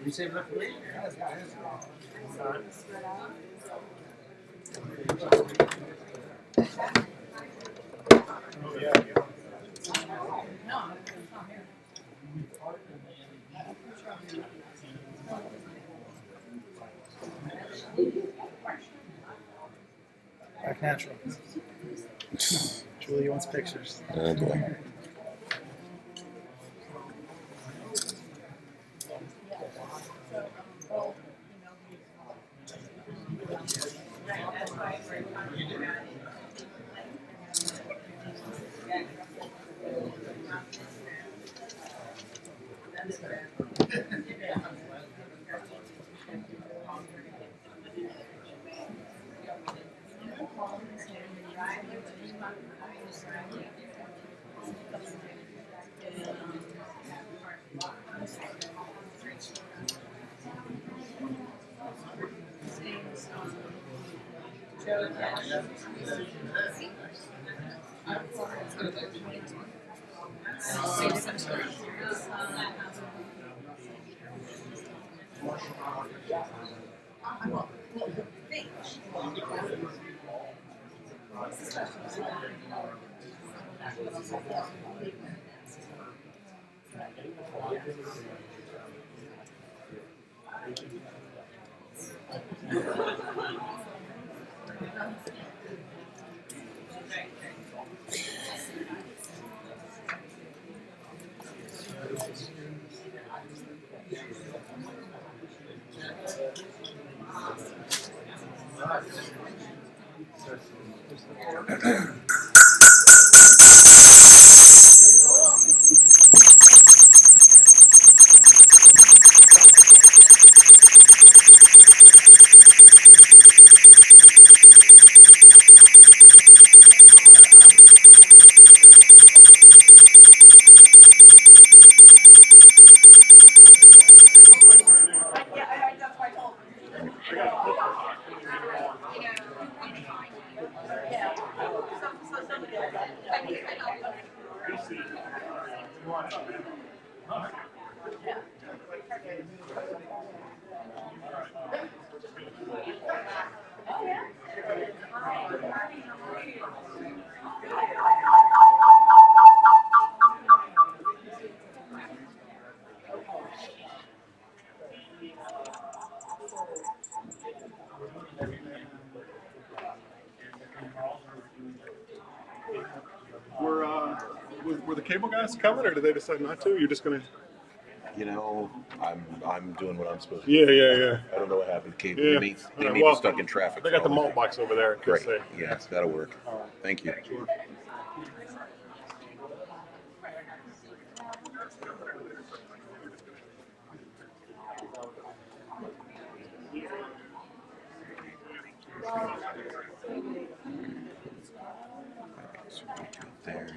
You save enough for me? Back natural. Julie wants pictures. Oh boy. Were the cable guys coming, or did they decide not to? You're just gonna. You know, I'm doing what I'm supposed to. Yeah. I don't know what happened. Cable. Yeah. They may be stuck in traffic. They got the for all malt box over there. Great. Yeah, that'll work. Thank you. There.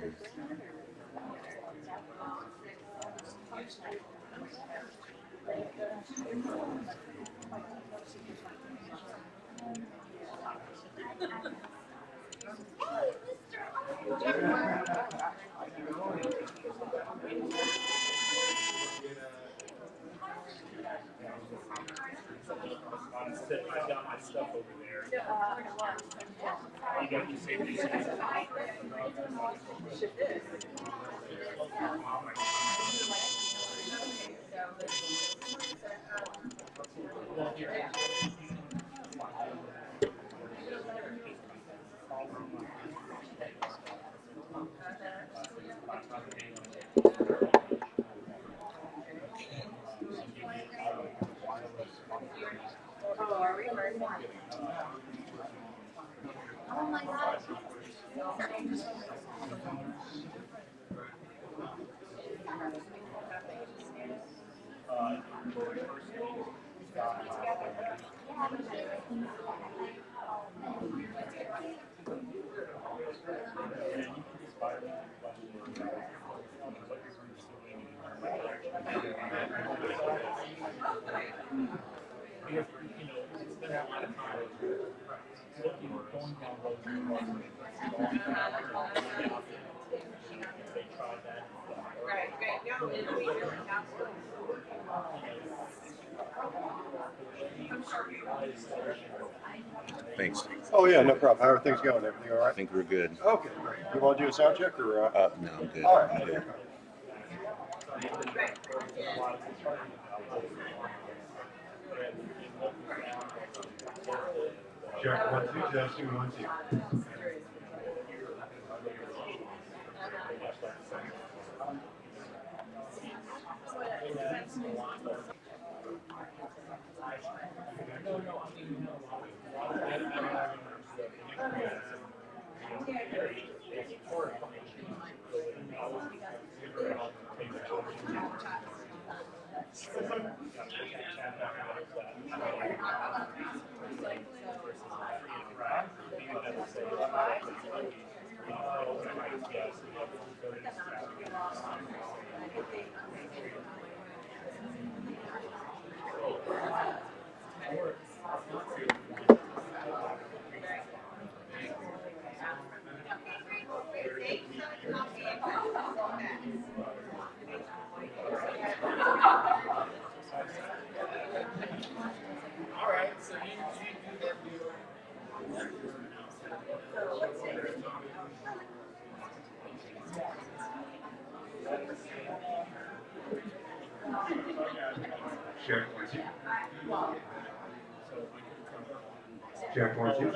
Thanks. Oh yeah, no problem. How are things going? Everything all I right? think we're good. Okay, great. You want to do a sound check or? No, I'm good. All right. I'm good. Check 1 2 testing 1 2. Check 1 2. Check 1 2.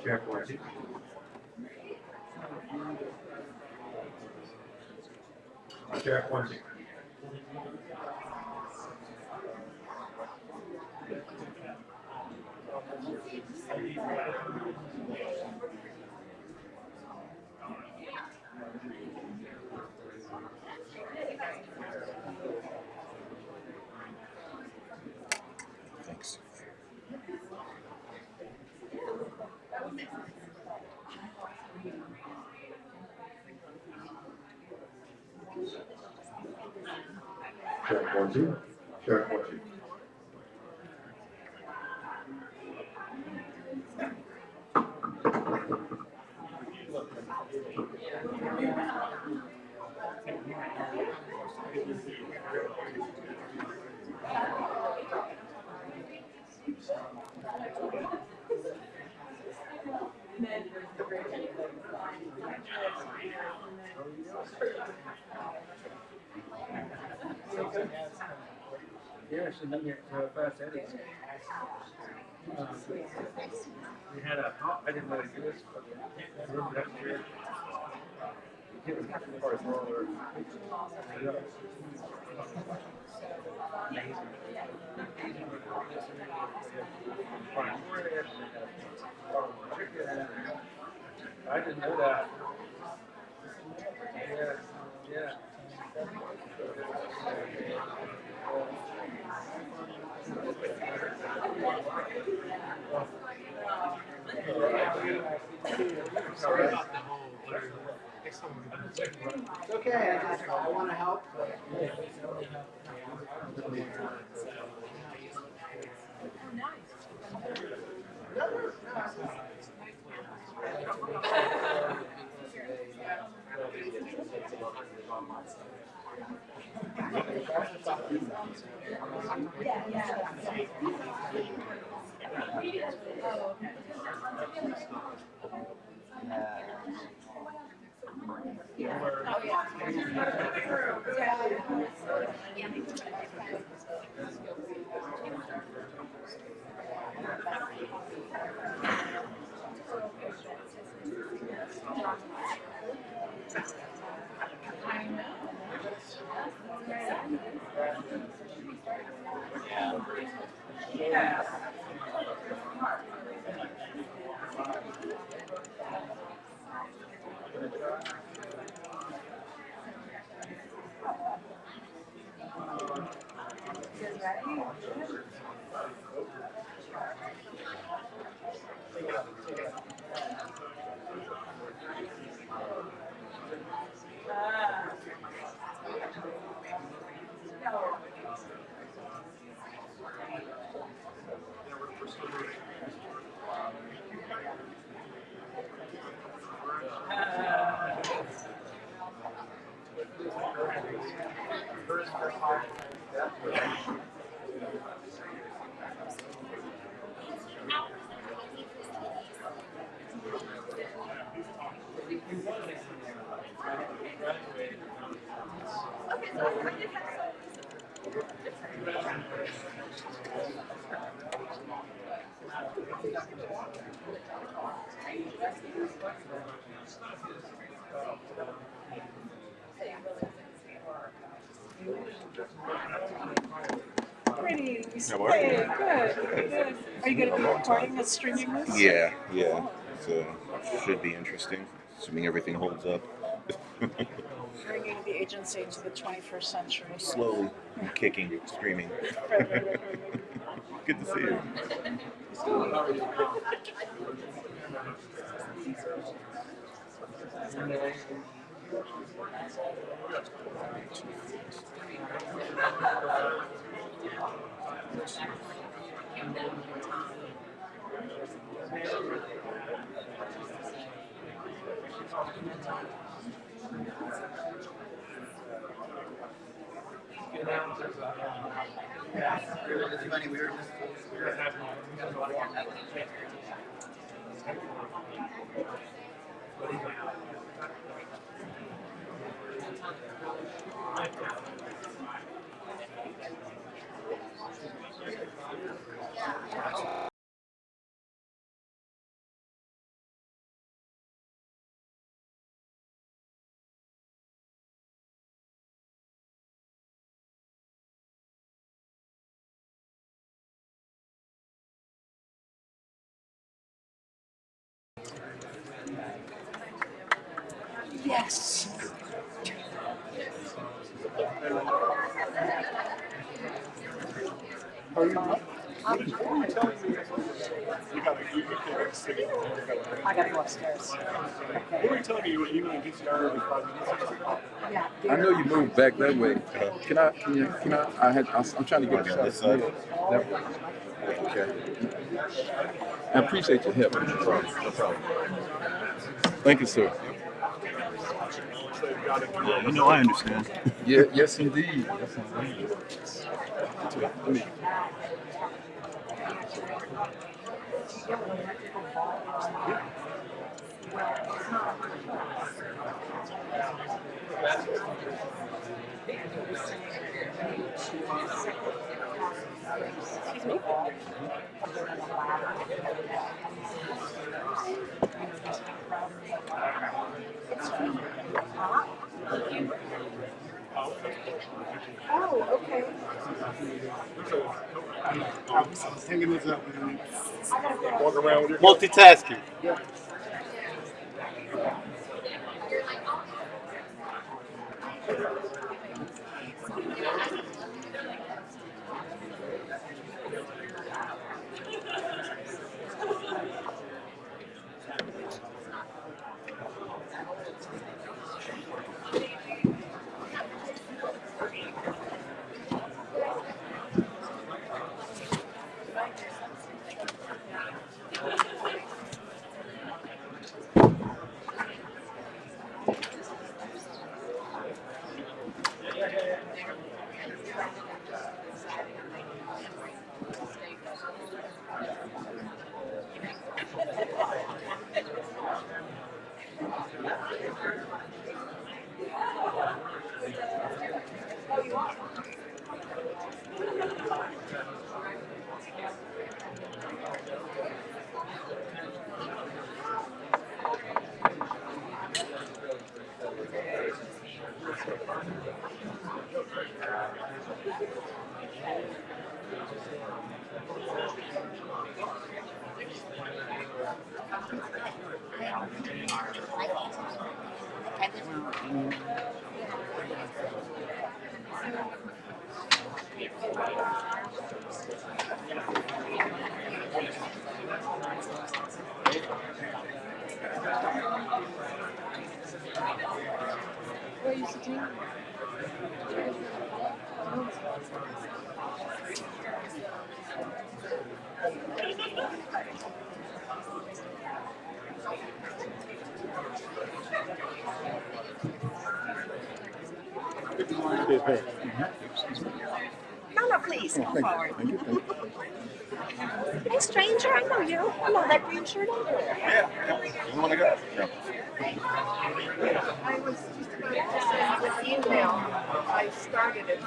Check 1 2. Check 1 2. Thanks. Check 1 2. Check 1 2. Yes, and then Fast Eddie's. We had a, I didn't know he did this, but the room next year. He was as far as roller. Amazing. I didn't know that. Yeah, yeah. Sorry about the whole. It's okay. I want to help. Greetings. How are you? Hey, good, good. Are you going to be recording and streaming this? Yeah, yeah. So should be interesting, assuming everything holds up. Bringing the agency into the 21st century. Slowly, kicking, screaming. Right. Good to see you. Yes. I got to go upstairs. What were you telling me you were emailing DCR every 5 minutes? Yeah. I know you moved back that way. Can I? I'm trying to get a shot. This side? That way. Okay. I appreciate your help. No problem. Thank you, sir. Yeah, you know I understand. Yeah, yes, indeed. Yes, indeed. Let me- Oh, okay. I was hanging this up and walk around with your Multitasking. hey. No, please, Oh, come thank you. forward. Thank you. Thank you. Hey, stranger, I know you. I know that green shirt on. Yeah, the one I got. Yeah. I was just about to send you an email. I started it.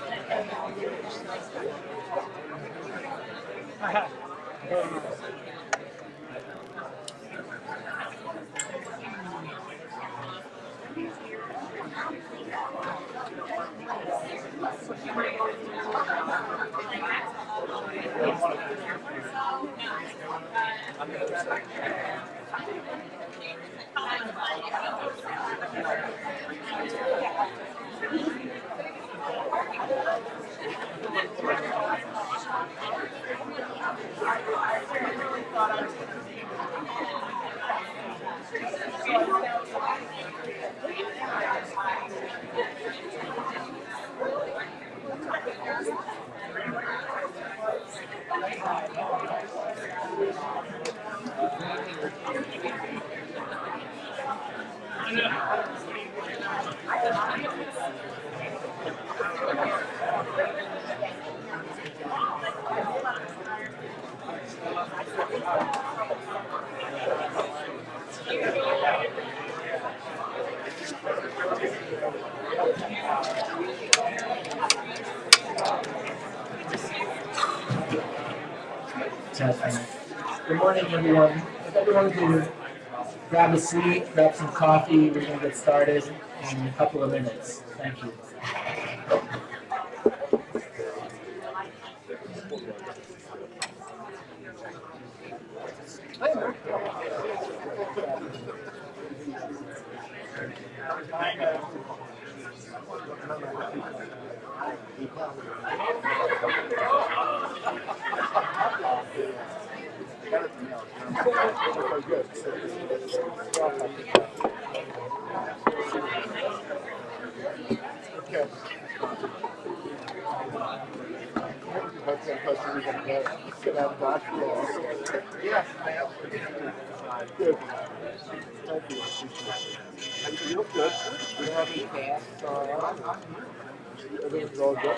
Good morning, everyone. If everyone can grab a seat, grab some coffee, we're going to get started in a couple of minutes. Thank you. Yes, ma'am. Good. Thank you. You look good. We have any casts on. Everything's all good.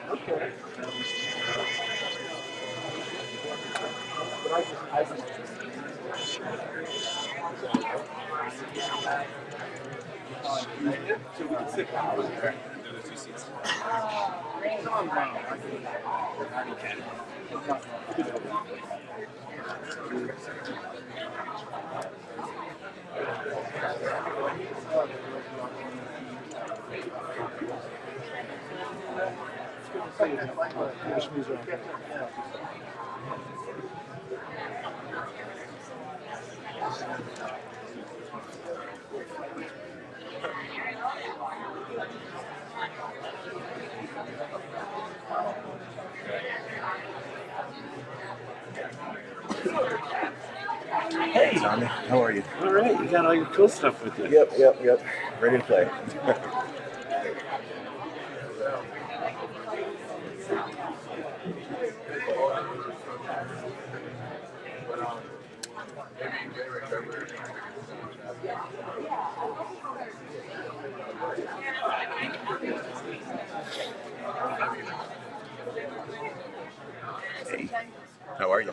Okay. But I just so we can sit down there. The other two seats. Come down. Hey, Tommy, how are you? All right, you got all your cool stuff with you. Yep. Ready to play. Hey, how are you?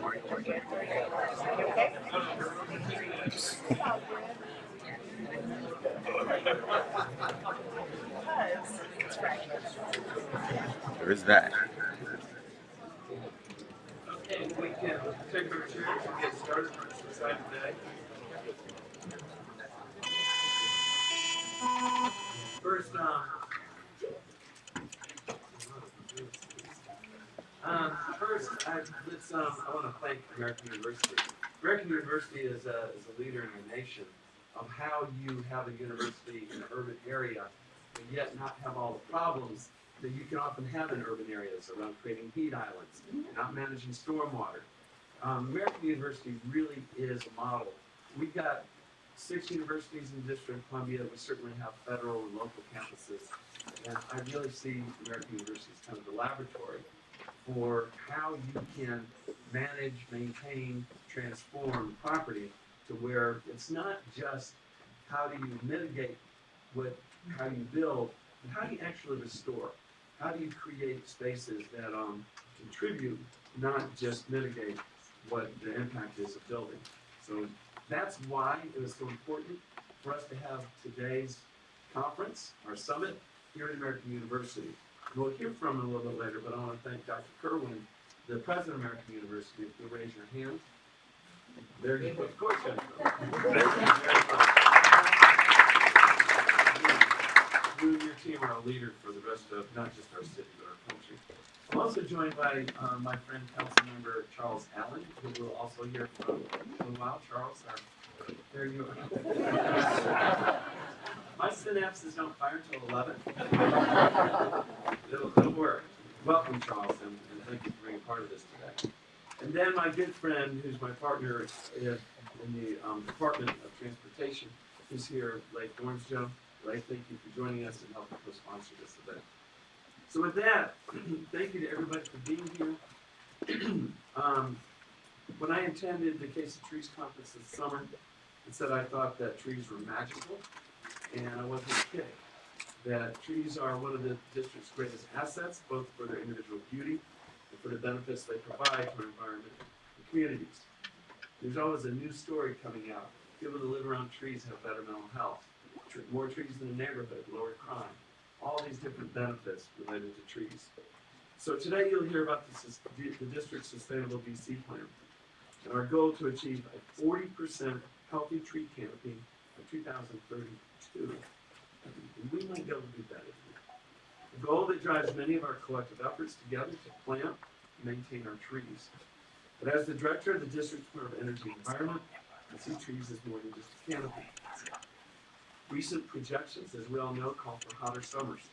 There is that. Okay, we can take our chairs and get started on this exciting day. First, I want to thank American University. American University is a leader in the nation of how you have a university in an urban area, and yet not have all the problems that you can often have in urban areas around creating heat islands, not managing stormwater. American University really is a model. We've got 6 universities in the District of Columbia. We certainly have federal and local campuses. And I really see American University as kind of the laboratory for how you can manage, maintain, transform property to where it's not just how do you mitigate how you build, but how do you actually restore? How do you create spaces that contribute, not just mitigate what the impact is of building? So that's why it was so important for us to have today's conference, our summit, here at American University. We'll hear from him a little bit later, but I want to thank Dr. Kerwin, the president of American University. If you'll raise your hand. There you go. Of course, Jennifer. Thank you very much. You and your team are a leader for the rest of not just our city, but our country. I'm also joined by my friend, Councilmember Charles Allen, who we'll also hear from in a little while. Charles, there you are. My synapses don't fire until 11. It'll work. Welcome, Charles, and thank you for being a part of this today. And then my good friend, who's my partner in the Department of Transportation, who's here, Leif Dornsjoe. Leif, thank you for joining us and helping co-sponsor this event. So with that, thank you to everybody for being here. When I attended the Case of Trees conference this summer, it said I thought that trees were magical, and I wasn't kidding. That trees are one of the district's greatest assets, both for their individual beauty and for the benefits they provide to our environment and communities. There's always a new story coming out. People that live around trees have better mental health. More trees in the neighborhood, lower crime. All these different benefits related to trees. So today you'll hear about the district's Sustainable DC Plan and our goal to achieve a 40% healthy tree canopy by 2032. And we might be able to do better than that. A goal that drives many of our collective efforts together to plant and maintain our trees. But as the director of the District Department of Energy and Environment, I see trees as more than just a canopy. Recent projections, as we all know, call for hotter summers,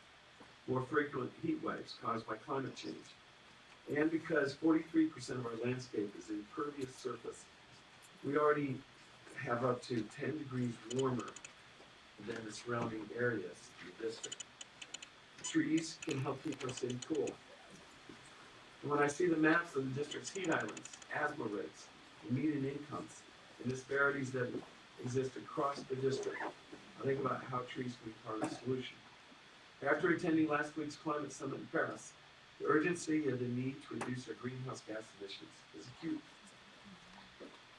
more frequent heat waves caused by climate change. And because 43% of our landscape is impervious surface, we already have up to 10 degrees warmer than the surrounding areas in the district. Trees can help keep our city cool. And when I see the maps of the district's heat islands, asthma rates, median incomes, and disparities that exist across the district, I think about how trees can be part of the solution. After attending last week's climate summit in Paris, the urgency of the need to reduce our greenhouse gas emissions is acute.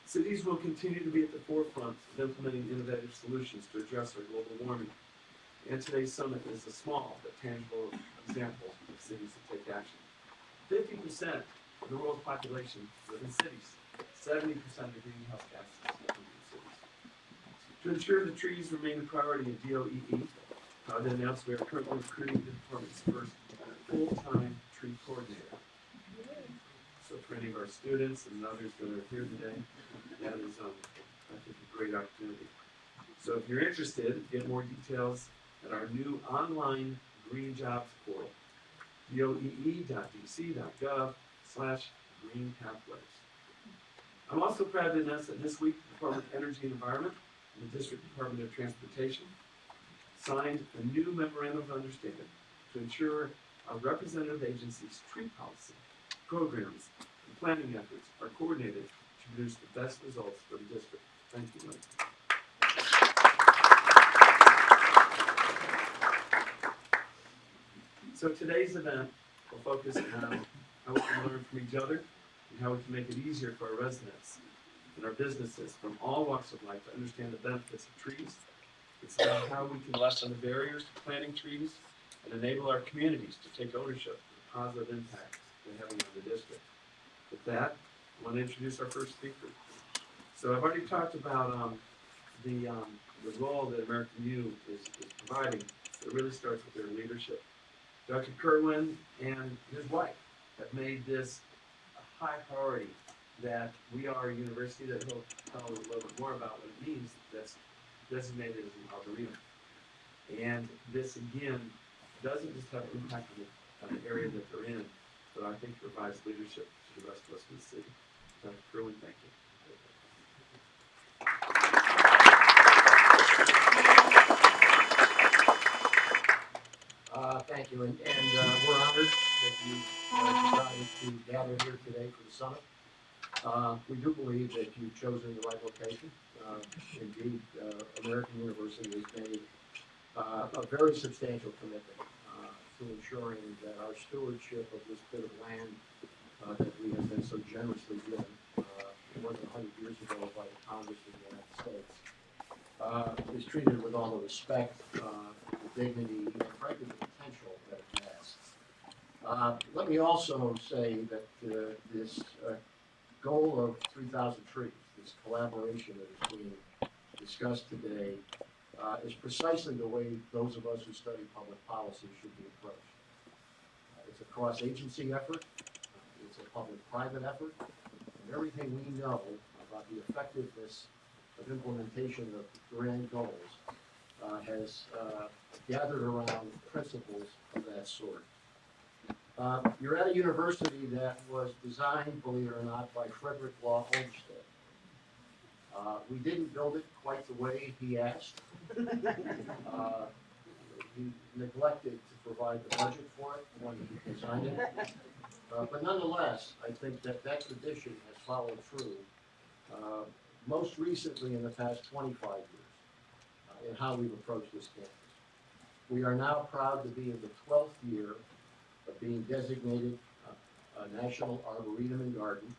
Cities will continue to be at the forefront of implementing innovative solutions to address our global warming. And today's summit is a small but tangible example of cities that take action. 50% of the world's population live in cities. 70% of greenhouse gases come from cities. To ensure the trees remain a priority at DOEE, I would announce we are currently recruiting the department's first full-time tree coordinator. So for any of our students and others that are here today, that is, I think, a great opportunity. So if you're interested, get more details at our new online Green Jobs portal, doee.dc.gov/green pathways. I'm also proud to announce that this week, the Department of Energy and Environment and the District Department of Transportation signed a new memorandum of understanding to ensure our representative agencies' tree policy, programs, and planning efforts are coordinated to produce the best results for the district. Thank you, Mike. So today's event will focus on how we can learn from each other and how we can make it easier for our residents and our businesses from all walks of life to understand the benefits of trees. It's about how we can lessen the barriers to planting trees and enable our communities to take ownership of the positive impacts they're having on the district. With that, I want to introduce our first speaker. So I've already talked about the role that American U is providing. It really starts with their leadership. Dr. Kerwin and his wife have made this a high priority that we are a university that he'll tell a little bit more about what it means that's designated as an arboretum. And this, again, doesn't just have an impact on the area that they're in, but I think provides leadership to the rest of us in the city. Dr. Kerwin, thank you. Thank you, and we're honored that you decided to gather here today for the summit. We do believe that you've chosen the right location. Indeed, American University has made a very substantial commitment to ensuring that our stewardship of this bit of land that we have been so generously given more than 100 years ago by the Congress of the United States is treated with all the respect, the dignity, and frankly the potential that it has. Let me also say that this goal of 3,000 trees, this collaboration that is being discussed today, is precisely the way those of us who study public policy should be approached. It's a cross-agency effort, it's a public-private effort, and everything we know about the effectiveness of implementation of grand goals has gathered around principles of that sort. You're at a university that was designed, believe it or not, by Frederick Law Olmsted. We didn't build it quite the way he asked. He neglected to provide the budget for it when he designed it. But nonetheless, I think that tradition has followed through, most recently in the past 25 years, in how we've approached this campus. We are now proud to be in the 12th year of being designated a National Arboretum and Garden.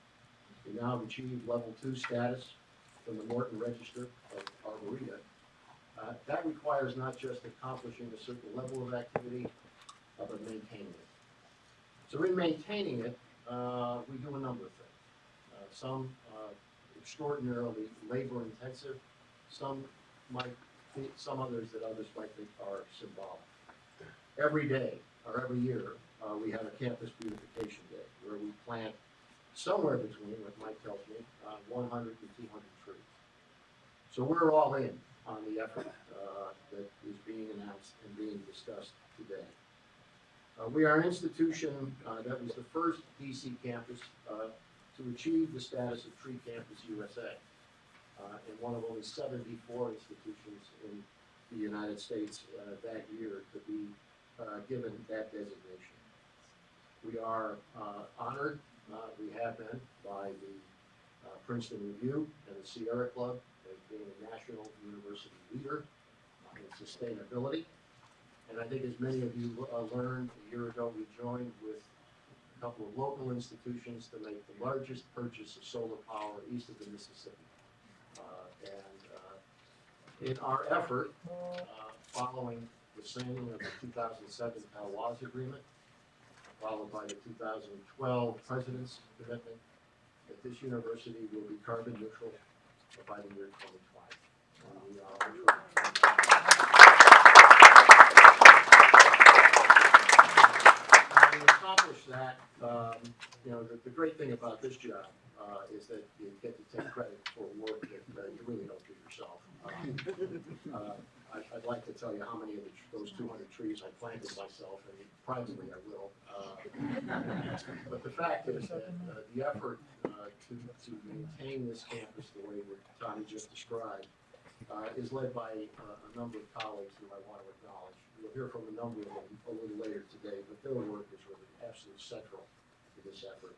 We now have achieved level 2 status from the Morton Register of Arboretum. That requires not just accomplishing a certain level of activity, but maintaining it. So in maintaining it, we do a number of things. Some extraordinarily labor intensive, some others that others might think are symbolic. Every day, or every year, we have a campus beautification day where we plant somewhere between, what Mike tells me, 100 to 200 trees. So we're all in on the effort that is being announced and being discussed today. We are an institution that was the first DC campus to achieve the status of Tree Campus USA, and one of only 74 institutions in the United States that year to be given that designation. We are honored, we have been, by the Princeton Review and the Sierra Club as being a national university leader in sustainability. And I think as many of you learned a year ago, we joined with a couple of local institutions to make the largest purchase of solar power east of the Mississippi. In our effort, following the signing of the 2007 Pal-Waz Agreement, followed by the 2012 President's commitment, that this university will be carbon neutral by the year 2020. And we are on track. To accomplish that, the great thing about this job is that you get to take credit for work that you really don't do yourself. I'd like to tell you how many of those 200 trees I planted myself, and privately I will. But the fact is that the effort to maintain this campus the way that Tommy just described is led by a number of colleagues who I want to acknowledge. You'll hear from a number of them a little later today, but their work is really absolutely central to this effort.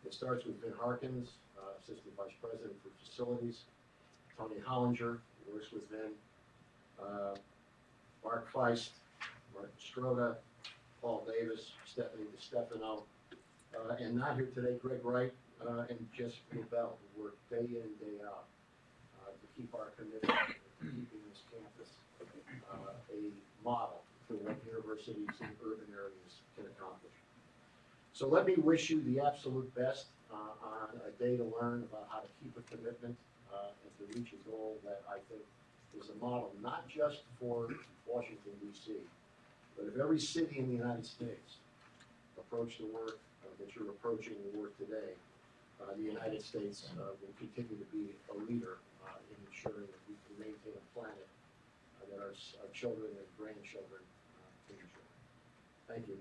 It starts with Vin Harkins, Assistant Vice President for Facilities, Tony Hollinger, who works with Vin, Mark Feist, Mark Stroda, Paul Davis, Stephanie DiStefano, and not here today, Greg Wright and Jessica Bell, who work day in and day out to keep our commitment to keeping this campus a model for what universities in urban areas can accomplish. So let me wish you the absolute best on a day to learn about how to keep a commitment and to reach a goal that I think is a model not just for Washington, D.C., but if every city in the United States approached the work that you're approaching the work today, the United States will continue to be a leader in ensuring that we can maintain a planet that our children and grandchildren can enjoy. Thank you.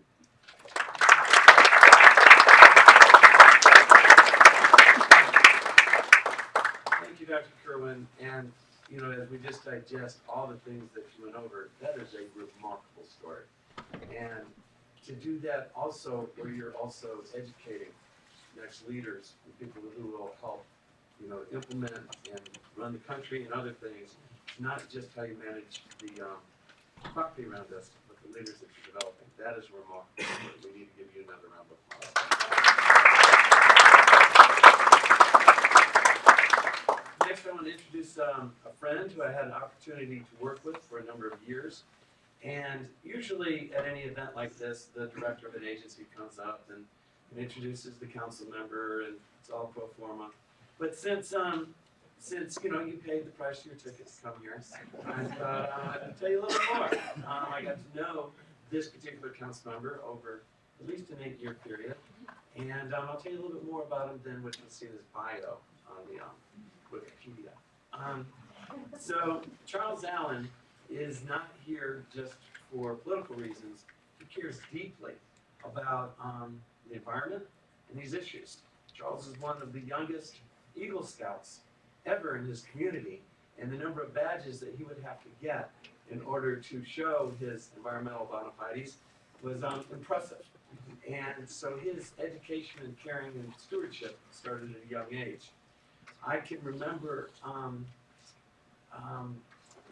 Thank you, Dr. Kerwin. And, as we just digest all the things that you went over, that is a remarkable story. And to do that also, where you're also educating next leaders, people who will help, implement and run the country and other things, not just how you manage the property around us, but the leaders that you're developing. That is remarkable. We need to give you another round of applause. Next, I want to introduce a friend who I had an opportunity to work with for a number of years. And usually at any event like this, the director of an agency comes up and introduces the council member, and it's all pro forma. But since you paid the price of your ticket to come here, I thought I'd tell you a little bit more. I got to know this particular council member over at least an 8-year period, and I'll tell you a little bit more about him than what you'll see in his bio on the Wikipedia. So Charles Allen is not here just for political reasons. He cares deeply about the environment and these issues. Charles is one of the youngest Eagle Scouts ever in his community, and the number of badges that he would have to get in order to show his environmental bona fides was impressive. And so his education and caring and stewardship started at a young age. I can remember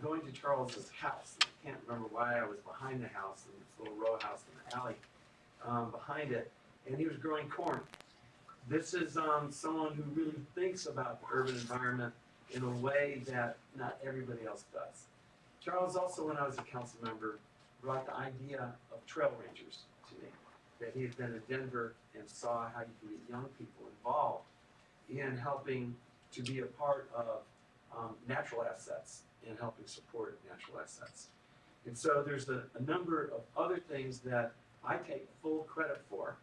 going to Charles's house. I can't remember why I was behind the house, in this little row house in the alley behind it, and he was growing corn. This is someone who really thinks about the urban environment in a way that not everybody else does. Charles also, when I was a council member, brought the idea of trail rangers to me. That he had been in Denver and saw how you can get young people involved in helping to be a part of natural assets and helping support natural assets. And so there's a number of other things that I take full credit for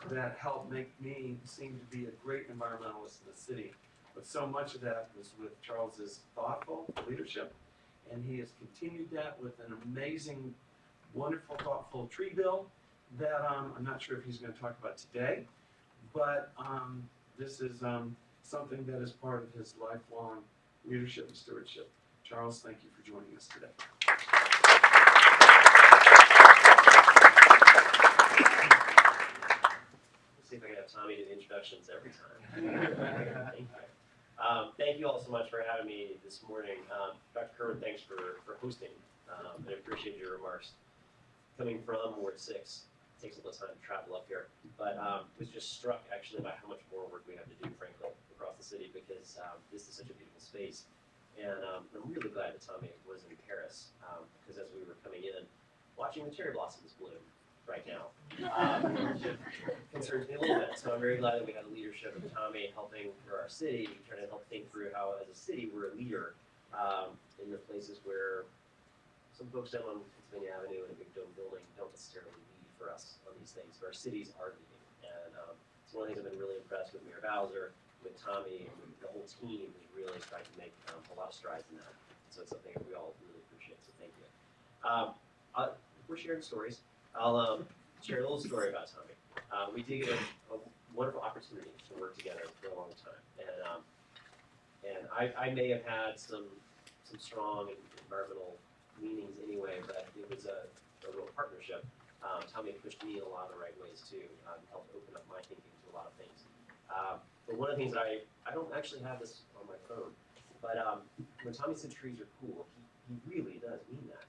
that help make me seem to be a great environmentalist in the city. But so much of that was with Charles's thoughtful leadership, and he has continued that with an amazing, wonderful, thoughtful tree bill that I'm not sure if he's going to talk about today, but this is something that is part of his lifelong leadership and stewardship. Charles, thank you for joining us today. See if I can have Tommy do the introductions every time. Thank you. Thank you all so much for having me this morning. Dr. Kerwin, thanks for hosting. I appreciate your remarks. Coming from Ward 6, it takes a little time to travel up here, but was just struck actually by how much more work we have to do, frankly, across the city, because this is such a beautiful space. And I'm really glad that Tommy was in Paris, because as we were coming in, watching the cherry blossoms bloom right now concerns me a little bit. So I'm very glad that we had a leadership of Tommy helping for our city, trying to help think through how, as a city, we're a leader in the places where some folks down on Pennsylvania Avenue in a big dome building don't necessarily lead for us on these things, but our cities are leading. And it's one of the things I've been really impressed with Mayor Bowser, with Tommy, and the whole team has really tried to make a lot of strides in that. So it's something that we all really appreciate, so thank you. We're sharing stories. I'll share a little story about Tommy. We did get a wonderful opportunity to work together for a long time. And I may have had some strong environmental leanings anyway, but it was a real partnership. Tommy pushed me in a lot of the right ways too, helped open up my thinking to a lot of things. But one of the things that I don't actually have this on my phone, but when Tommy said trees are cool, he really does mean that.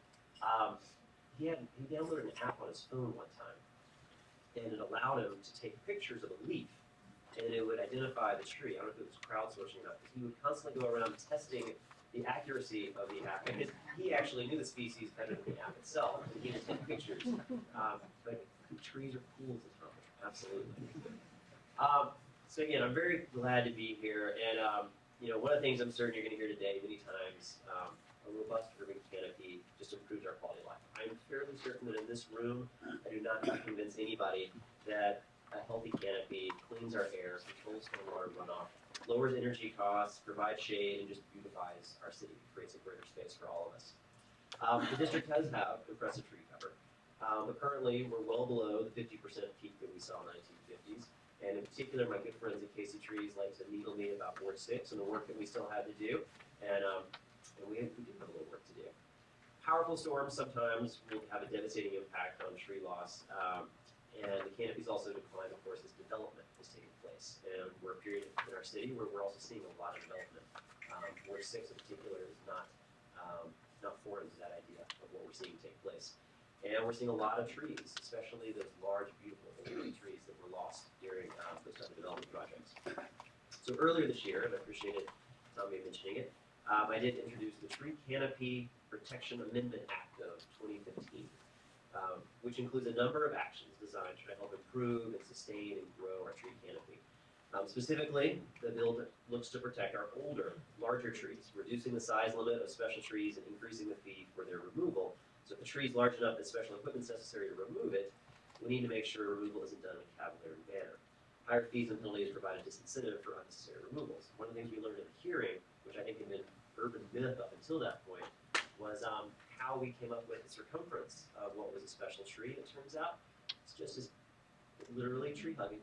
He downloaded an app on his phone one time, and it allowed him to take pictures of a leaf, and it would identify the tree. I don't know if it was crowdsourcing or not, but he would constantly go around testing the accuracy of the app, because he actually knew the species better than the app itself, and he would take pictures. But trees are cool to Tommy, absolutely. So again, I'm very glad to be here, and one of the things I'm certain you're going to hear today many times, a robust urban canopy just improves our quality of life. I'm fairly certain that in this room, I do not need to convince anybody that a healthy canopy cleans our air, controls stormwater runoff, lowers energy costs, provides shade, and just beautifies our city, creates a greater space for all of us. The district does have impressive tree cover, but currently we're well below the 50% peak that we saw in the 1950s. And in particular, my good friends at Casey Trees like to needle me about Ward 6 and the work that we still had to do. And we do have a little work to do. Powerful storms sometimes will have a devastating impact on tree loss. And the canopies also decline, of course, as development is taking place. And we're a period in our city where we're also seeing a lot of development. Ward 6 in particular is not foreign to that idea of what we're seeing take place. And we're seeing a lot of trees, especially those large, beautiful old trees that were lost during those type of development projects. So earlier this year, and I appreciated Tommy mentioning it, I did introduce the Tree Canopy Protection Amendment Act of 2015, which includes a number of actions designed to help improve and sustain and grow our tree canopy. Specifically, the bill looks to protect our older, larger trees, reducing the size limit of special trees and increasing the fee for their removal. So if the tree is large enough that special equipment is necessary to remove it, we need to make sure removal isn't done in a cavalier manner. Higher fees and penalties provide a disincentive for unnecessary removals. One of the things we learned in the hearing, which I think had been urban myth up until that point, was how we came up with the circumference of what was a special tree. It turns out it's just as literally tree hugging.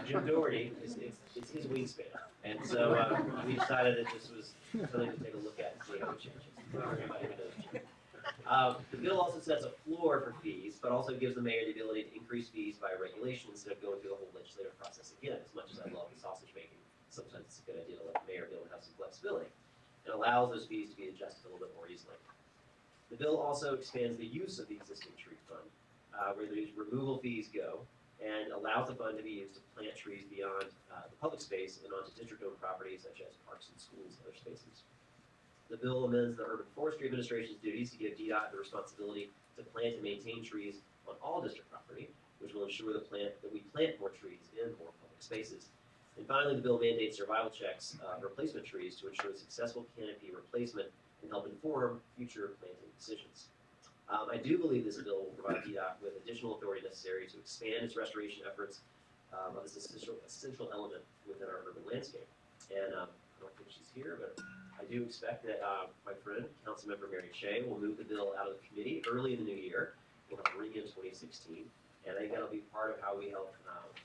Jim Doherty, it's his wingspan. And so we decided that this was something to take a look at and see how it changes. Everybody who knows Jim. The bill also sets a floor for fees, but also gives the mayor the ability to increase fees by regulation instead of going through the whole legislative process again. As much as I love the sausage making, sometimes it's a good idea to let the mayor be able to have some flexibility. It allows those fees to be adjusted a little bit more easily. The bill also expands the use of the existing tree fund, where these removal fees go, and allows the fund to be used to plant trees beyond the public space and onto district-owned properties such as parks and schools and other spaces. The bill amends the Urban Forestry Administration's duties to give DDOT the responsibility to plant and maintain trees on all district property, which will ensure that we plant more trees in more public spaces. And finally, the bill mandates survival checks of replacement trees to ensure successful canopy replacement and help inform future planting decisions. I do believe this bill will provide DDOT with additional authority necessary to expand its restoration efforts of this essential element within our urban landscape. And I don't think she's here, but I do expect that my friend, Councilmember Mary Shea, will move the bill out of the committee early in the new year. We'll have a reading in 2016, and I think that'll be part of how we help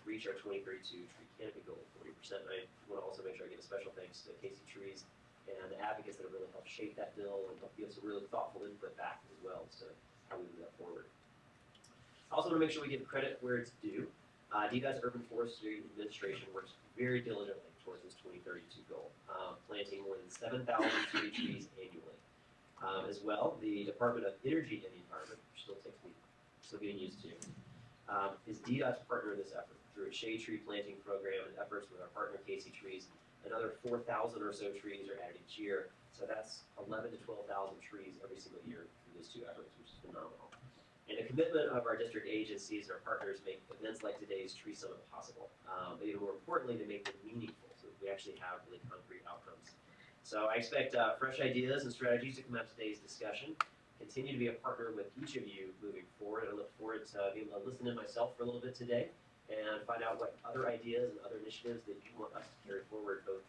reach our 2032 tree canopy goal of 40%. And I want to also make sure I give a special thanks to Casey Trees and the advocates that have really helped shape that bill and help give us a really thoughtful input back as well as to how we move that forward. I also want to make sure we give credit where it's due. DDOT's Urban Forestry Administration works very diligently towards this 2032 goal, planting more than 7,000 trees annually. As well, the Department of Energy and the Environment, which still getting used to, is DDOT's partner in this effort through a shade tree planting program and efforts with our partner Casey Trees. Another 4,000 or so trees are added each year, so that's 11,000 to 12,000 trees every single year through those two efforts, which is phenomenal. And a commitment of our district agencies and our partners make events like today's Tree Summit possible, but even more importantly, to make them meaningful so that we actually have really concrete outcomes. So I expect fresh ideas and strategies to come out of today's discussion. Continue to be a partner with each of you moving forward. I look forward to being able to listen to myself for a little bit today and find out what other ideas and other initiatives that you want us to carry forward, both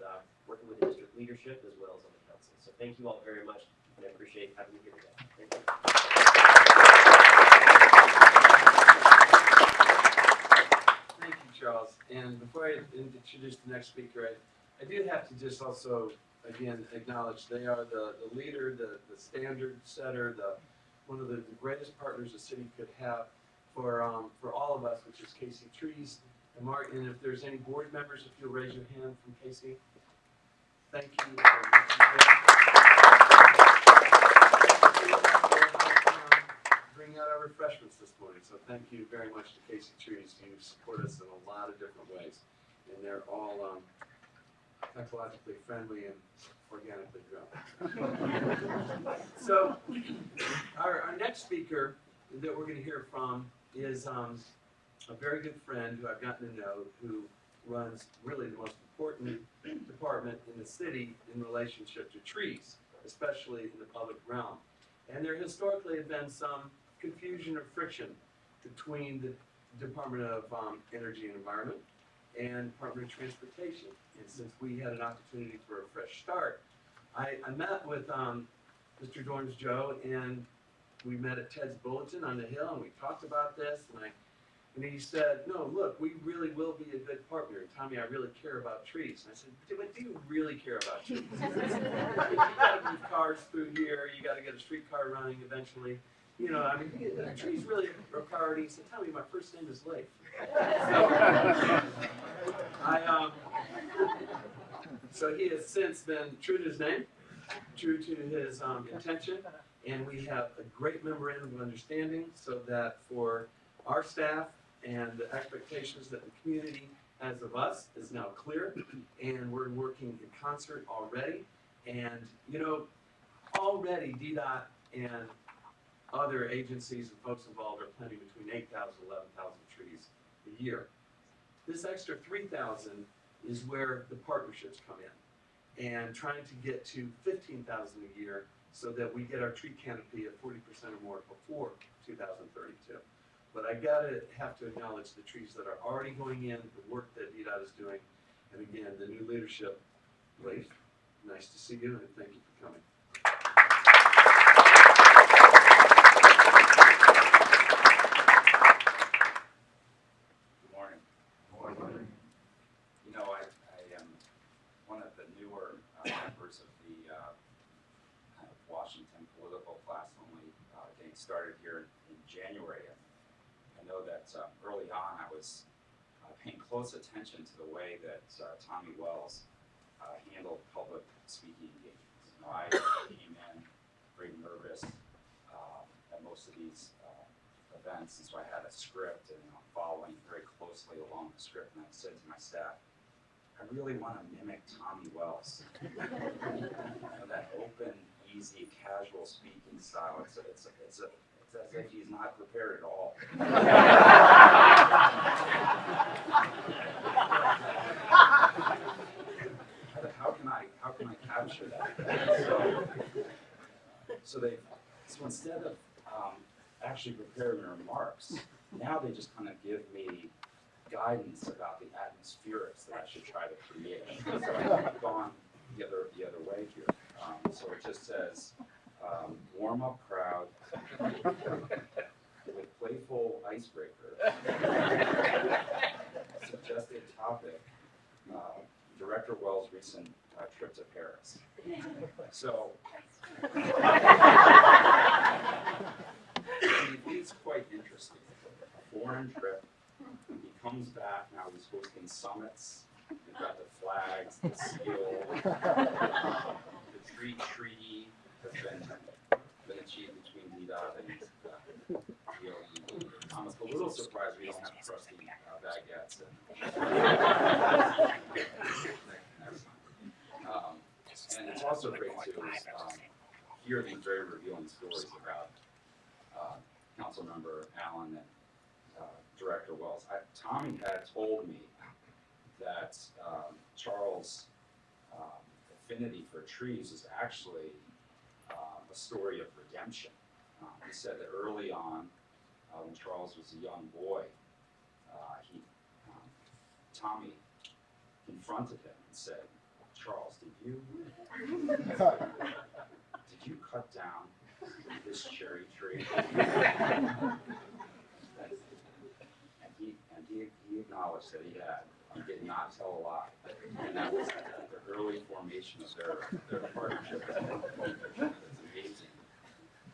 working with the district leadership as well as on the council. So thank you all very much, and I appreciate having me here today. Thank you. Thank you, Charles. And before I introduce the next speaker, I do have to just also, again, acknowledge they are the leader, the standard setter, one of the greatest partners the city could have for all of us, which is Casey Trees and Martin. And if there's any board members, if you'll raise your hand from Casey. Thank you. Bring out our refreshments this morning. So thank you very much to Casey Trees. You support us in a lot of different ways, and they're all ecologically friendly and organically grown. So our next speaker that we're going to hear from is a very good friend who I've gotten to know, who runs really the most important department in the city in relationship to trees, especially in the public realm. And there historically have been some confusion or friction between the Department of Energy and Environment and Department of Transportation. And since we had an opportunity for a fresh start, I met with Mr. Dorns Joe, and we met at Ted's Bulletin on the Hill, and we talked about this, and he said, no, look, we really will be a good partner. And Tommy, I really care about trees. And I said, but do you really care about trees? You got to move cars through here. You got to get a streetcar running eventually. You know, I mean, trees really are a priority. He said, Tommy, my first name is Leif. So he has since been true to his name, true to his intention, and we have a great memorandum of understanding so that for our staff and the expectations that the community has of us is now clear, and we're working in concert already. And, you know, already DDOT and other agencies and folks involved are planting between 8,000 and 11,000 trees a year. This extra 3,000 is where the partnerships come in, and trying to get to 15,000 a year so that we get our tree canopy at 40% or more before 2032. But I have to acknowledge the trees that are already going in, the work that DDOT is doing, and again, the new leadership. Leif, nice to see you, and thank you for coming. You know, I am one of the newer members of the kind of Washington political class, only getting started here in January. And I know that early on I was paying close attention to the way that Tommy Wells handled public speaking engagements. You know, I came in very nervous at most of these events, and so I had a script, and I'm following very closely along the script, and I said to my staff, I really want to mimic Tommy Wells. You know, that open, easy, casual speaking style. It's as if he's not prepared at all. How can I capture that? So instead of actually preparing remarks, now they just kind of give me guidance about the atmospherics that I should try to create. So I've gone the other way here. So it just says, warm up crowd with playful icebreaker, suggested topic, Director Wells' recent trip to Paris. So it's quite interesting. A foreign trip. He comes back, now he's hosting summits. We've got the flags, the seal, the tree treaty has been achieved between DDOT and DOE. I'm a little surprised we don't have crusty baguettes. And it's also great to hear these very revealing stories about Councilmember Allen and Director Wells. Tommy had told me that Charles' affinity for trees is actually a story of redemption. He said that early on, when Charles was a young boy, Tommy confronted him and said, Charles, did you cut down this cherry tree? And he acknowledged that he had. He did not tell a lie. And that was the early formation of their partnership. It's amazing,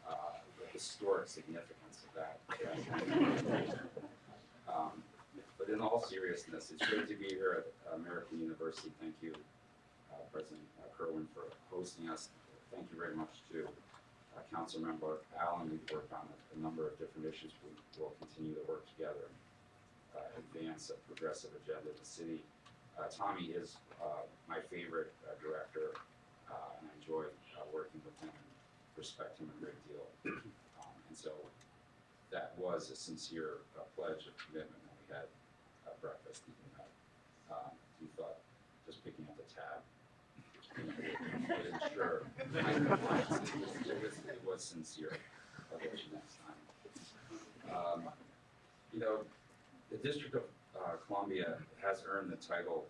the historic significance of that. But in all seriousness, it's great to be here at American University. Thank you, President Kerwin, for hosting us. Thank you very much to Councilmember Allen. We've worked on a number of different issues. We will continue to work together and advance a progressive agenda of the city. Tommy is my favorite director, and I enjoy working with him and respect him a great deal. And so that was a sincere pledge of commitment when we had breakfast. He thought just picking up the tab would ensure it was sincere. I'll get you next time. You know, the District of Columbia has earned the title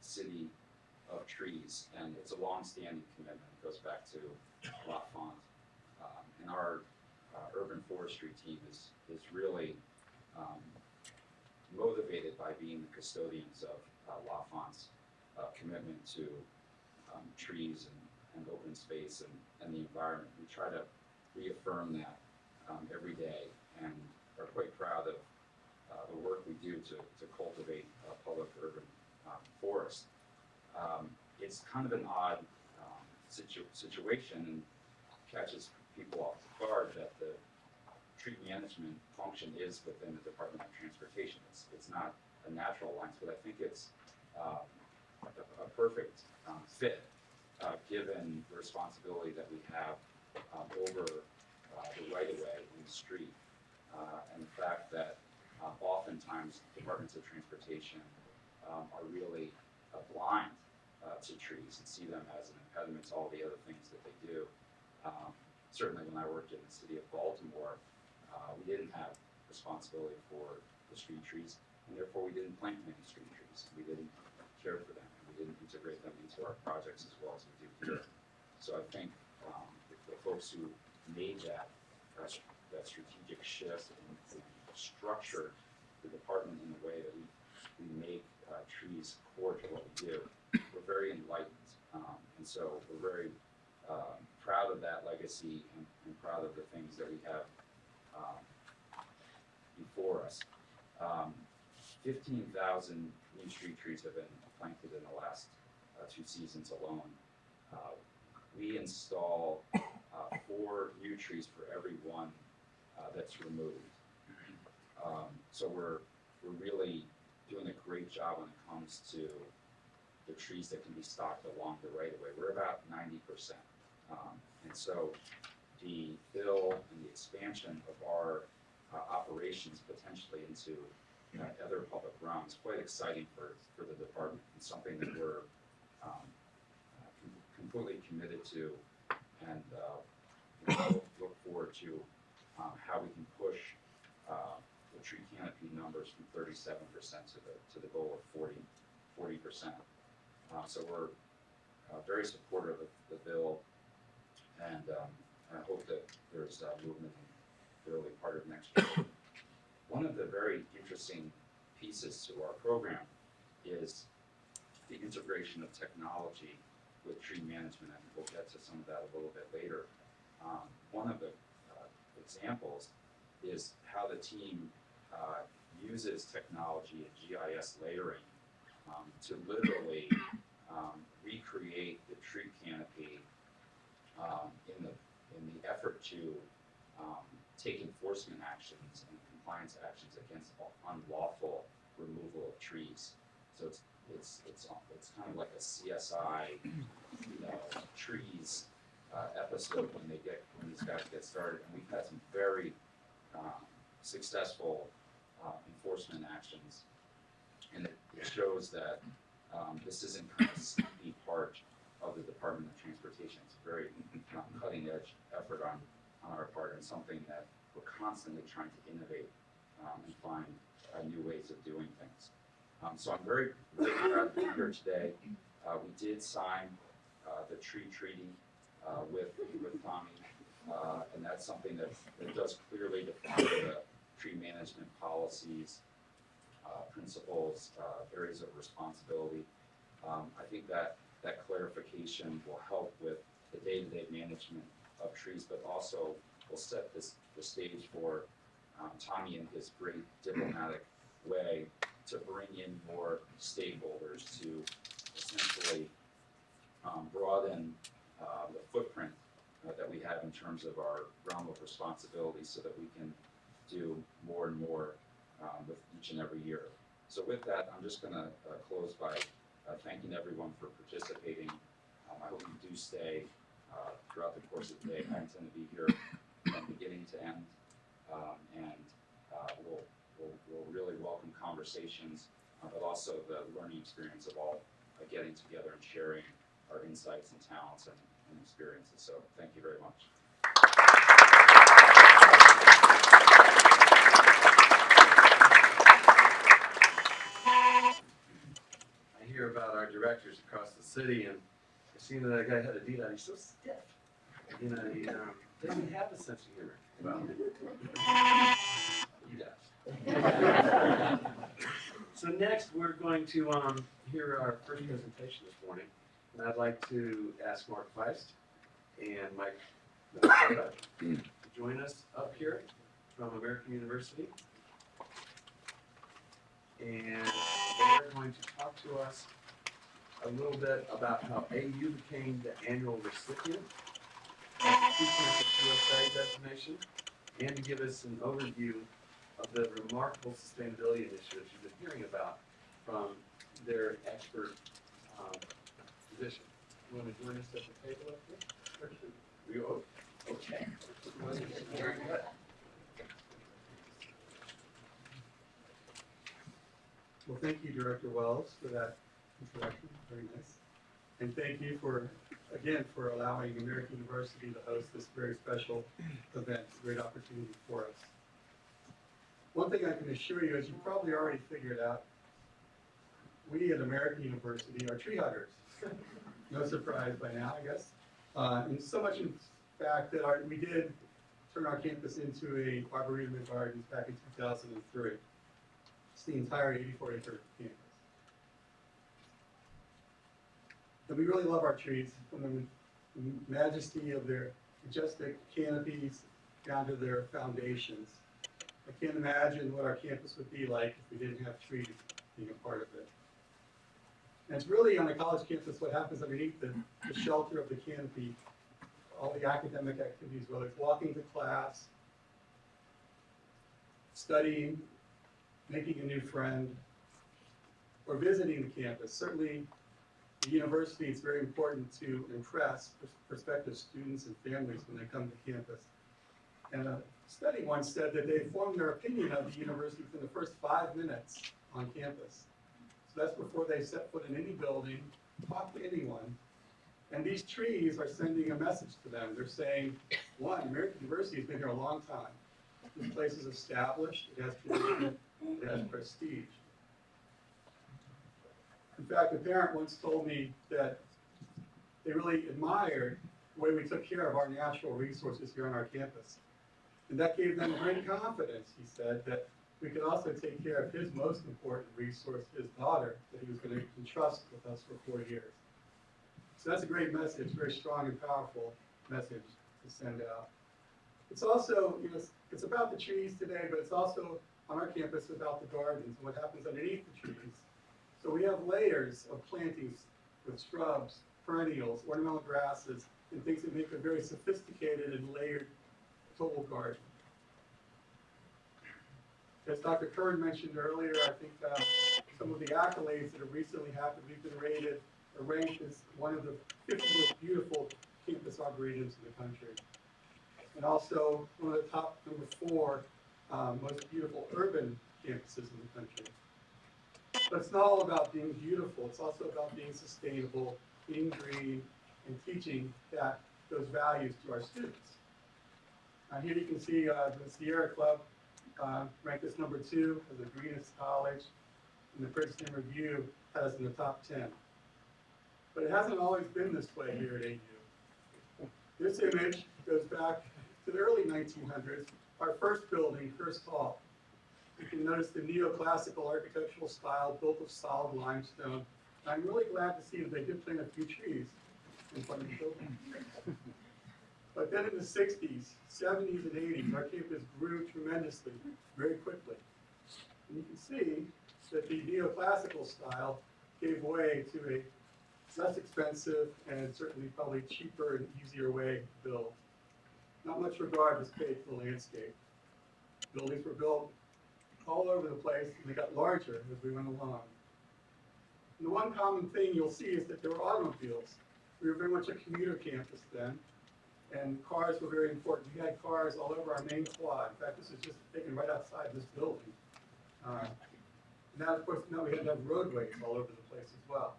City of Trees, and it's a long-standing commitment. It goes back to L'Enfant. And our urban forestry team is really motivated by being the custodians of L'Enfant's commitment to trees and open space and the environment. We try to reaffirm that every day and are quite proud of the work we do to cultivate public urban forest. It's kind of an odd situation and catches people off guard that the tree management function is within the Department of Transportation. It's not a natural alliance, but I think it's a perfect fit given the responsibility that we have over the right-of-way in the street and the fact that oftentimes departments of transportation are really blind to trees and see them as an impediment to all the other things that they do. Certainly when I worked in the city of Baltimore, we didn't have responsibility for the street trees, and therefore we didn't plant many street trees. We didn't care for them, and we didn't integrate them into our projects as well as we do here. So I think the folks who made that strategic shift and structure the department in the way that we make trees core to what we do, we're very enlightened, and so we're very proud of that legacy and proud of the things that we have before us. 15,000 new street trees have been planted in the last 2 seasons alone. We install 4 new trees for every one that's removed. So we're really doing a great job when it comes to the trees that can be stocked along the right-of-way. We're about 90%. And so the bill and the expansion of our operations potentially into other public realms, quite exciting for the department, and something that we're completely committed to, and look forward to how we can push the tree canopy numbers from 37% to the goal of 40%. So we're very supportive of the bill, and I hope that there's movement in the early part of next year. One of the very interesting pieces to our program is the integration of technology with tree management, and we'll get to some of that a little bit later. One of the examples is how the team uses technology and GIS layering to literally recreate the tree canopy in the effort to take enforcement actions and compliance actions against unlawful removal of trees. So it's kind of like a CSI, trees episode when these guys get started, and we've had some very successful enforcement actions, and it shows that this isn't kind of sneaky part of the Department of Transportation. It's a very cutting edge effort on our part, and something that we're constantly trying to innovate and find new ways of doing things. So I'm very, very proud to be here today. We did sign the tree treaty with Tommy, and that's something that does clearly define the tree management policies, principles, areas of responsibility. I think that clarification will help with the day-to-day management of trees, but also will set the stage for Tommy in his great diplomatic way to bring in more stakeholders to essentially broaden the footprint that we have in terms of our realm of responsibility, so that we can do more and more with each and every year. So with that, I'm just going to close by thanking everyone for participating. I hope you do stay throughout the course of the day. I intend to be here from beginning to end, and we'll really welcome conversations, but also the learning experience of all getting together and sharing our insights and talents and experiences. So thank you very much. I hear about our directors across the city, and I seen that guy had a deed on. He's so stiff. He doesn't have a sense of humor. Well, he does. So next, we're going to hear our first presentation this morning, and I'd like to ask Mark Feist and Mike join us up here from American University. And they're going to talk to us a little bit about how AU became the annual recipient of the True Campus USA designation, and to give us an overview of the remarkable sustainability initiatives you've been hearing about from their expert position. You want to join us at the table up here? We go. Okay. Very good. Well, thank you, Director Wells, for that introduction. Very nice. And thank you for, again, for allowing American University to host this very special event. It's a great opportunity for us. One thing I can assure you, as you probably already figured out, we at American University are tree huggers. No surprise by now, I guess. And so much in fact that we did turn our campus into a arboretum and gardens back in 2003. It's the entire 84-acre campus. And we really love our trees, from the majesty of their majestic canopies down to their foundations. I can't imagine what our campus would be like if we didn't have trees being a part of it. And it's really on a college campus what happens underneath the shelter of the canopy, all the academic activities, whether it's walking to class, studying, making a new friend, or visiting the campus. Certainly, the university is very important to impress prospective students and families when they come to campus. And a study once said that they formed their opinion of the university within the first 5 minutes on campus. So that's before they set foot in any building, talk to anyone. And these trees are sending a message to them. They're saying, one, American University has been here a long time. This place is established, it has tradition, it has prestige. In fact, a parent once told me that they really admired the way we took care of our natural resources here on our campus. And that gave them great confidence, he said, that we could also take care of his most important resource, his daughter, that he was going to entrust with us for 4 years. So that's a great message, very strong and powerful message to send out. It's also, it's about the trees today, but it's also on our campus about the gardens and what happens underneath the trees. So we have layers of plantings with shrubs, perennials, ornamental grasses, and things that make a very sophisticated and layered total garden. As Dr. Kern mentioned earlier, I think some of the accolades that have recently happened, we've been ranked as one of the 50 most beautiful campus arboretums in the country. And also one of the top #4 most beautiful urban campuses in the country. But it's not all about being beautiful, it's also about being sustainable, being green, and teaching those values to our students. Here you can see the Sierra Club ranked as #2 as the greenest college, and the Princeton Review has us in the top 10. But it hasn't always been this way here at AU. This image goes back to the early 1900s, our first building, Hearst Hall. You can notice the neoclassical architectural style built of solid limestone. And I'm really glad to see that they did plant a few trees in front of the building. But then in the 60s, 70s, and 80s, our campus grew tremendously, very quickly. And you can see that the neoclassical style gave way to a less expensive and certainly probably cheaper and easier way to build. Not much regard was paid for the landscape. Buildings were built all over the place, and they got larger as we went along. And the one common thing you'll see is that there were automobiles. We were very much a commuter campus then, and cars were very important. We had cars all over our main quad. In fact, this is just taken right outside this building. Now, of course, now we had to have roadways all over the place as well.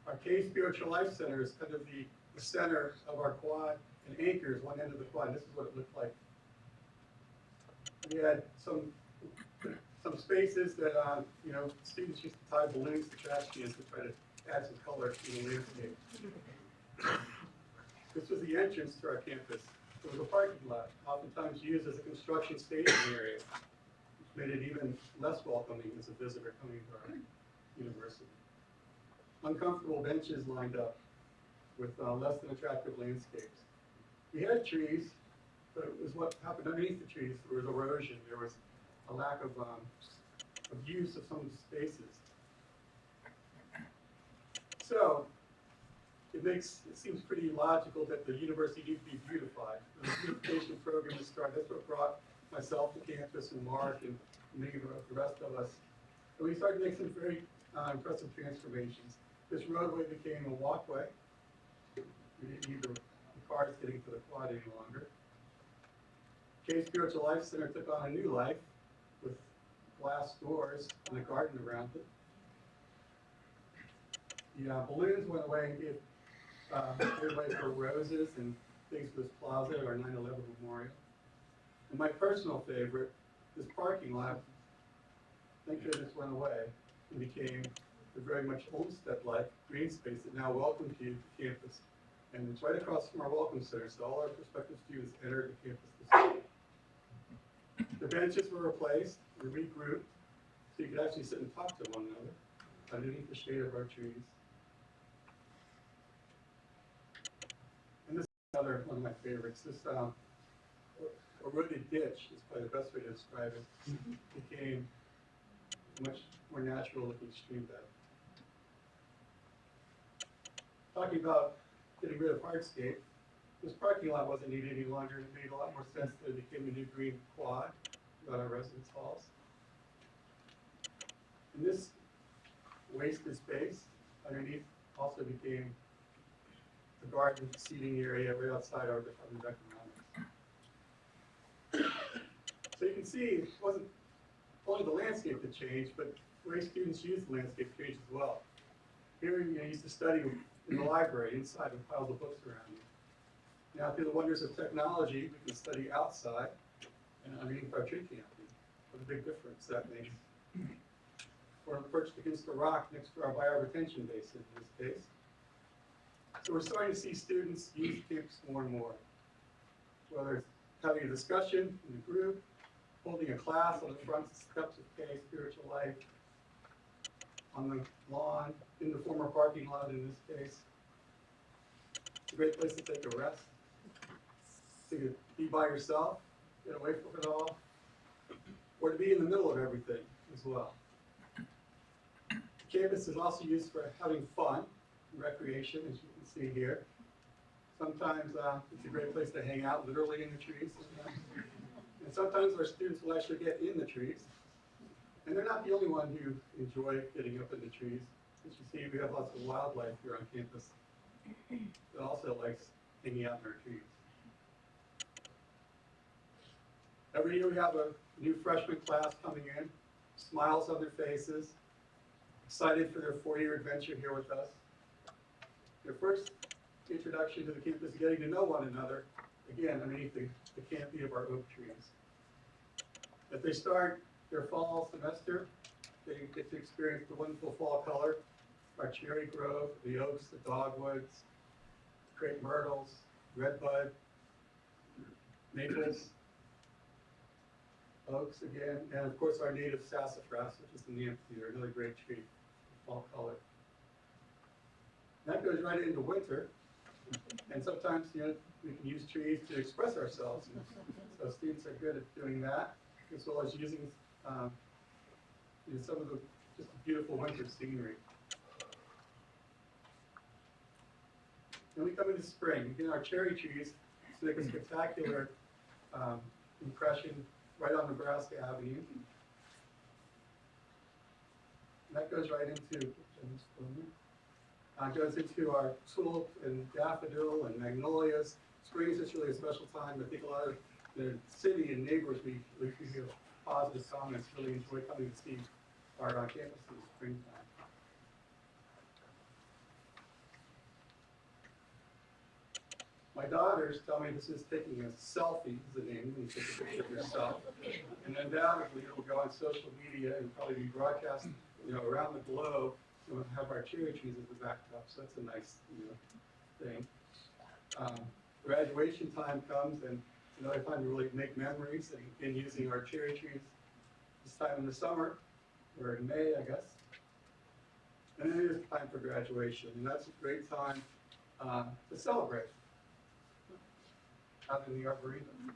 Our K Spiritual Life Center is kind of the center of our quad and anchors one end of the quad. This is what it looked like. We had some spaces that students used to tie balloons to trash cans to try to add some color to the landscape. This was the entrance to our campus. It was a parking lot, oftentimes used as a construction staging area, which made it even less welcoming as a visitor coming to our university. Uncomfortable benches lined up with less than attractive landscapes. We had trees, but it was what happened underneath the trees. There was erosion. There was a lack of use of some of the spaces. So it seems pretty logical that the university needs to be beautified. The beautification program is started. That's what brought myself to campus and Mark and many of the rest of us. And we started to make some very impressive transformations. This roadway became a walkway. We didn't need the cars getting to the quad any longer. Cave Spiritual Life Center took on a new life with glass doors and a garden around it. The balloons went away and gave way for roses and things for this plaza, our 9/11 memorial. And my personal favorite, this parking lot, thank goodness went away and became a very much Olmsted-like green space that now welcomes you to campus. And it's right across from our Welcome Center, so all our prospective students enter the campus this week. The benches were replaced, were regrouped, so you could actually sit and talk to one another underneath the shade of our trees. And this is another one of my favorites. This eroded ditch is probably the best way to describe it. Became a much more natural looking stream bed. Talking about getting rid of hardscape, this parking lot wasn't needed any longer. It made a lot more sense that it became a new green quad about our residence halls. And this wasted space underneath also became a garden seating area right outside our Department of Economics. So you can see it wasn't only the landscape that changed, but the way students use the landscape changed as well. Here you used to study in the library, inside with piles of books around you. Now through the wonders of technology, we can study outside and underneath our tree canopy. What a big difference that makes. We're perched against a rock next to our bioretention basin in this case. So we're starting to see students use campus more and more. Whether it's having a discussion in a group, holding a class on the front steps of K Spiritual Life, on the lawn, in the former parking lot in this case. It's a great place to take a rest, to be by yourself, get away from it all, or to be in the middle of everything as well. Campus is also used for having fun and recreation, as you can see here. Sometimes it's a great place to hang out literally in the trees. And sometimes our students will actually get in the trees. And they're not the only one who enjoy getting up in the trees. As you see, we have lots of wildlife here on campus that also likes hanging out in our trees. Every year we have a new freshman class coming in, smiles on their faces, excited for their 4-year adventure here with us. Their first introduction to the campus, getting to know one another, again, underneath the canopy of our oak trees. If they start their fall semester, they get to experience the wonderful fall color, our cherry grove, the oaks, the dogwoods, crepe myrtles, redbud, maples, oaks again, and of course our native sassafras, which is in the amphitheater, another great tree, fall color. And that goes right into winter, and sometimes we can use trees to express ourselves. So students are good at doing that, as well as using some of the just beautiful winter scenery. Then we come into spring. Again, our cherry trees make a spectacular impression right on Nebraska Avenue. And that goes right into our tulip and daffodil and magnolias. Spring is just really a special time. I think a lot of the city and neighbors, we feel positive comments, really enjoy coming to see art on campus in the springtime. My daughters tell me this is taking a selfie, is the name, when you take a picture of yourself. And undoubtedly it will go on social media and probably be broadcast around the globe. And we'll have our cherry trees as the backdrop, so that's a nice thing. Graduation time comes, and I find to really make memories and in using our cherry trees this time in the summer, or in May, I guess. And then it is time for graduation, and that's a great time to celebrate. out in the Arboretum.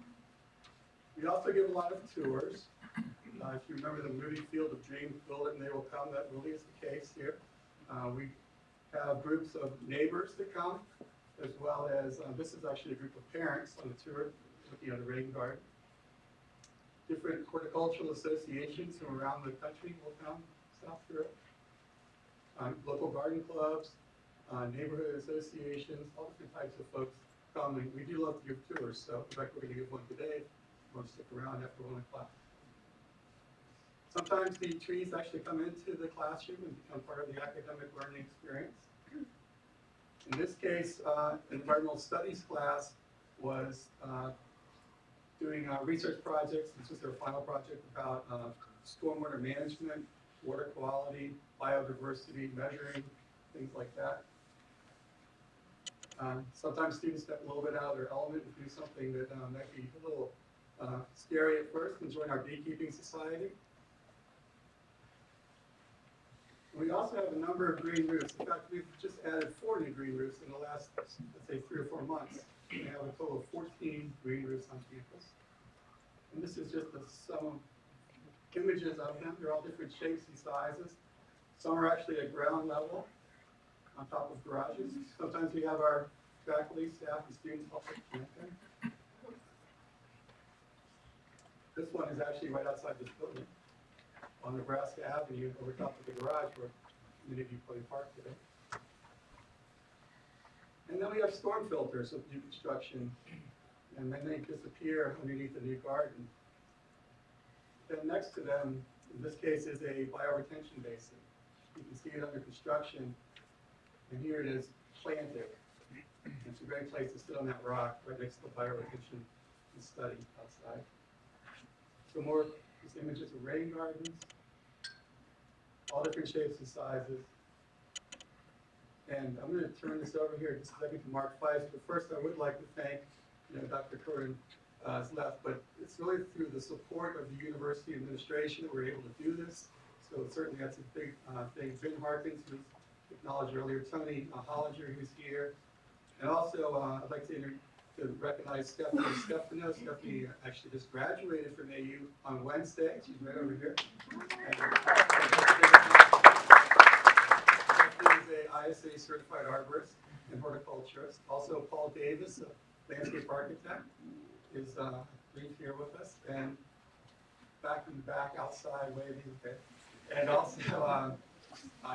We also give a lot of tours. If you remember the movie Field of Dreams, Build It and They Will Come, that really is the case here. We have groups of neighbors that come, as well as, this is actually a group of parents on the tour looking at the rain garden. Different horticultural associations from around the country will come stop through. Local garden clubs, neighborhood associations, all different types of folks come. And we do love to give tours, so in fact, we're going to give one today. We'll stick around after 1 o'clock. Sometimes the trees actually come into the classroom and become part of the academic learning experience. In this case, environmental studies class was doing research projects. This was their final project about stormwater management, water quality, biodiversity measuring, things like that. Sometimes students step a little bit out of their element and do something that might be a little scary at first, and join our beekeeping society. We also have a number of green roofs. In fact, we've just added 4 new green roofs in the last, let's say, 3 or 4 months. We have a total of 14 green roofs on campus. And this is just some images of them. They're all different shapes and sizes. Some are actually at ground level on top of garages. Sometimes we have our faculty, staff, and students help us plant them. This one is actually right outside this building on Nebraska Avenue over top of the garage where many of you probably parked today. And then we have storm filters with new construction, and then they disappear underneath the new garden. Then next to them, in this case, is a bioretention basin. You can see it under construction, and here it is planted. It's a great place to sit on that rock right next to the bioretention and study outside. So more these images of rain gardens, all different shapes and sizes. And I'm going to turn this over here just a second to Mark Feist, but first I would like to thank, Dr. Curran has left, but it's really through the support of the university administration that we're able to do this. So certainly that's a big thing. Ben Harkins, who was acknowledged earlier, Tony Hollinger, who's here, and also I'd like to recognize Stephanie Stefano. Stephanie actually just graduated from AU on Wednesday. She's right over here. Stephanie is a ISA certified arborist and horticulturist. Also, Paul Davis, a landscape architect, is here with us, and back in the back outside waving. Okay. And also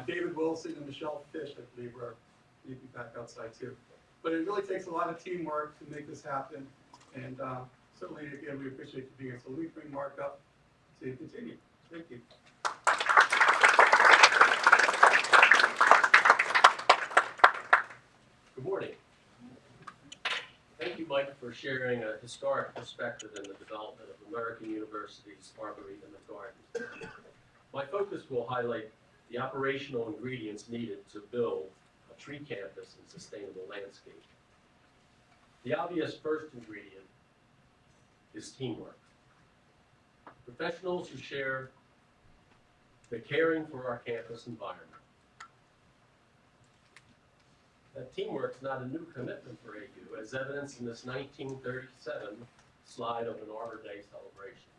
David Wilson and Michelle Fish, I believe, are maybe back outside too. But it really takes a lot of teamwork to make this happen, and certainly, again, we appreciate you being here. So let me bring Mark up to continue. Thank you. Good morning. Thank you, Mike, for sharing a historic perspective in the development of American University's Arboretum and Gardens. My focus will highlight the operational ingredients needed to build a tree campus and sustainable landscape. The obvious first ingredient is teamwork. Professionals who share the caring for our campus environment. That teamwork is not a new commitment for AU, as evidenced in this 1937 slide of an Arbor Day celebration,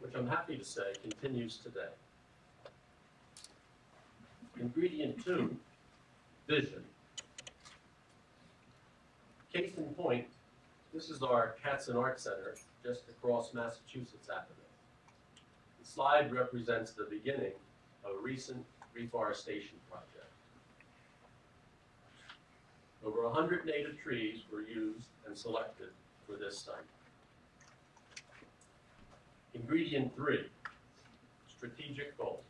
which I'm happy to say continues today. Ingredient 2, vision. Case in point, this is our Katzen Art Center just across Massachusetts Avenue. The slide represents the beginning of a recent reforestation project. Over 100 native trees were used and selected for this site. Ingredient 3, strategic goals.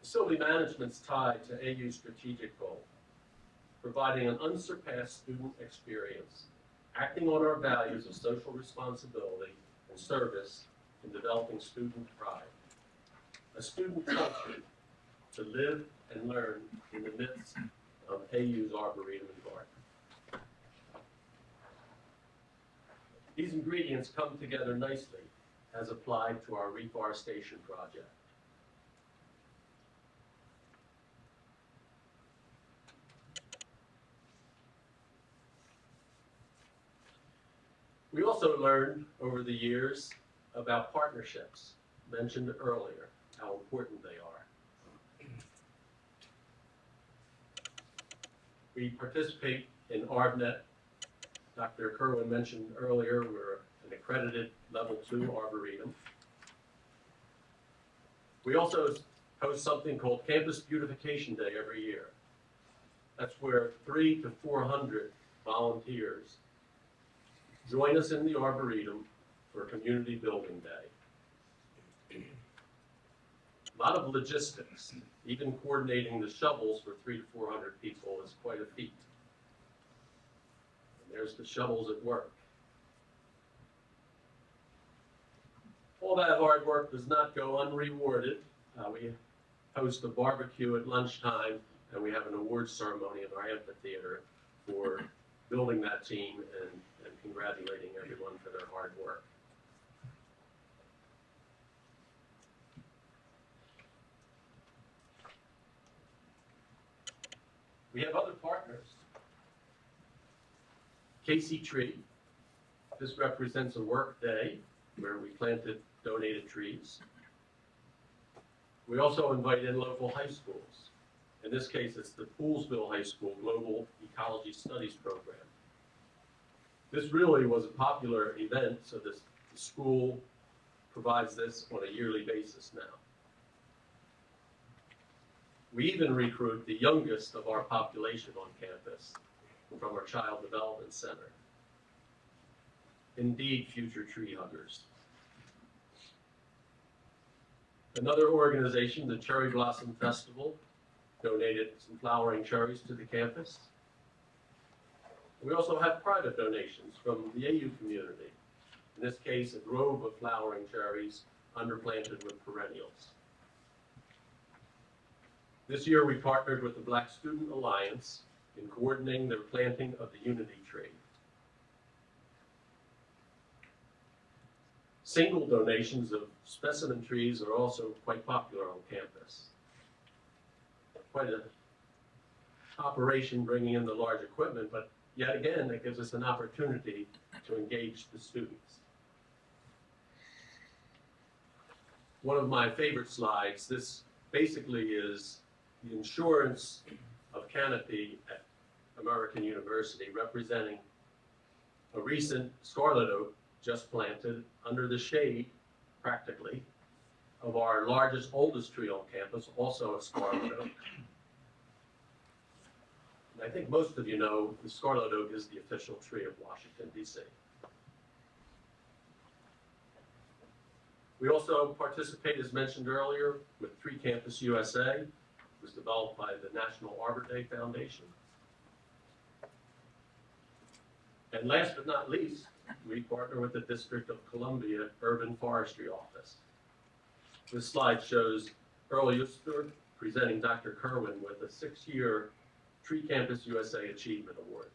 Facility management's tied to AU's strategic goal, providing an unsurpassed student experience, acting on our values of social responsibility and service in developing student pride. A student culture to live and learn in the midst of AU's Arboretum and Garden. These ingredients come together nicely as applied to our reforestation project. We also learned over the years about partnerships, mentioned earlier, how important they are. We participate in ARBNet. Dr. Kerwin mentioned earlier, we're an accredited level 2 Arboretum. We also host something called Campus Beautification Day every year. That's where 300 to 400 volunteers join us in the Arboretum for Community Building Day. A lot of logistics, even coordinating the shovels for 300 to 400 people is quite a feat. And there's the shovels at work. All that hard work does not go unrewarded. We host a barbecue at lunchtime, and we have an awards ceremony in our amphitheater for building that team and congratulating everyone for their hard work. We have other partners. Casey Tree. This represents a work day where we planted donated trees. We also invite in local high schools. In this case, it's the Poolsville High School Global Ecology Studies Program. This really was a popular event, so the school provides this on a yearly basis now. We even recruit the youngest of our population on campus from our Child Development Center. Indeed, future tree huggers. Another organization, the Cherry Blossom Festival, donated some flowering cherries to the campus. We also have private donations from the AU community. In this case, a grove of flowering cherries underplanted with perennials. This year we partnered with the Black Student Alliance in coordinating their planting of the Unity Tree. Single donations of specimen trees are also quite popular on campus. Quite an operation bringing in the large equipment, but yet again, it gives us an opportunity to engage the students. One of my favorite slides, this basically is the insurance of canopy at American University, representing a recent scarlet oak just planted under the shade, practically, of our largest, oldest tree on campus, also a scarlet oak. And I think most of you know the scarlet oak is the official tree of Washington, D.C. We also participate, as mentioned earlier, with Tree Campus USA. It was developed by the National Arbor Day Foundation. And last but not least, we partner with the District of Columbia Urban Forestry Office. This slide shows Earl Euster presenting Dr. Kerwin with a 6-year Tree Campus USA Achievement Award.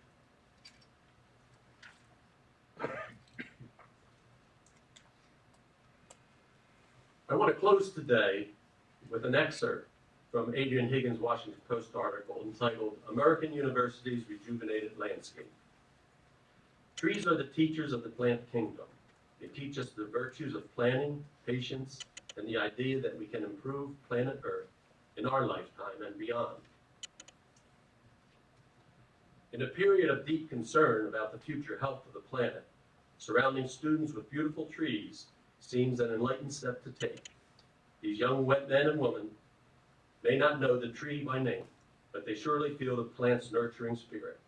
I want to close today with an excerpt from Adrian Higgins' Washington Post article entitled American University's Rejuvenated Landscape. Trees are the teachers of the plant kingdom. They teach us the virtues of planning, patience, and the idea that we can improve planet Earth in our lifetime and beyond. In a period of deep concern about the future health of the planet, surrounding students with beautiful trees seems an enlightened step to take. These young men and women may not know the tree by name, but they surely feel the plant's nurturing spirit.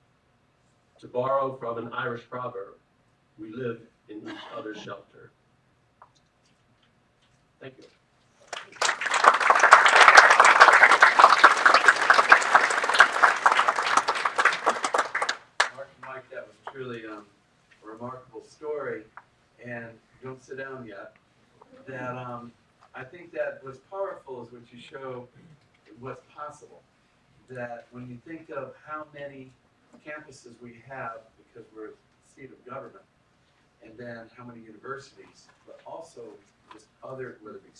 To borrow from an Irish proverb, we live in each other's shelter. Thank you. Mark and Mike, that was truly a remarkable story. And don't sit down yet. That I think that what's powerful is what you show what's possible. That when you think of how many campuses we have, because we're the seat of government, and then how many universities, but also just other, whether it be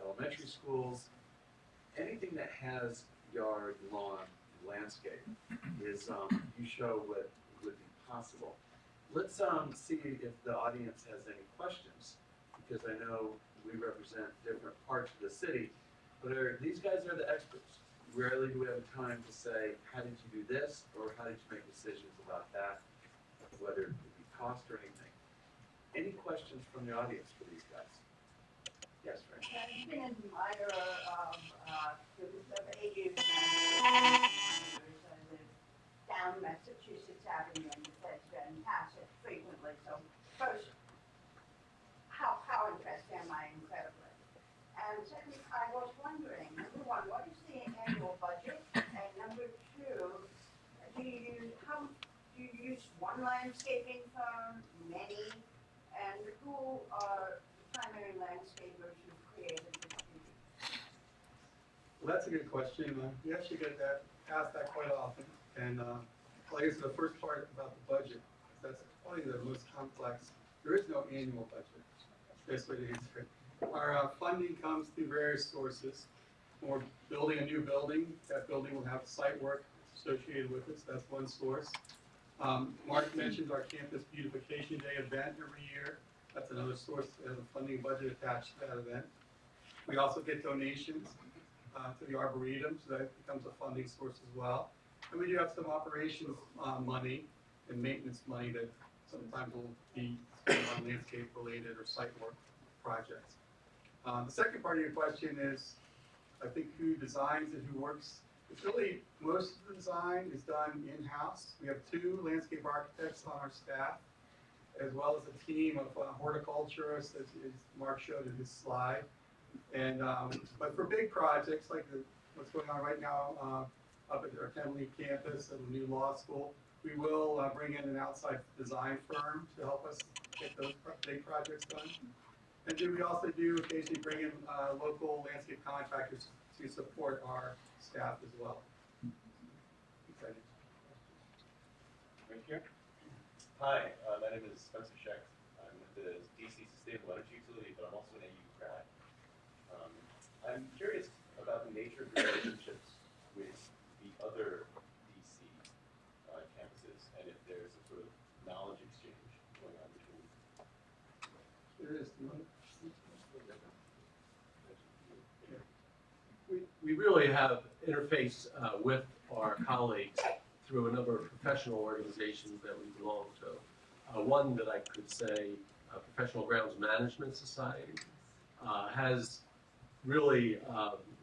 elementary schools, anything that has yard, lawn, landscape, is you show what would be possible. let's see if the audience has any questions, because I know we represent different parts of the city, but these guys are the experts. Rarely do we have time to say, how did you do this, or how did you make decisions about that, whether it be cost or anything. Any questions from the audience for these guys? Yes, Frank? I've been an admirer of AU's managers. I live down Massachusetts Avenue in Bethesda and pass it frequently, so first, how impressed am I incredibly? And second, I was wondering, number one, what is the annual budget? And number two, do you use one landscaping firm, many? And who are the primary landscapers who created this beauty? Well, that's a good question. We actually get asked that quite often. And like I guess the first part about the budget, that's probably the most complex. There is no annual budget. That's the way to answer it. Our funding comes through various sources. When we're building a new building, that building will have site work associated with it, so that's one source. Mark mentioned our Campus Beautification Day event every year. That's another source of a funding budget attached to that event. We also get donations to the Arboretum, so that becomes a funding source as well. And we do have some operations money and maintenance money that sometimes will be spent on landscape-related or site work projects. The second part of your question is, I think, who designs and who works. It's really, most of the design is done in-house. We have 2 landscape architects on our staff, as well as a team of horticulturists, as Mark showed in his slide. And but for big projects like what's going on right now up at our Kenley campus and the new law school, we will bring in an outside design firm to help us get those big projects done. And then we also do occasionally bring in local landscape contractors to support our staff as well. Right here. Hi, my name is Spencer Schecht. I'm with the DC Sustainable Energy Utility, but I'm also an AU grad. I'm curious about the nature of your relationships with the other DC campuses, and if there's a sort of knowledge exchange going on between. There is. We really have interface with our colleagues through a number of professional organizations that we belong to. One that I could say, Professional Grounds Management Society, has really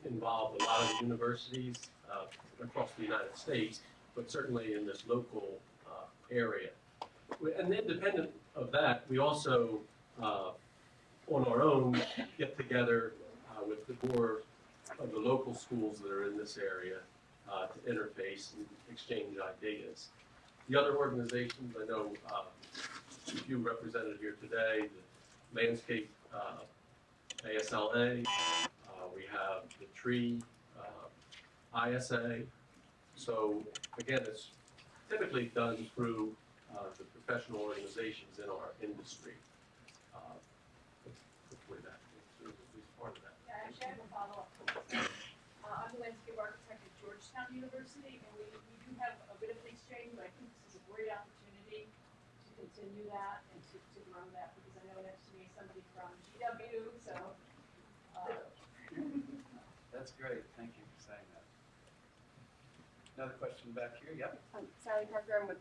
involved a lot of universities across the United States, but certainly in this local area. And independent of that, we also, on our own, get together with the board of the local schools that are in this area to interface and exchange ideas. The other organizations, I know a few represented here today, the Landscape ASLA, we have the Tree ISA. So again, it's typically done through the professional organizations in our industry. Hopefully that answers at least part of that. Yeah, actually, I have a follow-up. I'm a landscape architect at Georgetown University, and we do have a bit of an exchange, but I think this is a great opportunity to continue that and to grow that, because I know next to me is somebody from GW, so. That's great. Thank you for saying that. Another question back here. Yep. Sally Parker, I'm with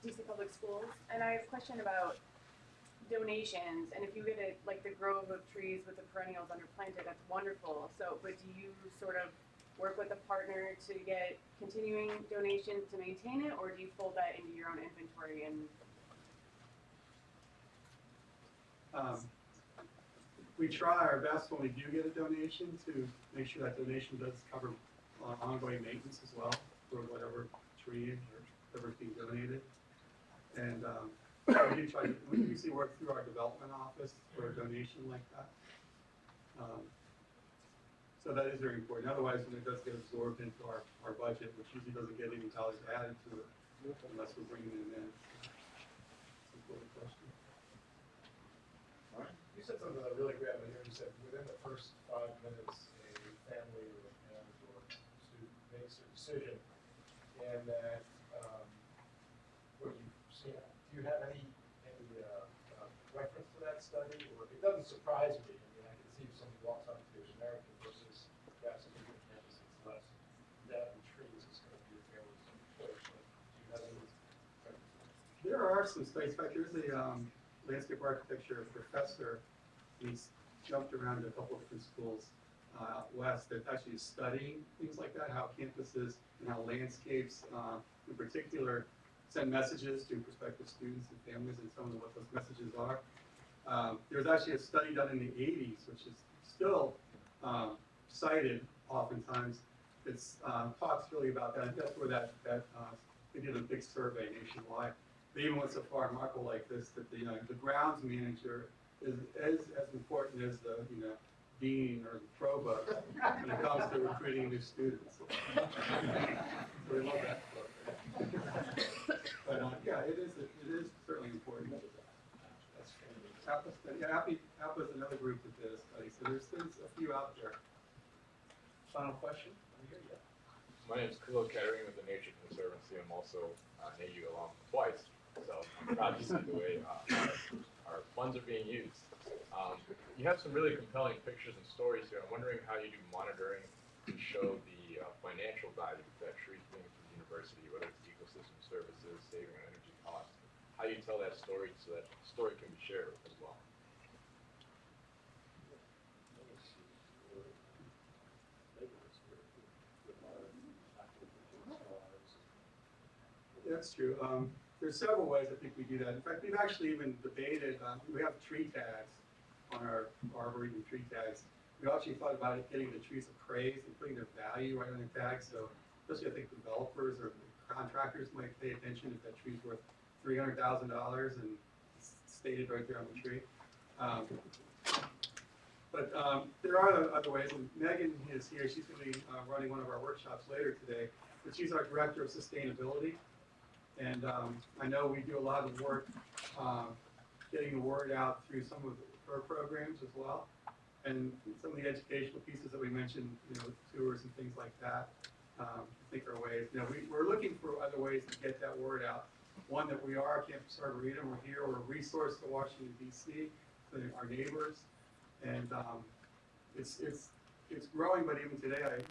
DC Public Schools, and I have a question about donations. And if you get like the grove of trees with the perennials underplanted, that's wonderful. So, but do you sort of work with a partner to get continuing donations to maintain it, or do you fold that into your own inventory? And we try our best when we do get a donation to make sure that donation does cover ongoing maintenance as well for whatever tree or whatever's being donated. And we do try to, we usually work through our development office for a donation like that. So that is very important. Otherwise, when it does get absorbed into our budget, which usually doesn't get any dollars added to it unless we're bringing it in. That's an important question. You said something that really grabbed me here. You said within the first 5 minutes, a family or a parent or student makes a decision, and that what you've seen. Do you have any surprise me. I mean, I can see if somebody walks onto Jewish American versus perhaps a different campus that's less dead and trees, it's going to be a fairly choice. But do you have any preferences? There are some studies. In fact, there's a landscape architecture professor. He's jumped around to a couple of different schools out west that actually is studying things like that, how campuses and how landscapes in particular send messages to prospective students and families and some of what those messages are. There's actually a study done in the 80s, which is still cited oftentimes. It talks really about that. That's where they did a big survey nationwide. They even went so far in Marco like this that the grounds manager is as important as the dean or the provost when it comes to recruiting new students. So we love that. But yeah, it is certainly important. That's APA is another group that did a study. So there's a few out there. Final question? My name is Khalil Kettering with the Nature Conservancy. I'm also an AU alum twice, so I'm proud to see the way our funds are being used. You have some really compelling pictures and stories here. I'm wondering how you do monitoring to show the financial value that trees bring to the university, whether it's ecosystem services, saving on energy costs. How you tell that story so that story can be shared as well. That's true. There's several ways I think we do that. In fact, we've actually even debated, we have tree tags on our arboretum tree tags. We actually thought about it, getting the trees appraised and putting their value right on the tag. So especially I think developers or contractors might pay attention if that tree's worth $300,000 and it's stated right there on the tree. But there are other ways, and Megan is here. She's going to be running one of our workshops later today. But she's our director of sustainability. And I know we do a lot of work getting the word out through some of her programs as well. And some of the educational pieces that we mentioned, tours and things like that, I think are ways. We're looking for other ways to get that word out. One, that we are Campus Arboretum. We're here. We're a resource to Washington, D.C., to our neighbors. And it's growing, but even today, I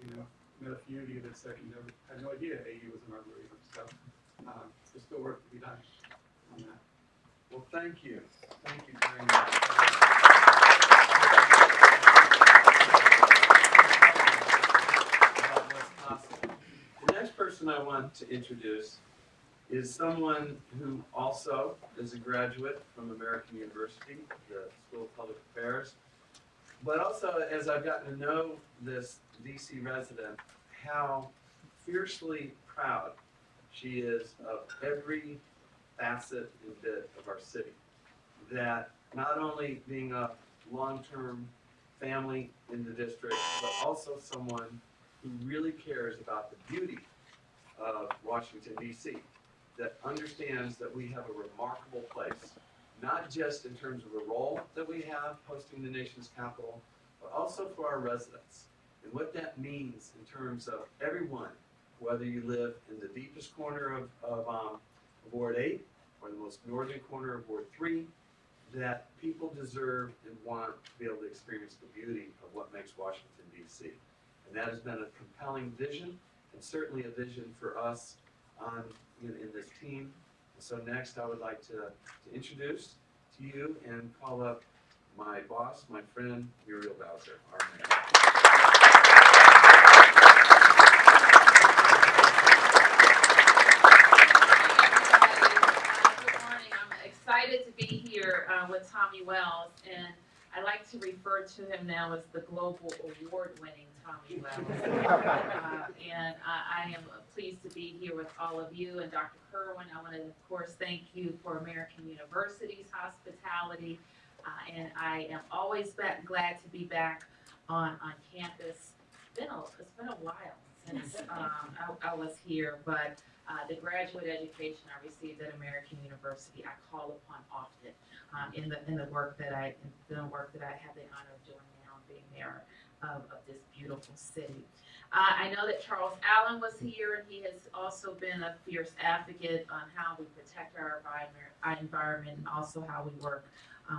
met a few of you that said you never had no idea AU was an arboretum. So there's still work to be done on that. Well, thank you. Thank you very much. About what's possible. The next person I want to introduce is someone who also is a graduate from American University, the School of Public Affairs. But also, as I've gotten to know this DC resident, how fiercely proud she is of every facet and bit of our city. That not only being a long-term family in the district, but also someone who really cares about the beauty of Washington, D.C., that understands that we have a remarkable place, not just in terms of the role that we have hosting the nation's capital, but also for our residents, and what that means in terms of everyone, whether you live in the deepest corner of Ward 8 or the most northern corner of Ward 3, that people deserve and want to be able to experience the beauty of what makes Washington, D.C. And that has been a compelling vision, and certainly a vision for us in this team. And so next I would like to introduce to you and call up my boss, my friend, Muriel Bowser, our mayor. Excited to be here with Tommy Wells, and I like to refer to him now as the global award-winning Tommy Wells. And I am pleased to be here with all of you. And Dr. Kerwin, I want to, of course, thank you for American University's hospitality. And I am always glad to be back on campus. It's been a while since I was here, but the graduate education I received at American University, I call upon often in the work that I have the honor of doing now, being mayor of this beautiful city. I know that Charles Allen was here, and he has also been a fierce advocate on how we protect our environment, and also how we work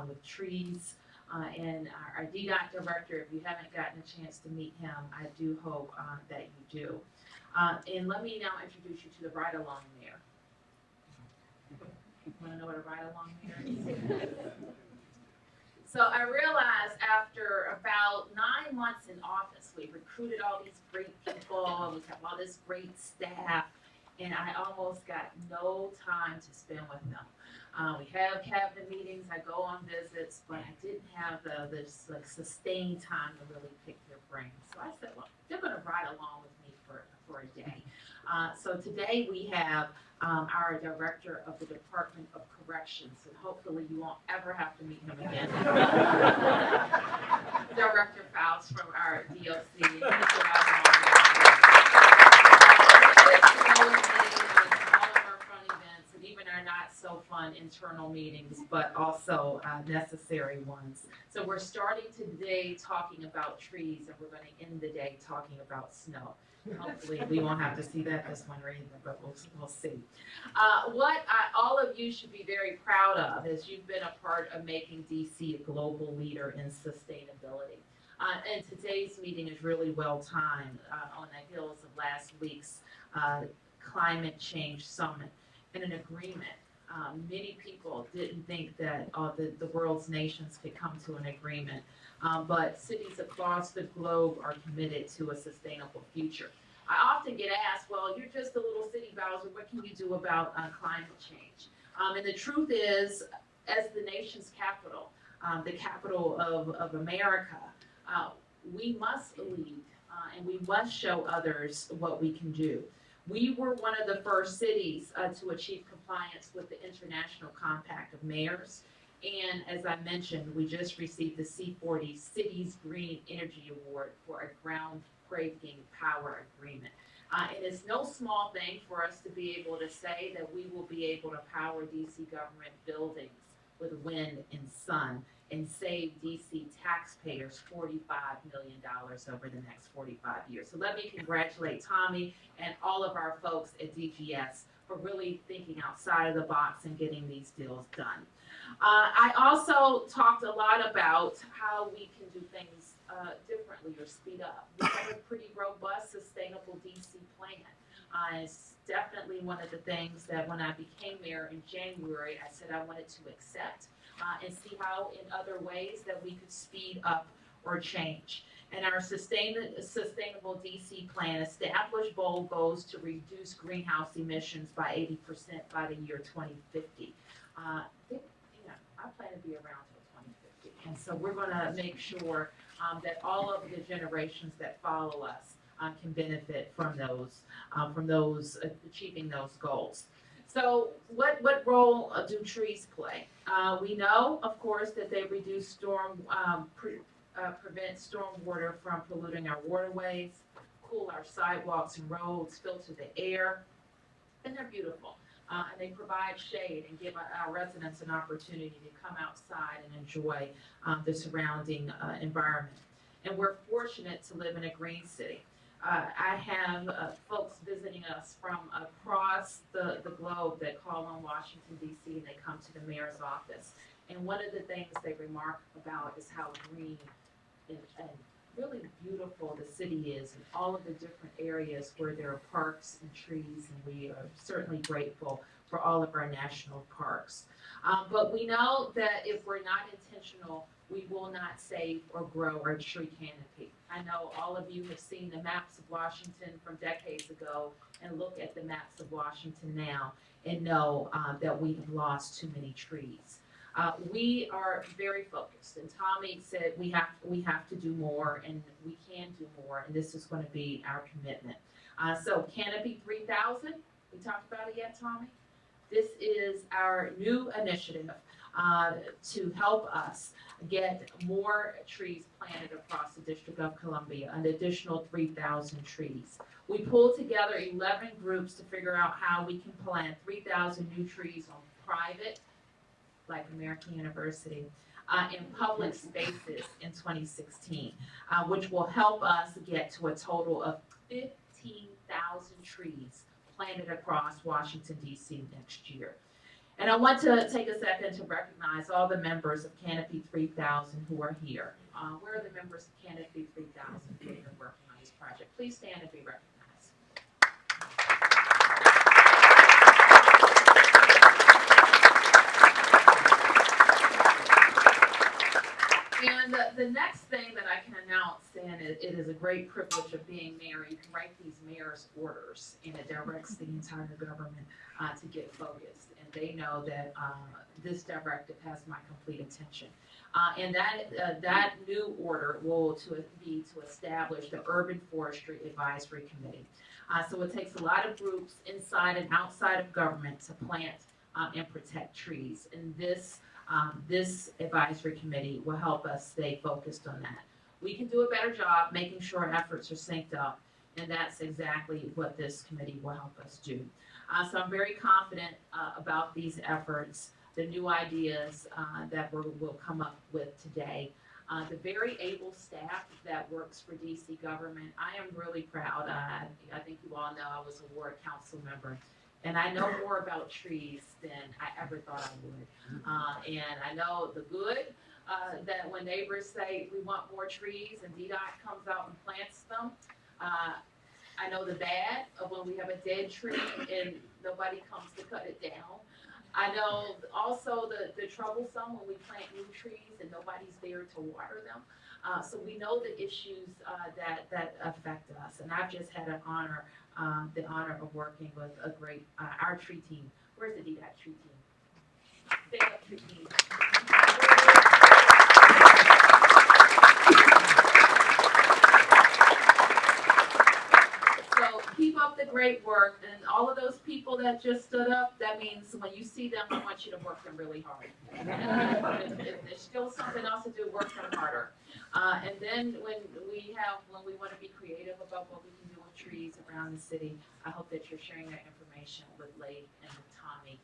with trees And our DDOT director, if you haven't gotten a chance to meet him, I do hope that you do. And let me now introduce you to the ride-along mayor. Want to know what a ride-along mayor is? So I realized after about 9 months in office, we recruited all these great people, and we have all this great staff, and I almost got no time to spend with them. We have cabinet meetings, I go on visits, but I didn't have this like sustained time to really pick their brains. So I said, well, they're going to ride along with me for a day. So today we have our director of the Department of Corrections, and hopefully you won't ever have to meet him again. Director Faust from our DOC. Are not so fun internal meetings, but also necessary ones. So we're starting today talking about trees, and we're going to end the day talking about snow. Hopefully we won't have to see that this one either, but we'll see. What all of you should be very proud of is you've been a part of making DC a global leader in sustainability. And today's meeting is really well timed on the heels of last week's climate change summit. And an agreement. Many people didn't think that the world's nations could come to an agreement, but cities across the globe are committed to a sustainable future. I often get asked, well, you're just a little city, Bowser, what can you do about climate change? And the truth is, as the nation's capital, the capital of America, we must lead and we must show others what we can do. We were one of the first cities to achieve compliance with the International Compact of Mayors. And as I mentioned, we just received the C40 Cities Green Energy Award for a groundbreaking power agreement. And it's no small thing for us to be able to say that we will be able to power DC government buildings with wind and sun and save DC taxpayers $45 million over the next 45 years. So let me congratulate Tommy and all of our folks at DGS for really thinking outside of the box and getting these deals done. I also talked a lot about how we can do things differently or speed up. We have a pretty robust, sustainable DC plan. It's definitely one of the things that when I became mayor in January, I said I wanted to accept and see how in other ways that we could speed up or change. And our sustainable DC plan established bold goals to reduce greenhouse emissions by 80% by the year 2050. I plan to be around till 2050. And so we're going to make sure that all of the generations that follow us can benefit from those achieving those goals. So what role do trees play? We know, of course, that they reduce prevent stormwater from polluting our waterways, cool our sidewalks and roads, filter the air, and they're beautiful. And they provide shade and give our residents an opportunity to come outside and enjoy the surrounding environment. And we're fortunate to live in a green city. I have folks visiting us from across the globe that call on Washington, D.C., and they come to the mayor's office. And one of the things they remark about is how green and really beautiful the city is in all of the different areas where there are parks and trees, and we are certainly grateful for all of our national parks. But we know that if we're not intentional, we will not save or grow our tree canopy. I know all of you have seen the maps of Washington from decades ago and look at the maps of Washington now and know that we have lost too many trees. We are very focused, and Tommy said we have to do more, and we can do more, and this is going to be our commitment. So Canopy 3000, we talked about it yet, Tommy? This is our new initiative to help us get more trees planted across the District of Columbia, an additional 3,000 trees. We pulled together 11 groups to figure out how we can plant 3,000 new trees on private, like American University, in public spaces in 2016, which will help us get to a total of 15,000 trees planted across Washington, D.C. next year. And I want to take a second to recognize all the members of Canopy 3000 who are here. Where are the members of Canopy 3000 who have been working on this project? Please stand and be recognized. And the next thing that I can announce, and it is a great privilege of being mayor, you can write these mayor's orders, and it directs the entire government to get focused. And they know that this directive has my complete attention. And that new order will be to establish the Urban Forestry Advisory Committee. So it takes a lot of groups inside and outside of government to plant and protect trees. And this advisory committee will help us stay focused on that. We can do a better job making sure our efforts are synced up, and that's exactly what this committee will help us do. So I'm very confident about these efforts, the new ideas that we'll come up with today. The very able staff that works for DC government, I am really proud. I think you all know I was a ward council member. And I know more about trees than I ever thought I would. And I know the good, that when neighbors say we want more trees and DDOT comes out and plants them. I know the bad of when we have a dead tree and nobody comes to cut it down. I know also the troublesome when we plant new trees and nobody's there to water them. So we know the issues that affect us. And I've just had the honor of working with a great, our tree team. Where's the DDOT tree team? Stand up, tree team. So keep up the great work, and all of those people that just stood up, that means when you see them, I want you to work them really hard. If there's still something else to do, work them harder. And then when we want to be creative about what we can do with trees around the city, I hope that you're sharing that information with Lade and with Tommy,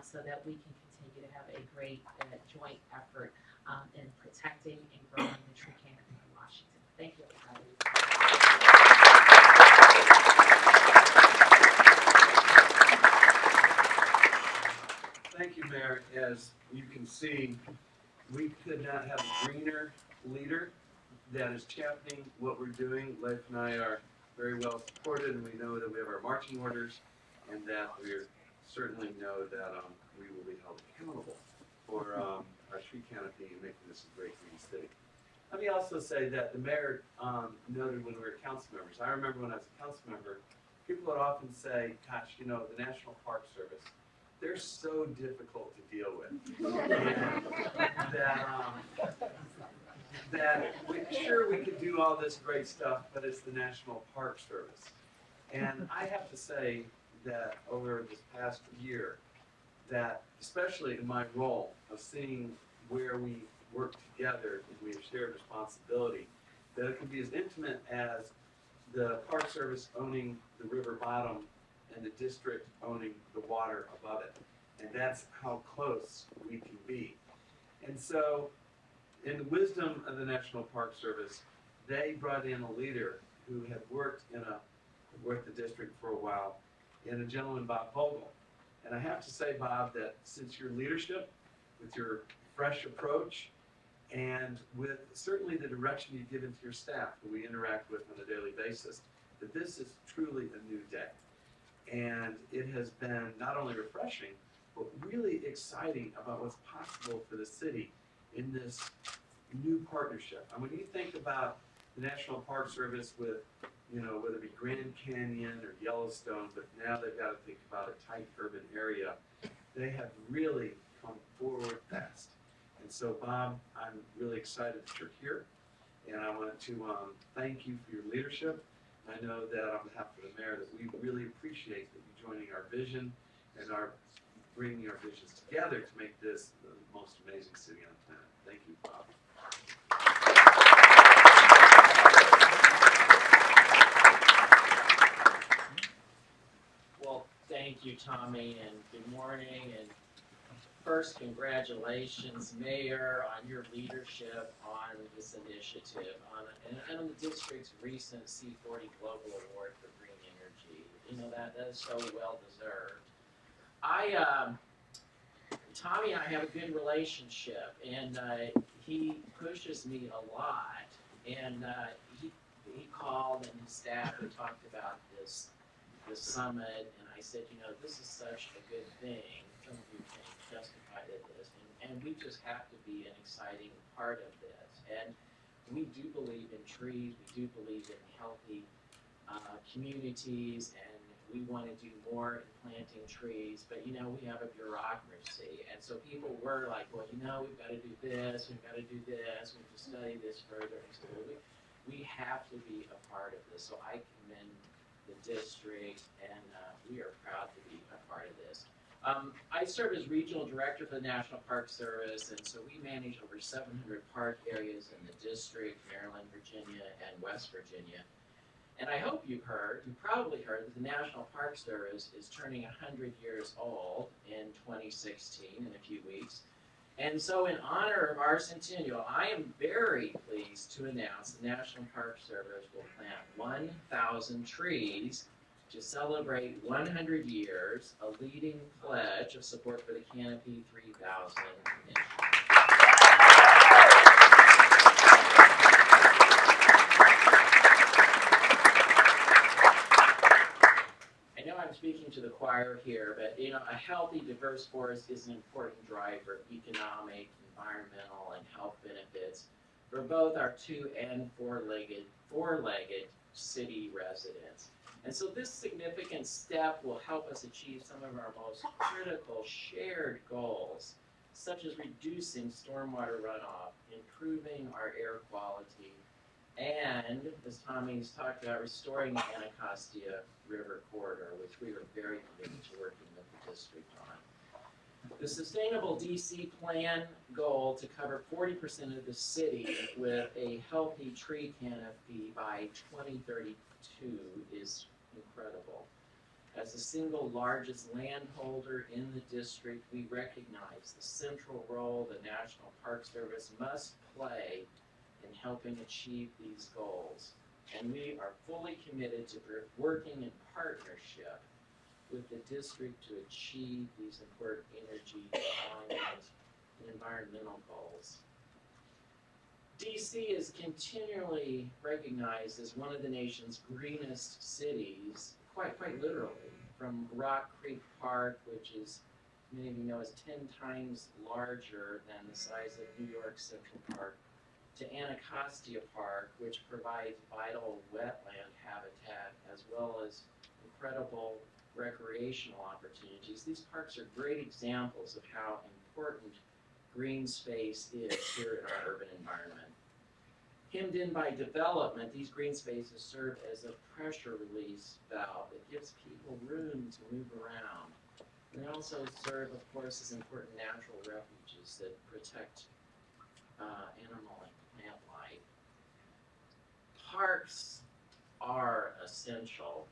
so that we can continue to have a great joint effort in protecting and growing the tree canopy in Washington. Thank you, everybody. Thank you, Mayor. As you can see, we could not have a greener leader that is championing what we're doing. Leif and I are very well supported, and we know that we have our marching orders, and that we certainly know that we will be held accountable for our tree canopy and making this a great green city. Let me also say that the mayor noted when we were council members. I remember when I was a council member, people would often say, gosh, you know, the National Park Service, they're so difficult to deal with. Sure, we could do all this great stuff, but it's the National Park Service. And I have to say that over this past year, that especially in my role of seeing where we work together and we have shared responsibility, that it can be as intimate as the Park Service owning the river bottom and the district owning the water above it. And that's how close we can be. And so, in the wisdom of the National Park Service, they brought in a leader who had worked the district for a while, and a gentleman, Bob Vogel. And I have to say, Bob, that since your leadership, with your fresh approach, and with certainly the direction you've given to your staff, who we interact with on a daily basis, that this is truly a new day. And it has been not only refreshing, but really exciting about what's possible for the city in this new partnership. And when you think about the National Park Service with, you know, whether it be Grand Canyon or Yellowstone, but now they've got to think about a tight urban area, they have really come forward fast. And so, Bob, I'm really excited that you're here, and I want to thank you for your leadership. I know that on behalf of the mayor that we really appreciate that you joining our vision and our bringing our visions together to make this the most amazing city on the planet. Thank you, Bob. Well, thank you, Tommy, and good morning. And first, congratulations, Mayor, on your leadership on this initiative, and on the district's recent C40 Global Award for Green Energy. You know, that is so well deserved. Tommy and I have a good relationship, and he pushes me a lot. And he called, and his staff had talked about this summit, and I said, you know, this is such a good thing. Some of you can testify to this, and we just have to be an exciting part of this. And we do believe in trees. We do believe in healthy communities, and we want to do more in planting trees, but you know, we have a bureaucracy, and so people were like, well, you know, we've got to do this, we've got to do this, we have to study this further, and so we have to be a part of this. So I commend the district, and we are proud to be a part of this. I serve as regional director for the National Park Service, and so we manage over 700 park areas in the district, Maryland, Virginia, and West Virginia. And I hope you probably heard that the National Park Service is turning 100 years old in 2016, in a few weeks. And so in honor of our centennial, I am very pleased to announce the National Park Service will plant 1,000 trees to celebrate 100 years, a leading pledge of support for the Canopy 3000 initiative. I know I'm speaking to the choir here, but you know, a healthy, diverse forest is an important driver of economic, environmental, and health benefits for both our two- and four-legged city residents. And so this significant step will help us achieve some of our most critical shared goals, such as reducing stormwater runoff, improving our air quality, and, as Tommy's talked about, restoring the Anacostia River corridor, which we are very committed to working with the district on. The Sustainable DC Plan goal to cover 40% of the city with a healthy tree canopy by 2032 is incredible. As the single largest landholder in the district, we recognize the central role the National Park Service must play in helping achieve these goals. And we are fully committed to working in partnership with the district to achieve these important energy, climate, and environmental goals. DC is continually recognized as one of the nation's greenest cities, quite literally, from Rock Creek Park, which is, many of you know, is 10 times larger than the size of New York Central Park, to Anacostia Park, which provides vital wetland habitat as well as incredible recreational opportunities. These parks are great examples of how important green space is here in our urban environment. Hemmed in by development, these green spaces serve as a pressure release valve that gives people room to move around. And they also serve, of course, as important natural refuges that protect animal and plant life. Parks are essential.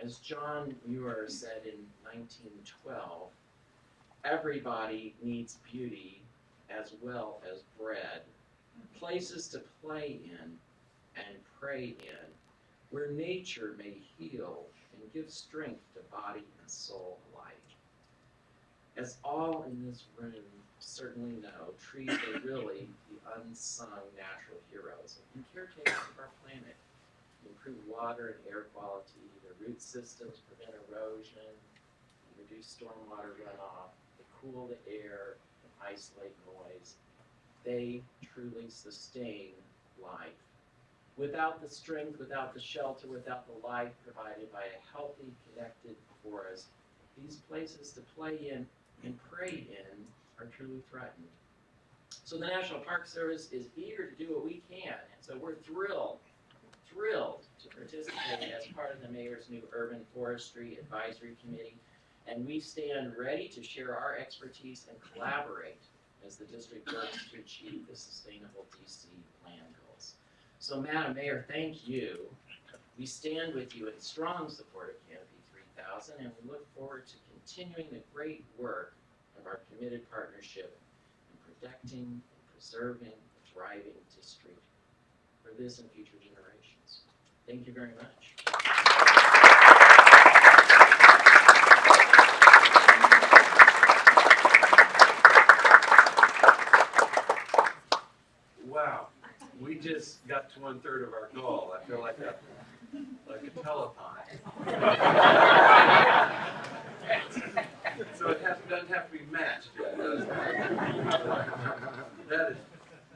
As John Muir said in 1912, everybody needs beauty as well as bread, places to play in and pray in, where nature may heal and give strength to body and soul alike. As all in this room certainly know, trees are really the unsung natural heroes and caretakers of our planet. They improve water and air quality, their root systems prevent erosion, reduce stormwater runoff, they cool the air and isolate noise. They truly sustain life. Without the strength, without the shelter, without the life provided by a healthy, connected forest, these places to play in and pray in are truly threatened. So the National Park Service is eager to do what we can, and so we're thrilled to participate as part of the Mayor's new Urban Forestry Advisory Committee, and we stand ready to share our expertise and collaborate as the district works to achieve the Sustainable DC Plan goals. So Madam Mayor, thank you. We stand with you in strong support of Canopy 3000, and we look forward to continuing the great work of our committed partnership in protecting and preserving a thriving district for this and future generations. Thank you very much. wow, we just got to 1/3 of our goal. I feel like a telethon. So it doesn't have to be matched yet, does it? That is,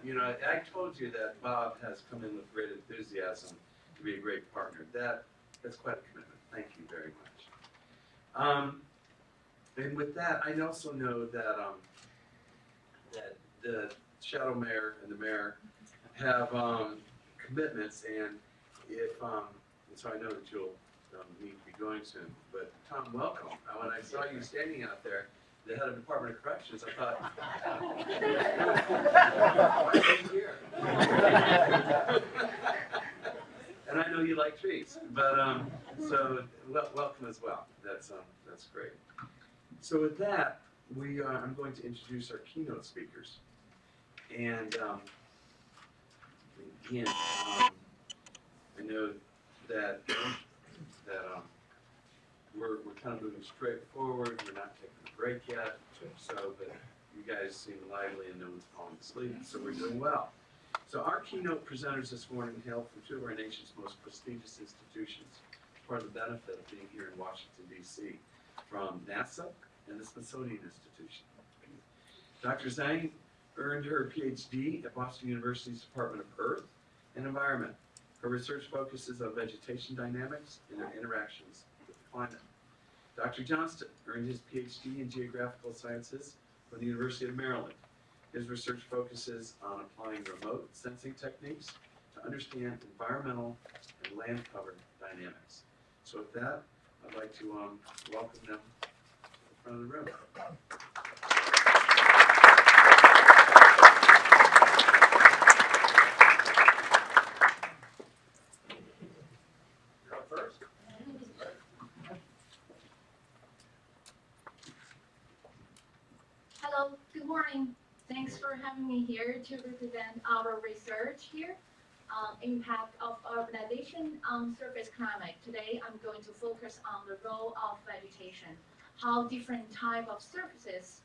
you know, I told you that Bob has come in with great enthusiasm to be a great partner. That's quite a commitment. Thank you very much. And with that, I also know that that the shadow mayor and the mayor have commitments, and if and so I know that you'll need to be going soon. But Tom, welcome. When I saw you standing out there, the head of Department of Corrections, I thought, why are you here? And I know you like trees, but so welcome as well. That's great. So with that, I'm going to introduce our keynote speakers, and again, I know that we're kind of moving straight forward. We're not taking a break yet, so but you guys seem lively and no one's falling asleep, so we're doing well. So our keynote presenters this morning hail from two of our nation's most prestigious institutions, part of the benefit of being here in Washington, D.C., from NASA and the Smithsonian Institution. Dr. Zhang earned her PhD at Boston University's Department of Earth and Environment. Her research focuses on vegetation dynamics and their interactions with the climate. Dr. Johnston earned his PhD in Geographical Sciences from the University of Maryland. His research focuses on applying remote sensing techniques to understand environmental and land cover dynamics. So with that, I'd like to welcome them to the front of the room. You're up first. Hello, good morning. Thanks for having me here to represent our research here. Impact of urbanization on surface climate. Today, I'm going to focus on the role of vegetation, how different type of surfaces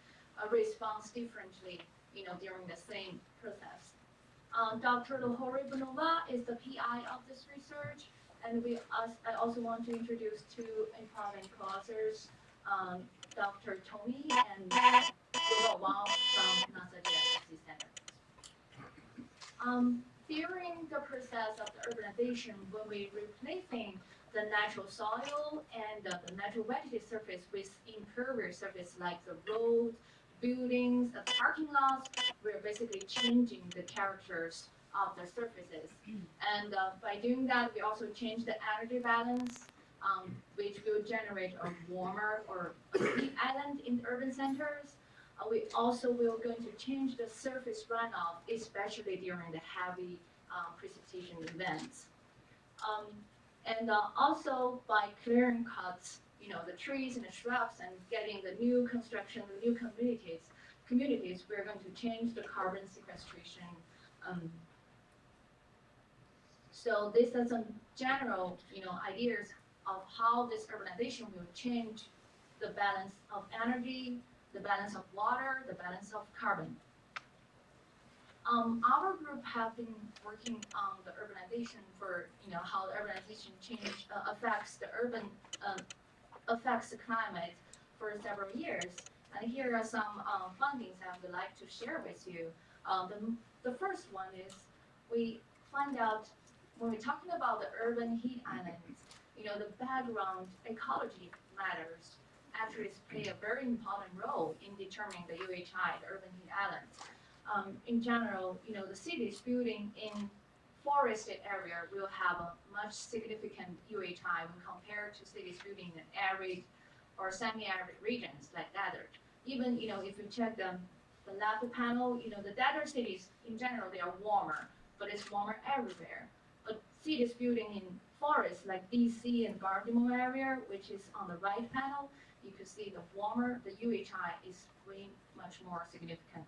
respond differently, during the same process. Dr. Lohori Bonova is the PI of this research, and I also want to introduce two important co-authors, Dr. Tony and Willow Wang from NASA GSC Center. During the process of the urbanization, when we're replacing the natural soil and the natural vegetative surface with impervious surface like the road, buildings, the parking lots, we're basically changing the characters of the surfaces. And by doing that, we also change the energy balance, which will generate a warmer or a heat island in urban centers. We also will going to change the surface runoff, especially during the heavy precipitation events. And also by clearing cuts, the trees and the shrubs and getting the new construction, the new communities, we're going to change the carbon sequestration. So this is some general, ideas of how this urbanization will change the balance of energy, the balance of water, the balance of carbon. Our group have been working on the urbanization for, how the urbanization change affects the climate for several years. And here are some findings I would like to share with you. The first one is we find out when we're talking about the urban heat islands, the background ecology matters actually play a very important role in determining the UHI, the urban heat islands. In general, the cities building in forested area will have a much significant UHI when compared to cities building in arid or semi-arid regions like desert. Even, if you check the left panel, the desert cities in general, they are warmer, but it's warmer everywhere. But cities building in forests like DC and Baltimore area, which is on the right panel, you can see the UHI is way much more significant.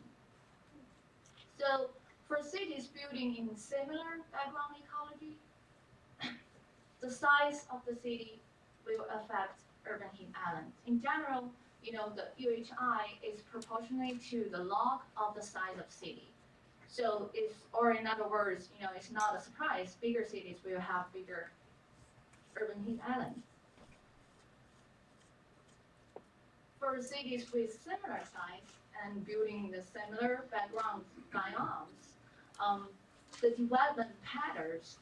So for cities building in similar background ecology, the size of the city will affect urban heat islands. In general, the UHI is proportional to the log of the size of city. So it's, or in other words, it's not a surprise, bigger cities will have bigger urban heat islands. For cities with similar size and building the similar background biomes, the development patterns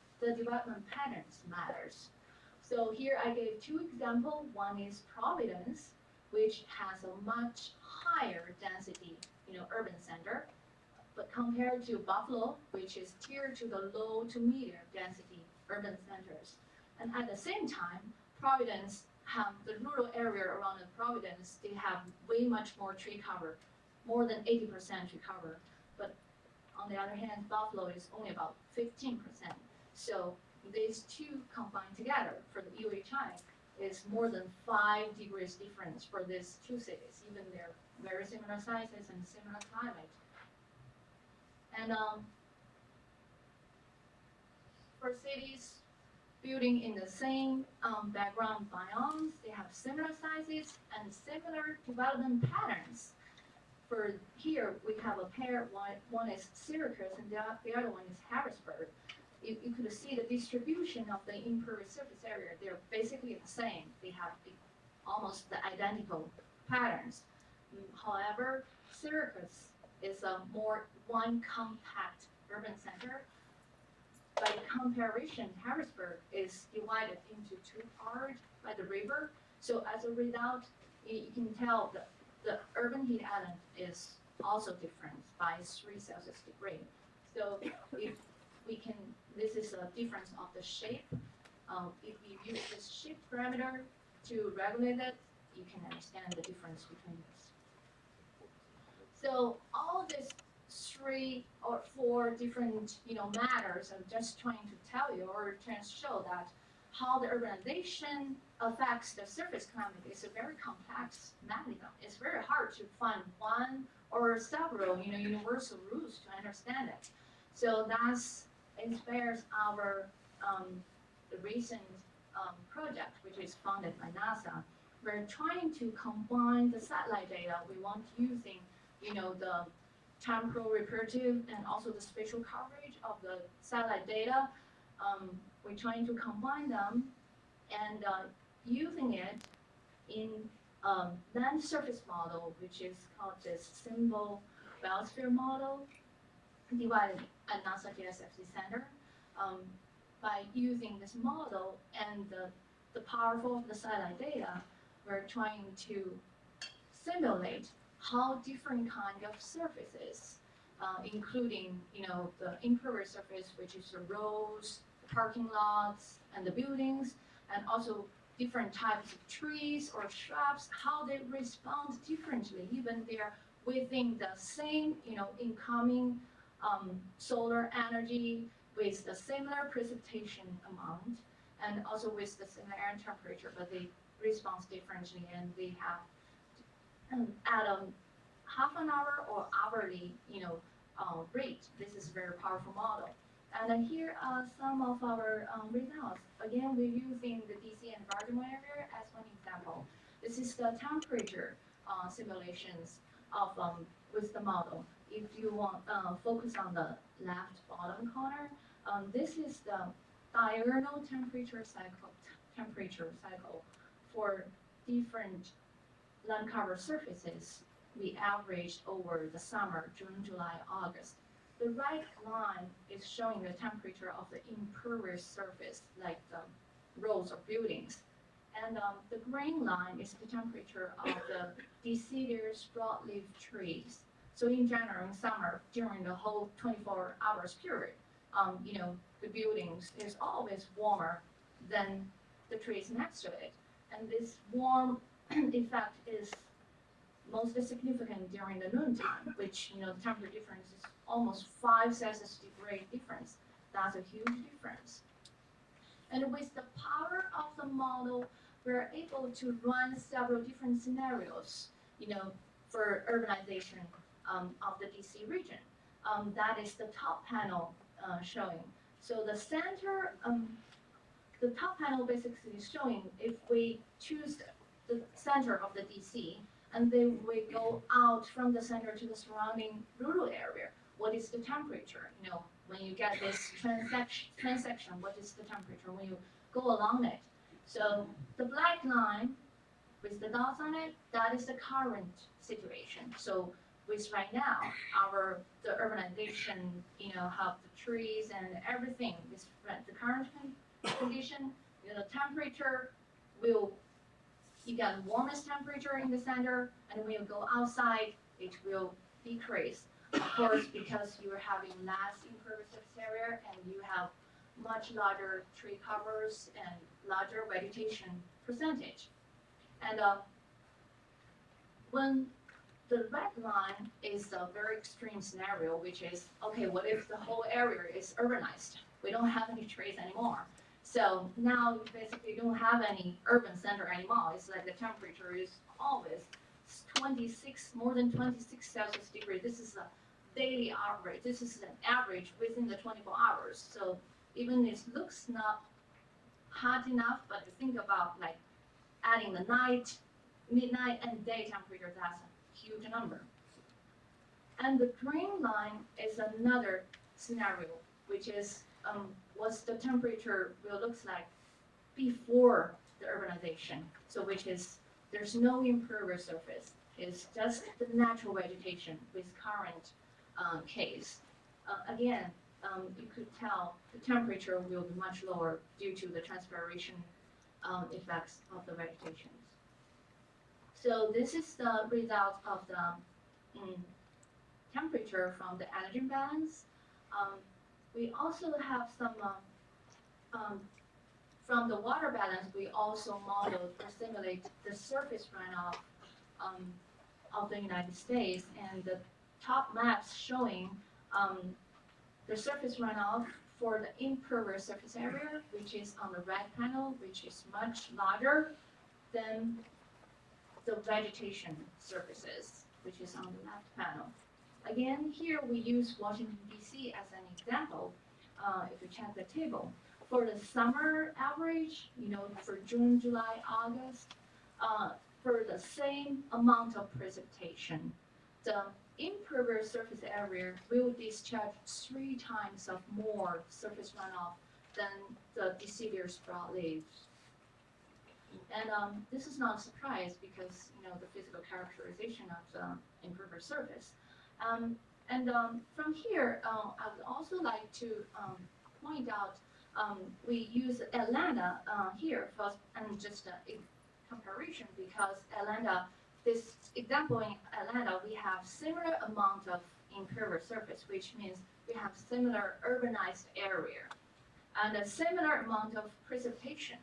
matters. So here I gave two examples. One is Providence, which has a much higher density, urban center, but compared to Buffalo, which is tier to the low to medium density urban centers. And at the same time, Providence have the rural area around Providence, they have way much more tree cover, more than 80% tree cover. But on the other hand, Buffalo is only about 15%. So these two combined together for the UHI is more than 5 degrees difference for these two cities, even they're very similar sizes and similar climate. And for cities building in the same background biomes, they have similar sizes and similar development patterns. For here, we have a pair, one is Syracuse and the other one is Harrisburg. You could see the distribution of the impervious surface area. They're basically the same. They have almost the identical patterns. However, Syracuse is a more one compact urban center. By comparison, Harrisburg is divided into two parts by the river. So as a result, you can tell that the urban heat island is also different by 3 Celsius degree. So if we can, this is a difference of the shape. If you use this shape parameter to regulate it, you can understand the difference between this. So all these 3 or 4 different matters, I'm just trying to tell you or trying to show that how the urbanization affects the surface climate is a very complex mechanism. It's very hard to find one or several universal rules to understand it. So that's inspires our the recent project, which is funded by NASA. We're trying to combine the satellite data we want using the temporal repetitive and also the spatial coverage of the satellite data. We're trying to combine them and using it in land surface model, which is called this symbol biosphere model, divided at NASA GSFC Center. By using this model and the powerful of the satellite data, we're trying to simulate how different kind of surfaces, including the impervious surface, which is the roads, the parking lots, and the buildings, and also different types of trees or shrubs, how they respond differently, even they're within the same incoming solar energy with the similar precipitation amount, and also with the similar air temperature, but they respond differently, and they have at a half an hour or hourly, rate. This is a very powerful model. And here are some of our results. Again, we're using the DC environment area as one example. This is the temperature simulations of with the model. If you want focus on the left bottom corner, this is the diurnal temperature cycle for different land cover surfaces we averaged over the summer, June, July, August. The right line is showing the temperature of the impervious surface, like the roads or buildings. And the green line is the temperature of the deciduous broadleaf trees. So in general, in summer, during the whole 24 hours period, the buildings is always warmer than the trees next to it. And this warm effect is most significant during the noontime, which the temperature difference is almost 5 Celsius degree difference. That's a huge difference. And with the power of the model, we're able to run several different scenarios, for urbanization of the DC region. That is the top panel showing. So the center, the top panel basically is showing if we choose the center of the DC, and then we go out from the center to the surrounding rural area, what is the temperature? You know, when you get this transaction, what is the temperature when you go along it? So the black line with the dots on it, that is the current situation. So with right now, the urbanization, you know, have the trees and everything, with the current condition, you know, the temperature will, you get warmest temperature in the center, and when you go outside, it will decrease. Of course, because you are having less impervious surface area and you have much larger tree covers and larger vegetation percentage. And when the red line is a very extreme scenario, which is, okay, what if the whole area is urbanized? We don't have any trees anymore. So now you basically don't have any urban center anymore. It's like the temperature is always 26, more than 26 Celsius degrees. This is a daily average. This is an average within the 24 hours. So even it looks not hot enough, but think about like adding the night, midnight, and day temperature, that's a huge number. And the green line is another scenario, which is what's the temperature will looks like before the urbanization. So which is, there's no impervious surface. It's just the natural vegetation with current case. Again, you could tell the temperature will be much lower due to the transpiration effects of the vegetation. So this is the result of the temperature from the energy balance. We also have some, from the water balance, we also modeled or simulate the surface runoff of the United States, and the top maps showing the surface runoff for the impervious surface area, which is on the red panel, which is much larger than the vegetation surfaces, which is on the left panel. Again, here we use Washington, D.C. as an example. If you check the table, for the summer average, you know, for June, July, August, for the same amount of precipitation, the impervious surface area will discharge 3 times of more surface runoff than the deciduous broadleaves. And this is not a surprise because, you know, the physical characterization of the impervious surface. From here, I would also like to point out, we use Atlanta here first, and just a comparison, because Atlanta, this example in Atlanta, we have similar amount of impervious surface, which means we have similar urbanized area and a similar amount of precipitation.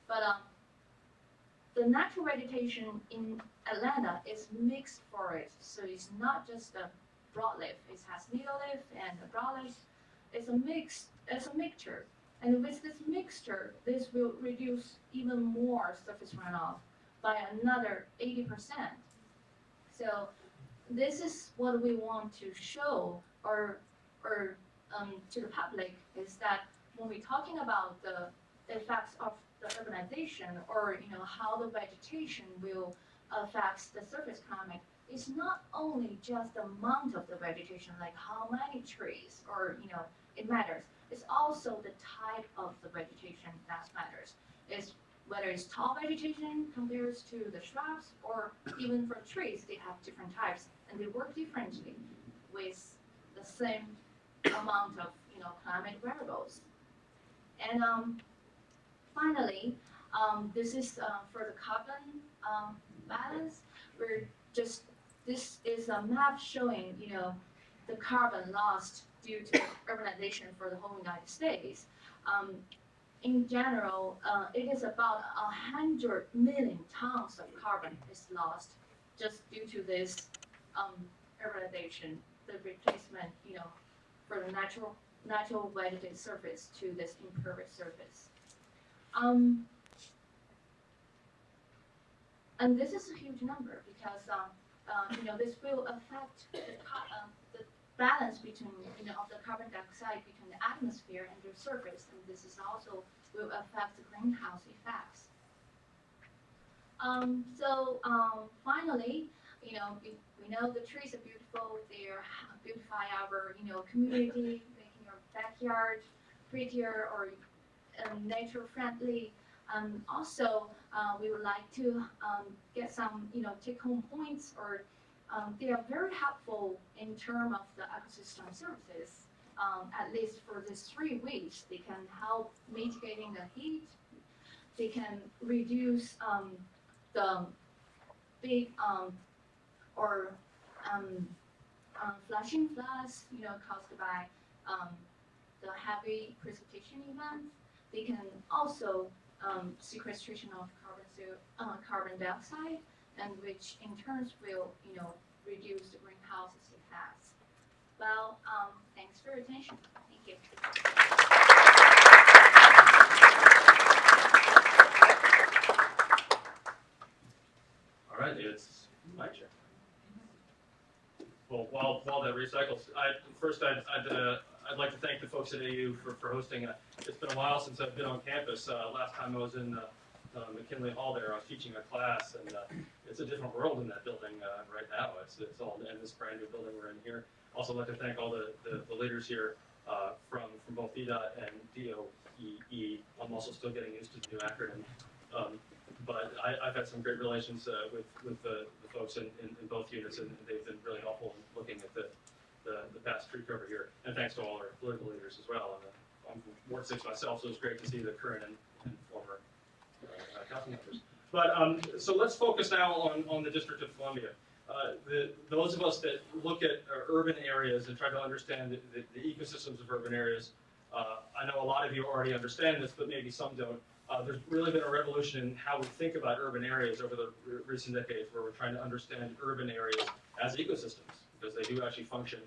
But the natural vegetation in Atlanta is mixed forest, so it's not just a broadleaf. It has needleleaf and a broadleaf. It's a mixture. And with this mixture, this will reduce even more surface runoff by another 80%. So this is what we want to show or to the public, is that when we're talking about the effects of the urbanization, or you know, how the vegetation will affect the surface climate, it's not only just the amount of the vegetation, like how many trees, or you know, it matters. It's also the type of the vegetation that matters. It's whether it's tall vegetation compared to the shrubs, or even for trees, they have different types and they work differently with the same amount of, you know, climate variables. And finally, this is for the carbon balance. This is a map showing, you know, the carbon lost due to urbanization for the whole United States. In general, it is about 100 million tons of carbon is lost just due to this urbanization, the replacement, you know, for the natural vegetated surface to this impervious surface. And this is a huge number because you know, this will affect the balance between, you know, of the carbon dioxide between the atmosphere and the surface, and this is also will affect the greenhouse effects. Finally, you know, we know the trees are beautiful. They are beautify our, community, making our backyard prettier or nature friendly. Also, we would like to get some, take-home points, or they are very helpful in terms of the ecosystem services. At least for these 3 weeks, they can help mitigating the heat. They can reduce the big flushing floods, caused by the heavy precipitation events. They can also sequestration of carbon dioxide, and which in turn will, reduce the greenhouse effects. Well, thanks for your attention. Thank you. All right, it's my turn. Well, while that recycles, I'd like to thank the folks at AU for hosting. It's been a while since I've been on campus. Last time I was in McKinley Hall there, I was teaching a class, and it's a different world in that building right now. It's all in this brand new building we're in here. Also, I'd like to thank all the leaders here from both EDOT and DOEE. I'm also still getting used to the new acronym. But I've had some great relations with the folks in both units, and they've been really helpful in looking at the past tree cover here. And thanks to all our political leaders as well. And I'm from Ward 6 myself, so it's great to see the current and former council members. But so let's focus now on the District of Columbia. Those of us that look at urban areas and try to understand the ecosystems of urban areas, I know a lot of you already understand this, but maybe some don't. There's really been a revolution in how we think about urban areas over the recent decades, where we're trying to understand urban areas as ecosystems, because they do actually function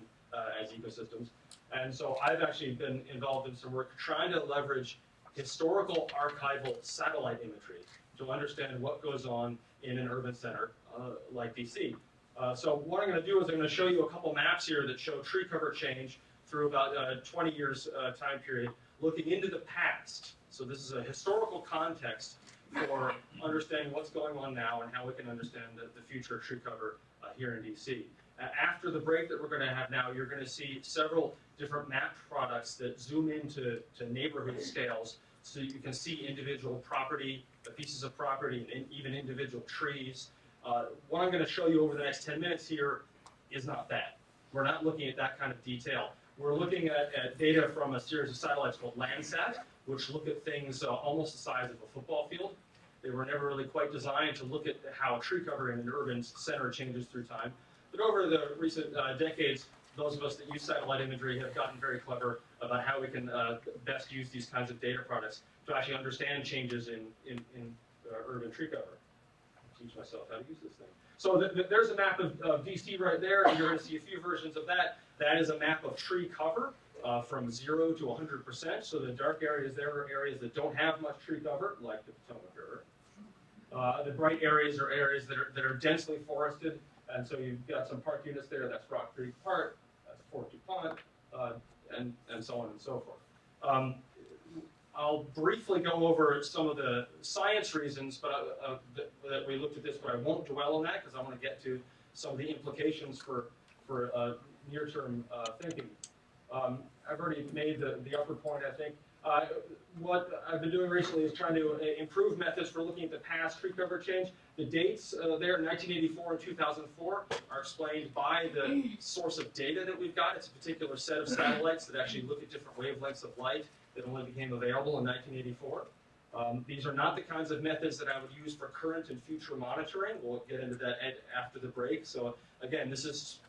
as ecosystems. And so I've actually been involved in some work trying to leverage historical archival satellite imagery to understand what goes on in an urban center like DC. So what I'm going to do is I'm going to show you a couple maps here that show tree cover change through about 20 years time period, looking into the past. So this is a historical context for understanding what's going on now and how we can understand the future tree cover here in DC. After the break that we're going to have now, you're going to see several different map products that zoom into neighborhood scales, so you can see individual property, pieces of property, and even individual trees. What I'm going to show you over the next 10 minutes here is not that. We're not looking at that kind of detail. We're looking at data from a series of satellites called Landsat, which look at things almost the size of a football field. They were never really quite designed to look at how tree cover in an urban center changes through time. But over the recent decades, those of us that use satellite imagery have gotten very clever about how we can best use these kinds of data products to actually understand changes in urban tree cover. I'll teach myself how to use this thing. So there's a map of DC right there, and you're going to see a few versions of that. That is a map of tree cover from 0 to 100%. So the dark areas there are areas that don't have much tree cover, like the Potomac River. The bright areas are areas that are densely forested, and so you've got some park units there. That's Rock Creek Park, that's Fort DuPont, and so on and so forth. I'll briefly go over some of the science reasons that we looked at this, but I won't dwell on that because I want to get to some of the implications for near-term thinking. I've already made the upper point, I think. What I've been doing recently is trying to improve methods for looking at the past tree cover change. The dates there, 1984 and 2004, are explained by the source of data that we've got. It's a particular set of satellites that actually look at different wavelengths of light that only became available in 1984. These are not the kinds of methods that I would use for current and future monitoring. We'll get into that after the break. So again, this is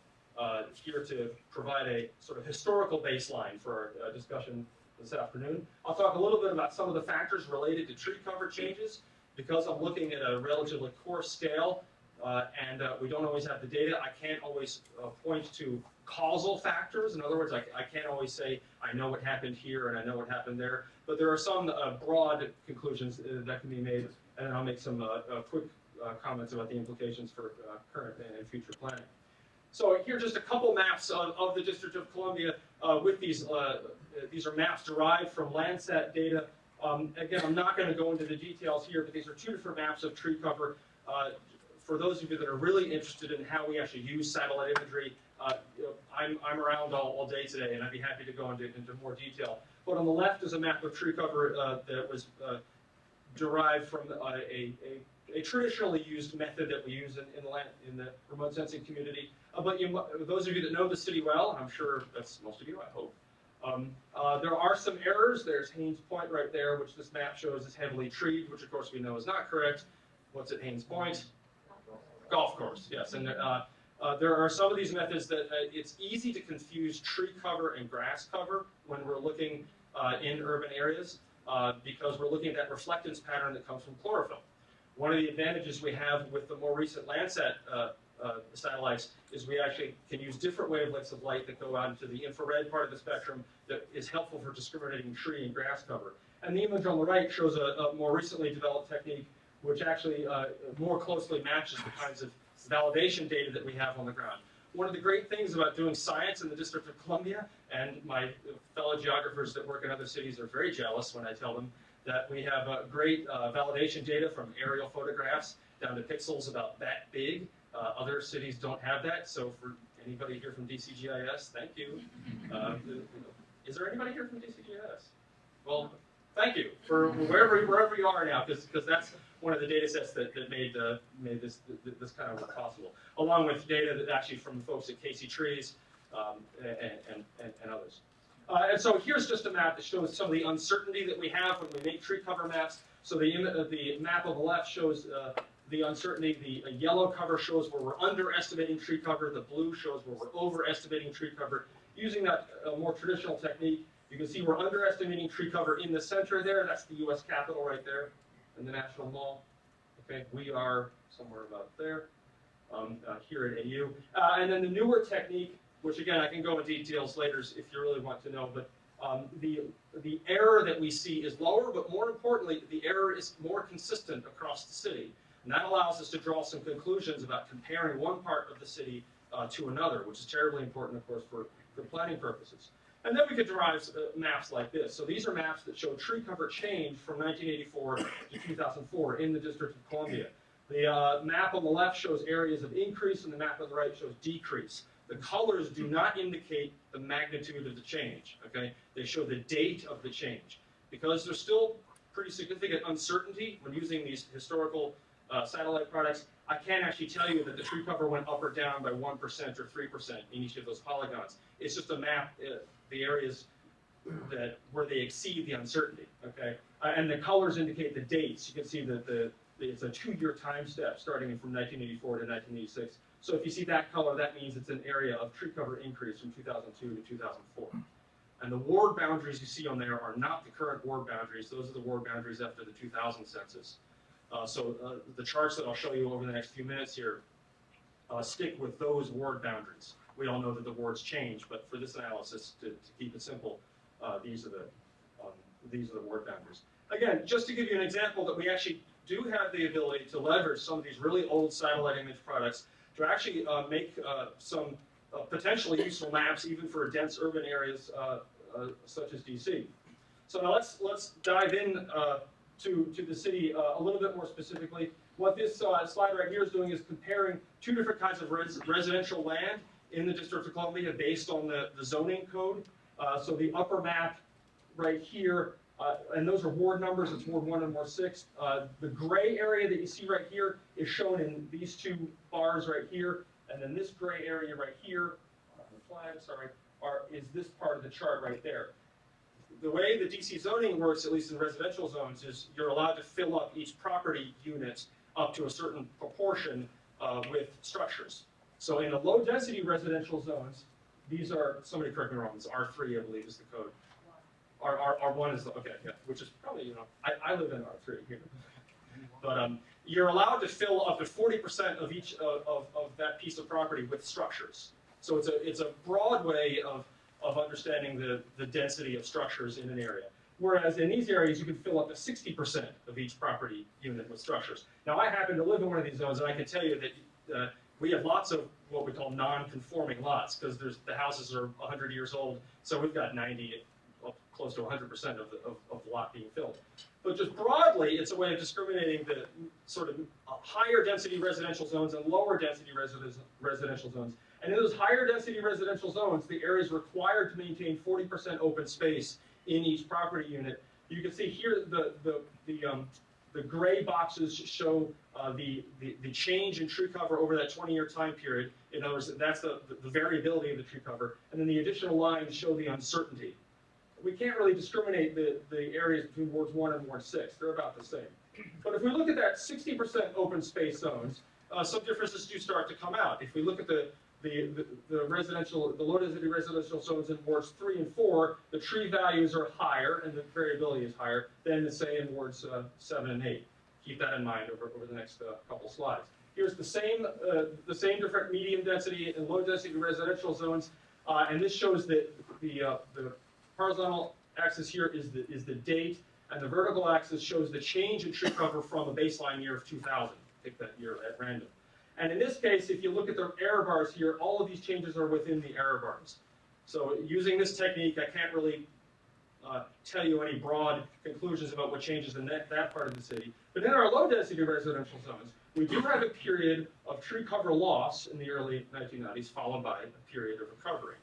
here to provide a sort of historical baseline for our discussion this afternoon. I'll talk a little bit about some of the factors related to tree cover changes. Because I'm looking at a relatively coarse scale and we don't always have the data, I can't always point to causal factors. In other words, I can't always say, I know what happened here and I know what happened there. But there are some broad conclusions that can be made, and I'll make some quick comments about the implications for current and future planning. So here are just a couple maps of the District of Columbia with these are maps derived from Landsat data. Again, I'm not going to go into the details here, but these are two different maps of tree cover. For those of you that are really interested in how we actually use satellite imagery I'm around all day today, and I'd be happy to go into more detail. But on the left is a map of tree cover that was derived from a traditionally used method that we use in the remote sensing community. But those of you that know the city well, and I'm sure that's most of you, I hope, there are some errors. There's Haynes Point right there, which this map shows is heavily treed, which of course we know is not correct. What's at Haynes Point? Golf course, yes. And there are some of these methods that it's easy to confuse tree cover and grass cover when we're looking in urban areas because we're looking at that reflectance pattern that comes from chlorophyll. One of the advantages we have with the more recent Landsat satellites is we actually can use different wavelengths of light that go out into the infrared part of the spectrum that is helpful for discriminating tree and grass cover. And the image on the right shows a more recently developed technique which actually more closely matches the kinds of validation data that we have on the ground. One of the great things about doing science in the District of Columbia, and my fellow geographers that work in other cities are very jealous when I tell them that we have great validation data from aerial photographs down to pixels about that big. Other cities don't have that, so for anybody here from DCGIS, thank you. Is there anybody here from DCGIS? Well, thank you for wherever you are now, because that's one of the data sets that made this kind of work possible, along with data that actually from folks at Casey Trees and others. And so here's just a map that shows some of the uncertainty that we have when we make tree cover maps. So the map on the left shows the uncertainty. The yellow cover shows where we're underestimating tree cover. The blue shows where we're overestimating tree cover. Using that more traditional technique, you can see we're underestimating tree cover in the center there. That's the U.S. Capitol right there in the National Mall. Okay, we are somewhere about there here at AU. And then the newer technique, which again I can go into details later if you really want to know, but the error that we see is lower, but more importantly, the error is more consistent across the city. And that allows us to draw some conclusions about comparing one part of the city to another, which is terribly important, of course, for planning purposes. And then we could derive maps like this. So these are maps that show tree cover change from 1984 to 2004 in the District of Columbia. The map on the left shows areas of increase, and the map on the right shows decrease. The colors do not indicate the magnitude of the change, okay? They show the date of the change. Because there's still pretty significant uncertainty when using these historical satellite products, I can't actually tell you that the tree cover went up or down by 1% or 3% in each of those polygons. It's just a map, the areas where they exceed the uncertainty, okay? And the colors indicate the dates. You can see that it's a 2-year time step starting from 1984 to 1986. So if you see that color, that means it's an area of tree cover increase from 2002 to 2004. And the ward boundaries you see on there are not the current ward boundaries. Those are the ward boundaries after the 2000 census. The charts that I'll show you over the next few minutes here stick with those ward boundaries. We all know that the wards change, but for this analysis, to keep it simple, these are the ward boundaries. Again, just to give you an example that we actually do have the ability to leverage some of these really old satellite image products to actually make some potentially useful maps even for dense urban areas such as DC. So now let's dive in to the city a little bit more specifically. What this slide right here is doing is comparing two different kinds of residential land in the District of Columbia based on the zoning code. So the upper map right here, and those are ward numbers, it's Ward 1 and Ward 6. The gray area that you see right here is shown in these two bars right here, and then this gray area right here, on the flag, sorry, is this part of the chart right there. The way the DC zoning works, at least in residential zones, is you're allowed to fill up each property unit up to a certain proportion with structures. So in the low-density residential zones, these are, somebody correct me wrong, it's R3, I believe, is the code. R1 is the, okay, yeah, which is probably, I live in R3 here. But you're allowed to fill up to 40% of each of that piece of property with structures. So it's a broad way of understanding the density of structures in an area. Whereas in these areas, you can fill up to 60% of each property unit with structures. Now, I happen to live in one of these zones, and I can tell you that we have lots of what we call non-conforming lots, because the houses are 100 years old, so we've got 90, close to 100% of the lot being filled. But just broadly, it's a way of discriminating the sort of higher density residential zones and lower density residential zones And in those higher density residential zones, the area is required to maintain 40% open space in each property unit. You can see here the gray boxes show the change in tree cover over that 20-year time period. In other words, that's the variability of the tree cover. And then the additional lines show the uncertainty. We can't really discriminate the areas between wards 1 and ward 6. They're about the same. But if we look at that 60% open space zones, some differences do start to come out. If we look at the low density residential zones in wards 3 and 4, the tree values are higher and the variability is higher than, say, in wards 7 and 8. Keep that in mind over the next couple slides. Here's the same different medium density and low density residential zones, and this shows that the horizontal axis here is the date, and the vertical axis shows the change in tree cover from a baseline year of 2000. Pick that year at random. And in this case, if you look at the error bars here, all of these changes are within the error bars. So using this technique, I can't really tell you any broad conclusions about what changes in that part of the city. But in our low density residential zones, we do have a period of tree cover loss in the early 1990s, followed by a period of recovery.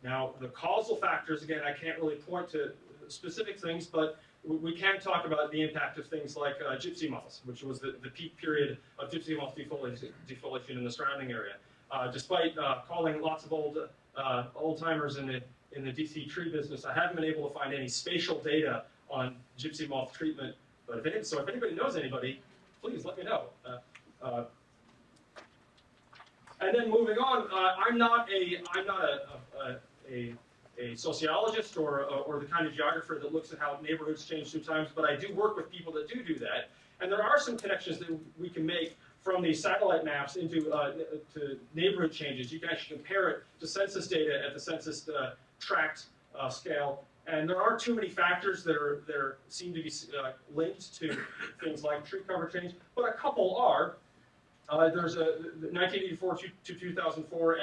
Now, the causal factors, again, I can't really point to specific things, but we can talk about the impact of things like gypsy moths, which was the peak period of gypsy moth defoliation in the surrounding area. Despite calling lots of old-timers in the DC tree business, I haven't been able to find any spatial data on gypsy moth treatment. But if anybody knows anybody, please let me know. And then moving on, I'm not a sociologist or the kind of geographer that looks at how neighborhoods change through times, but I do work with people that do that. And there are some connections that we can make from these satellite maps into to neighborhood changes. You can actually compare it to census data at the census tract scale. And there aren't too many factors that seem to be linked to things like tree cover change, but a couple are. There's 1984 to 2004,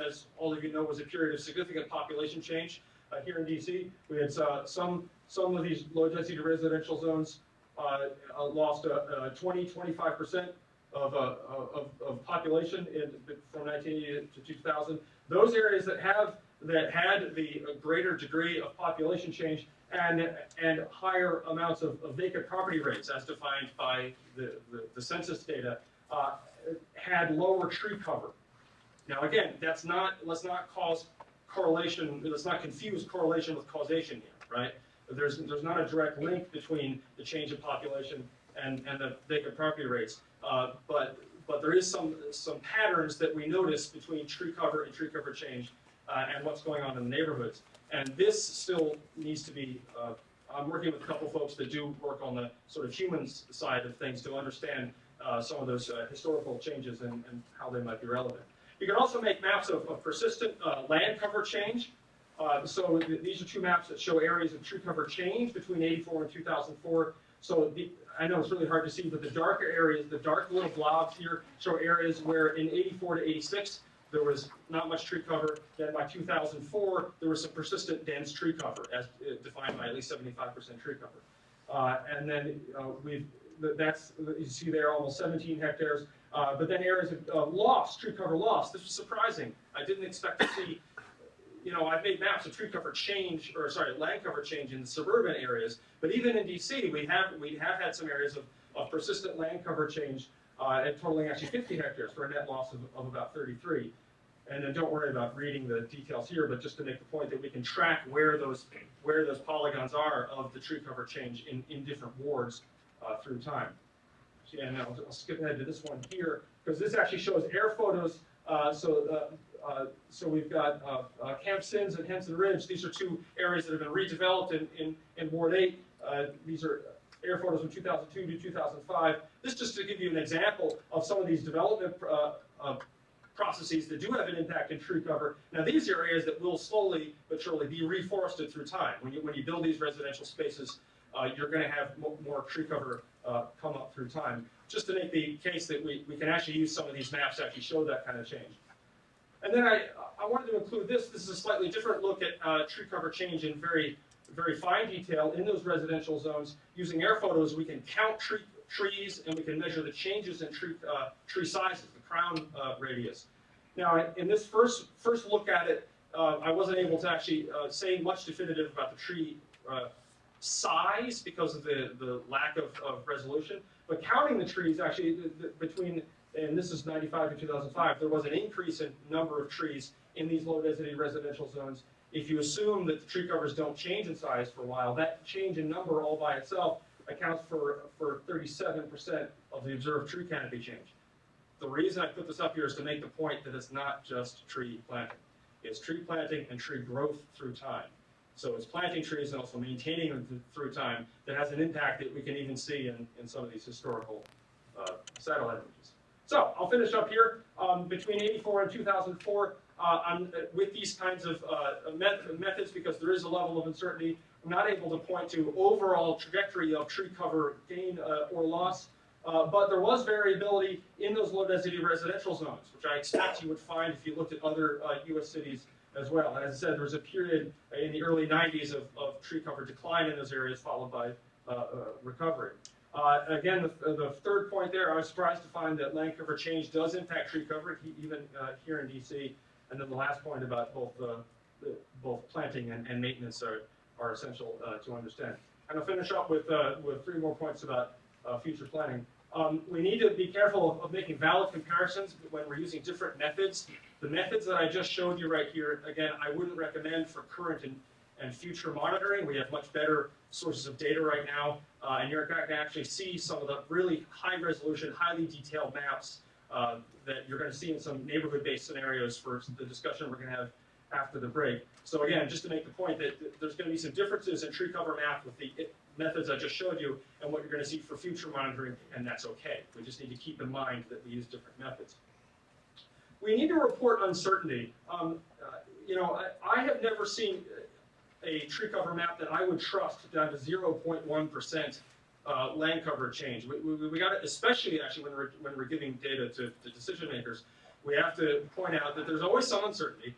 as all of you know, was a period of significant population change here in DC. We had some of these low-density residential zones lost 20–25% of population from 1980 to 2000. Those areas that had the greater degree of population change and higher amounts of vacant property rates, as defined by the census data, had lower tree cover. Now again, let's not cause correlation, let's not confuse correlation with causation here, right? There's not a direct link between the change in population and the vacant property rates, but there is some patterns that we notice between tree cover and tree cover change and what's going on in the neighborhoods. And this still needs to be, I'm working with a couple folks that do work on the sort of human side of things to understand some of those historical changes and how they might be relevant. You can also make maps of persistent land cover change. So these are two maps that show areas of tree cover change between 84 and 2004. So I know it's really hard to see, but the darker areas, the dark little blobs here, show areas where in 84 to 86, there was not much tree cover. Then by 2004, there was some persistent dense tree cover, as defined by at least 75% tree cover. And then you see there almost 17 hectares. But then areas of loss, tree cover loss. This was surprising. I didn't expect to see, I've made maps of tree cover change, land cover change in the suburban areas. But even in DC, we have had some areas of persistent land cover change, and totaling actually 50 hectares for a net loss of about 33. And then don't worry about reading the details here, but just to make the point that we can track where those polygons are of the tree cover change in different wards through time. And I'll skip ahead to this one here, because this actually shows air photos. So we've got Camp Sims and Henson Ridge. These are two areas that have been redeveloped in Ward 8. These are air photos from 2002 to 2005. This just to give you an example of some of these development processes that do have an impact in tree cover. Now these are areas that will slowly but surely be reforested through time. When you build these residential spaces, you're going to have more tree cover come up through time. Just to make the case that we can actually use some of these maps to actually show that kind of change. And then I wanted to include this. This is a slightly different look at tree cover change in very, very fine detail in those residential zones. Using air photos, we can count trees and we can measure the changes in tree sizes, the crown radius. Now, in this first look at it, I wasn't able to actually say much definitive about the tree size because of the lack of resolution. But counting the trees, actually, between, and this is 95 to 2005, there was an increase in number of trees in these low-density residential zones. If you assume that the tree covers don't change in size for a while, that change in number all by itself accounts for 37% of the observed tree canopy change. The reason I put this up here is to make the point that it's not just tree planting. It's tree planting and tree growth through time. So it's planting trees and also maintaining them through time that has an impact that we can even see in some of these historical satellite images. So I'll finish up here. Between 84 and 2004, with these kinds of methods, because there is a level of uncertainty, I'm not able to point to overall trajectory of tree cover gain or loss. But there was variability in those low-density residential zones, which I expect you would find if you looked at other U.S. cities as well. As I said, there was a period in the early 90s of tree cover decline in those areas, followed by recovery. Again, the third point there, I was surprised to find that land cover change does impact tree cover, even here in D.C. And then the last point about both planting and maintenance are essential to understand. And I'll finish up with 3 more points about future planning. We need to be careful of making valid comparisons when we're using different methods. The methods that I just showed you right here, again, I wouldn't recommend for current and future monitoring. We have much better sources of data right now, and you're going to actually see some of the really high-resolution, highly detailed maps that you're going to see in some neighborhood-based scenarios for the discussion we're going to have after the break. So again, just to make the point that there's going to be some differences in tree cover map with the methods I just showed you and what you're going to see for future monitoring, and that's okay. We just need to keep in mind that we use different methods. We need to report uncertainty. You know, I have never seen a tree cover map that I would trust down to 0.1% land cover change. We got it, especially actually when we're giving data to decision makers. We have to point out that there's always some uncertainty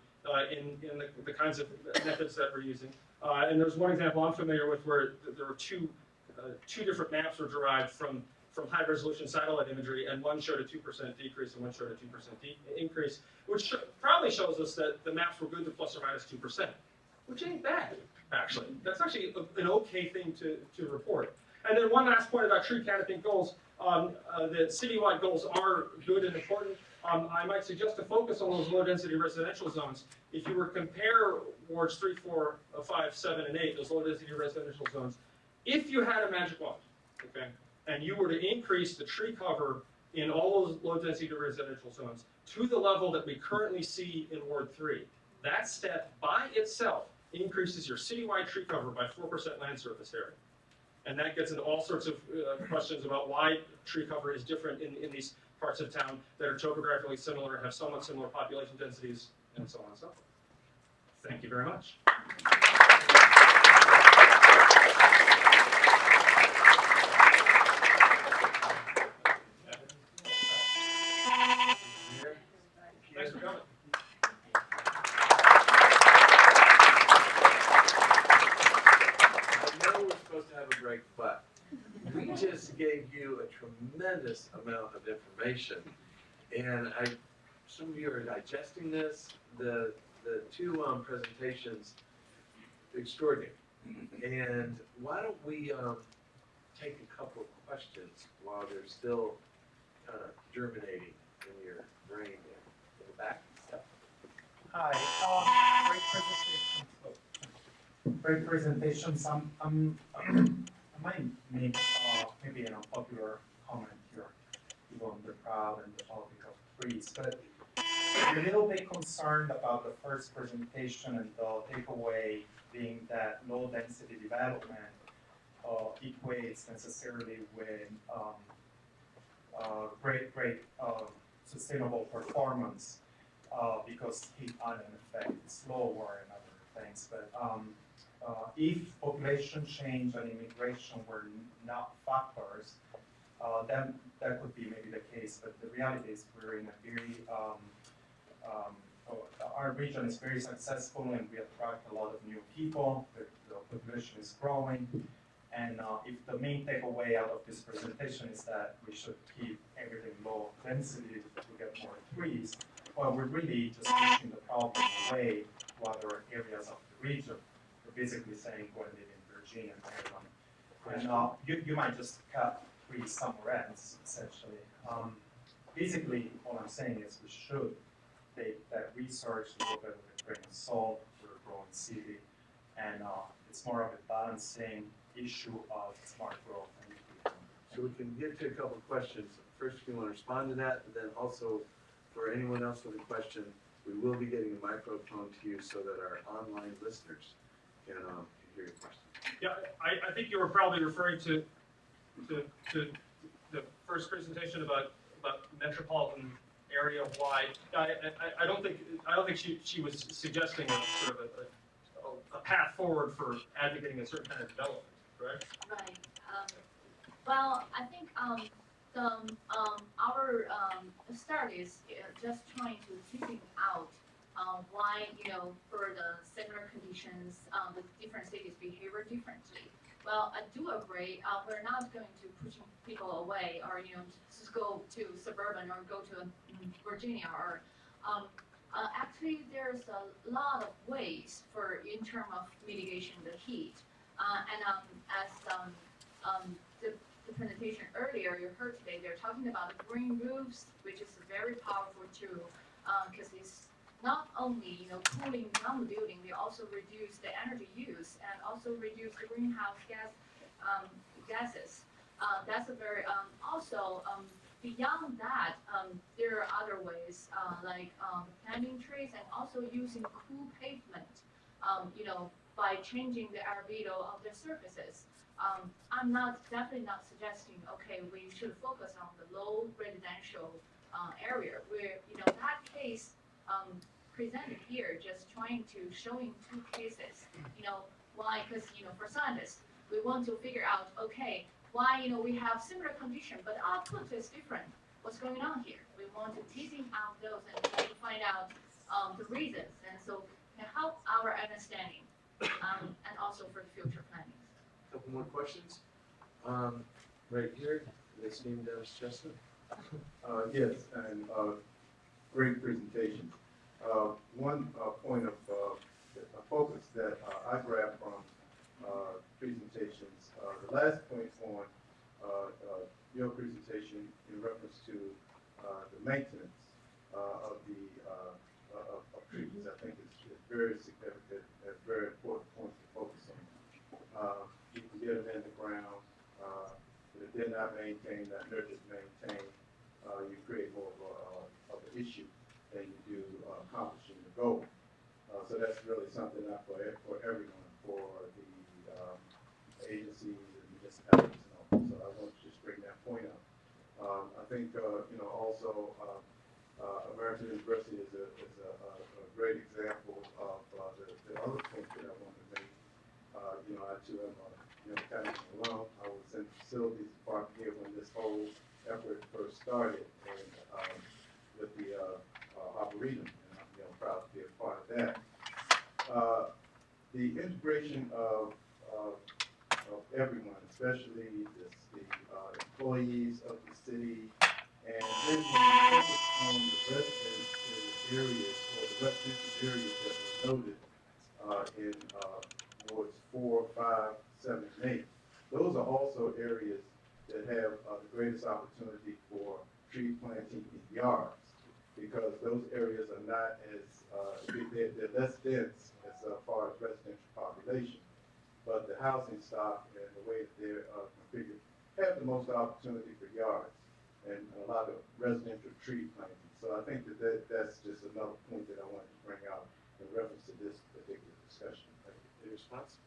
in the kinds of methods that we're using. And there's one example I'm familiar with where there were two different maps were derived from high-resolution satellite imagery, and one showed a 2% decrease and one showed a 2% increase, which probably shows us that the maps were good to plus or minus 2%, which ain't bad, actually. That's actually an okay thing to report. And then one last point about tree canopy goals. The citywide goals are good and important. I might suggest to focus on those low-density residential zones. If you were to compare wards 3, 4, 5, 7, and 8, those low-density residential zones, if you had a magic wand, okay, and you were to increase the tree cover in all those low-density residential zones to the level that we currently see in Ward 3, that step by itself increases your citywide tree cover by 4% land surface area. And that gets into all sorts of questions about why tree cover is different in these parts of town that are topographically similar, have somewhat similar population densities, and so on and so forth. Thank you very much. Thanks for coming. I know we're supposed to have a break, but we just gave you a tremendous amount of information, and some of you are digesting this. The 2 presentations, extraordinary. And why don't we take a couple of questions while they're still kind of germinating in your brain there. In the back. Hi, great presentations. I might make maybe an unpopular comment here, even on the crowd and the topic of trees, but I'm a little bit concerned about the first presentation and the takeaway being that low density development equates necessarily with great sustainable performance because heat island effect is lower and other things. But if population change and immigration were not factors, then that could be maybe the case. But the reality is we're in a very our region is very successful and we attract a lot of new people. The population is growing. And if the main takeaway out of this presentation is that we should keep everything low density to get more trees, well, we're really just pushing the problem away to other areas of the region. We're basically saying go and live in Virginia and Arizona. And you might just cut trees somewhere else, essentially. Basically, all I'm saying is we should take that research a little bit with a grain of salt. We're a growing city, and it's more of a balancing issue of smart growth. So we can get to a couple of questions. First, if you want to respond to that, and then also for anyone else with a question, we will be getting a microphone to you so that our online listeners can hear your question. Yeah, I think you were probably referring to the first presentation about metropolitan area wide. I don't think she was suggesting a sort of a path forward for advocating a certain kind of development, correct? Right. Well, I think our start is just trying to figure out why, for the similar conditions, the different cities behave differently. Well, I do agree. We're not going to push people away, or just go to suburban or go to Virginia, or actually there's a lot of ways in terms of mitigation the heat. And as the presentation earlier you heard today, they're talking about the green roofs, which is a very powerful tool because it's not only cooling down the building, they also reduce the energy use and also reduce the greenhouse gases. That's a very also beyond that, there are other ways like planting trees and also using cool pavement. By changing the albedo of the surfaces. I'm definitely not suggesting, okay, we should focus on the low residential area where, that case presented here, just trying to showing two cases, why, because, for scientists, we want to figure out, okay, why, we have similar condition, but output is different. What's going on here? We want to teasing out those and try to find out the reasons, and so can help our understanding. And also for the future planning. Couple more questions? Right here, this name Dennis Chestnut. Yes, and great presentation. One point of focus that I grabbed from presentations, the last point on your presentation in reference to the maintenance of trees, I think is very significant and very important point to focus on. You can get them in the ground, but if they're not maintained, not nurtured, maintained, you create more of an issue than you do accomplishing the goal. So that's really something not for everyone, for the agencies and municipalities and all. So I want to just bring that point up. I think also American University is a great example of the other point that I want to make. I too am kind of alone. I was in the facilities department here when this whole effort first started, and with the Arboretum, and I'm proud to be a part of that. The integration of everyone, especially the employees of the city, and then when you focus on the residents in the areas, or the residential areas that were noted in wards 4, 5, 7, and 8, those are also areas that have the greatest opportunity for tree planting in yards, because those areas are not as, they're less dense as far as residential population, but the housing stock and the way that they're configured have the most opportunity for yards and a lot of residential tree planting. So I think that's just another point that I wanted to bring out in reference to this particular discussion. Thank you. Any response?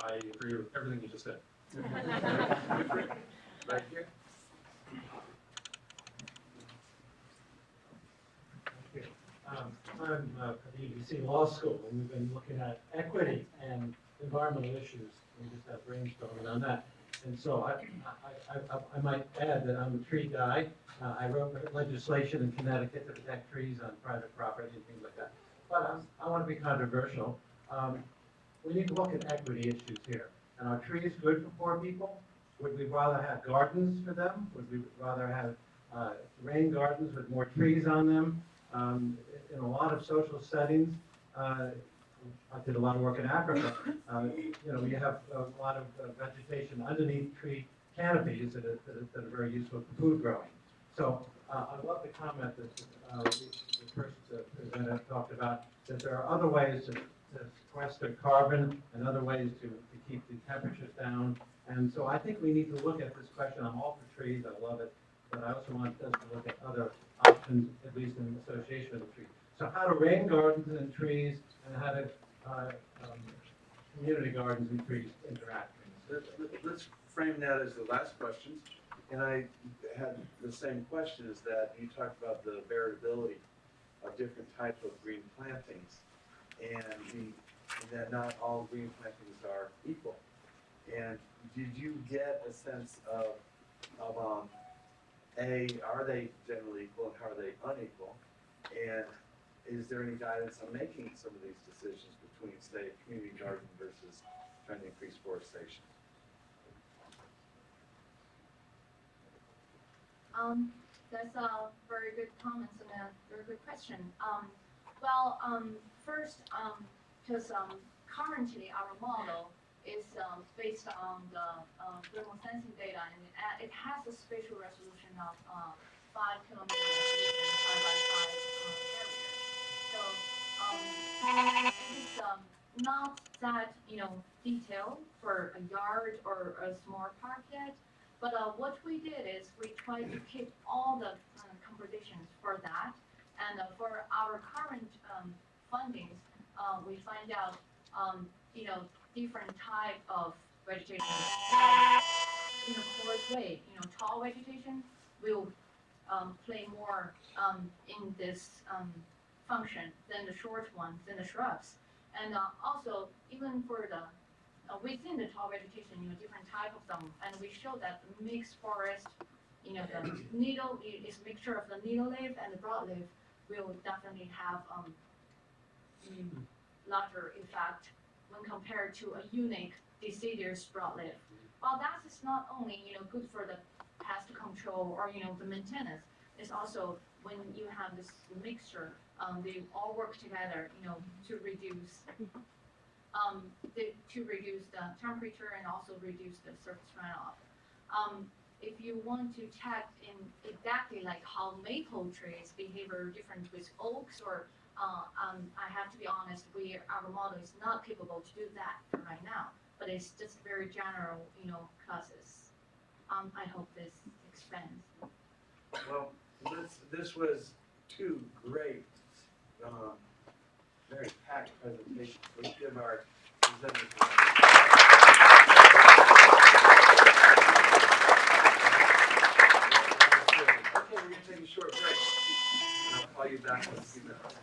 I agree with everything you just said. Right here. I'm at the UBC Law School, and we've been looking at equity and environmental issues. We just have brainstorming on that. And so I might add that I'm a tree guy. I wrote legislation in Connecticut to protect trees on private property and things like that. But I want to be controversial. We need to look at equity issues here. And are trees good for poor people? Would we rather have gardens for them? Would we rather have rain gardens with more trees on them? In a lot of social settings, I did a lot of work in Africa. You have a lot of vegetation underneath tree canopies that are very useful for food growing. So I love the comment that the first presenter talked about, that there are other ways to sequester carbon and other ways to keep the temperatures down. And so I think we need to look at this question. I'm all for trees, I love it, but I also want us to look at other options, at least in association with trees. So how do rain gardens and trees, and how do community gardens and trees interact? Let's frame that as the last question. And I had the same question, is that you talked about the variability of different types of green plantings, and that not all green plantings are equal. And did you get a sense of are they generally equal and how are they unequal? And is there any guidance on making some of these decisions between, say, a community garden versus trying to increase forestation? That's a very good comments and a very good question. First, because currently our model is based on the thermal sensing data, and it has a spatial resolution of 5 kilometer resolution 5 by 5 areas. So it is not that detailed for a yard or a small park yet. But what we did is we tried to keep all the compositions for that, and for our current fundings, we find out different type of vegetation in a coarse way. Tall vegetation will play more in this function than the short ones, than the shrubs, and also even for the within the tall vegetation, different type of them, and we show that the mixed forest, the needle is a mixture of the needle leaf and the broadleaf will definitely have larger effect when compared to a unique deciduous broadleaf. Well, that is not only good for the pest control or the maintenance. It's also when you have this mixture, they all work together, to reduce. To reduce the temperature and also reduce the surface runoff. If you want to check in exactly like how maple trees behave different with oaks, or I have to be honest, our model is not capable to do that for right now. But it's just very general, classes. I hope this expands. Well, this was two great, very packed presentations. Let's give our presenters. Okay, we're going to take a short break. And I'll call you back in a few minutes.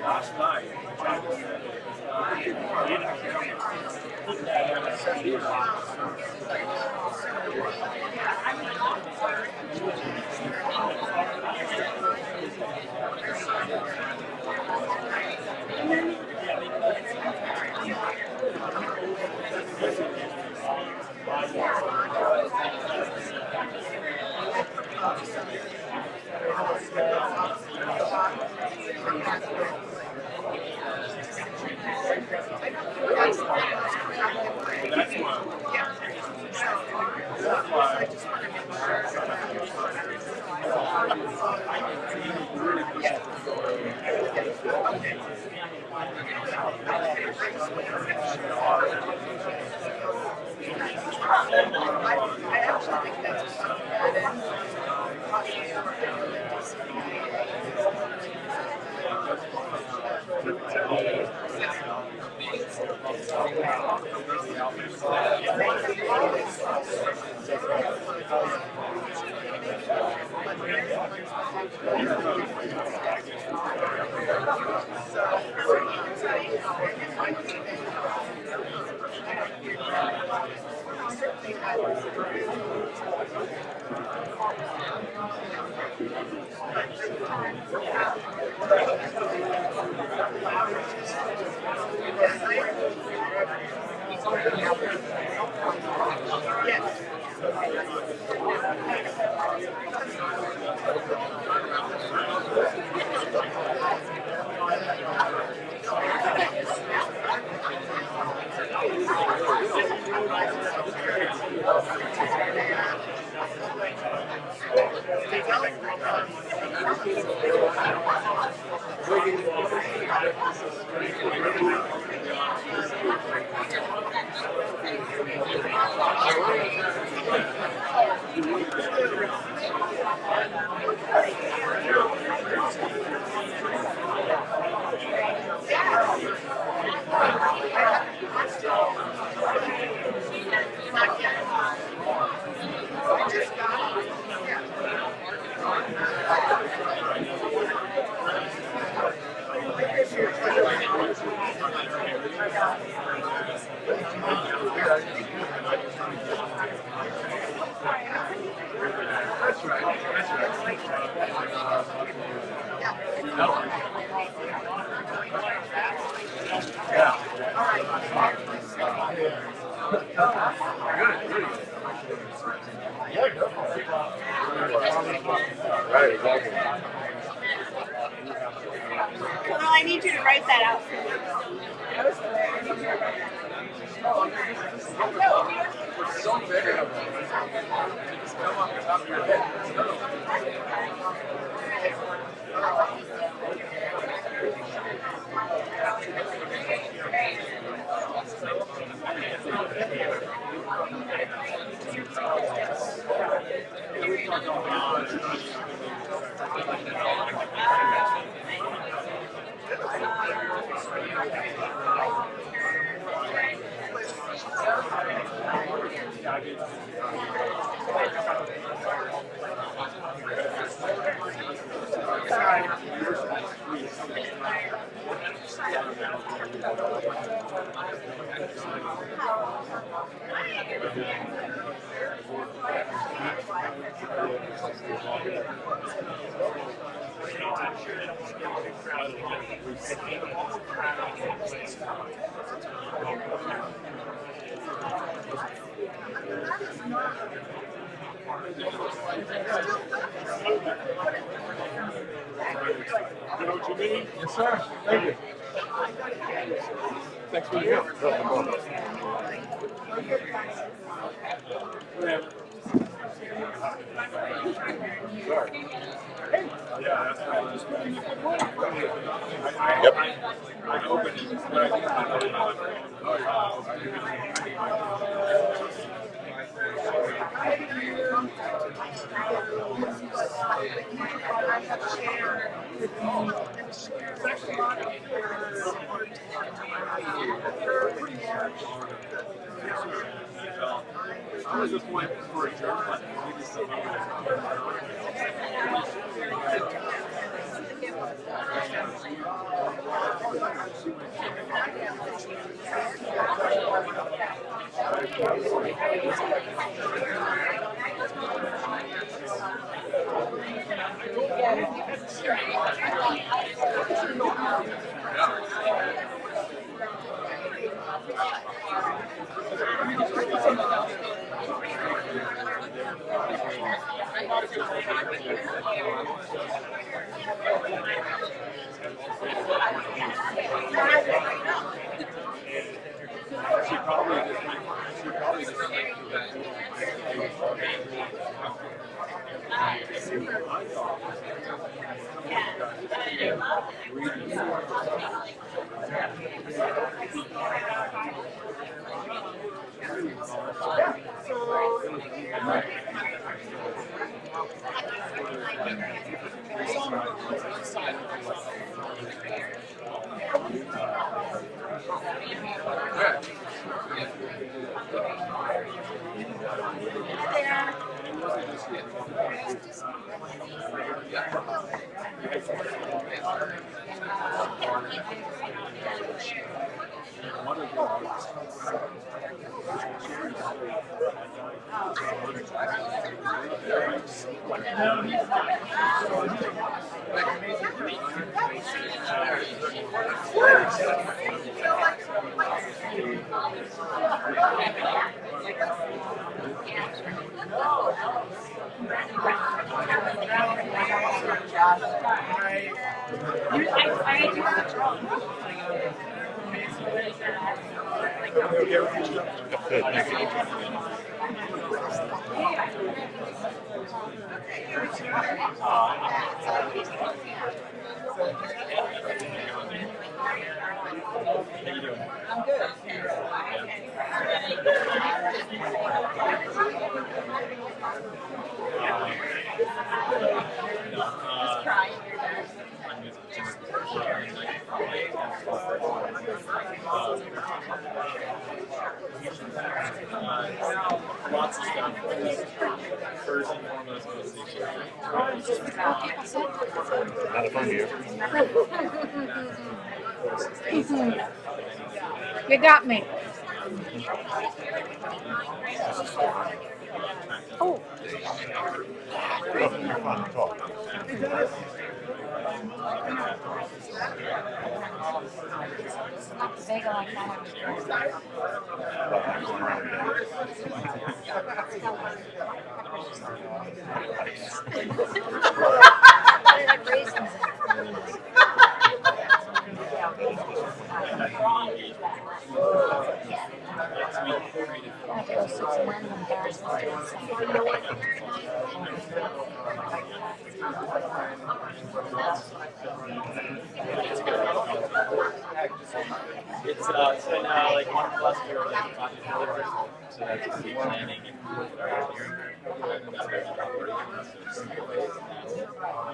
Last night, Well, I need you to write that out for me. so many of them. Just come off the top of your head. You know what you need? Yes, sir. Thank you. Thanks for your help. Yeah, that's right. Yep. I opened it, but I didn't the point for adjournment. Lots of stuff. First and foremost, Not a fun year. You got me. Oh. Big like It's been like 1+ year like project delivery, so that's just the planning and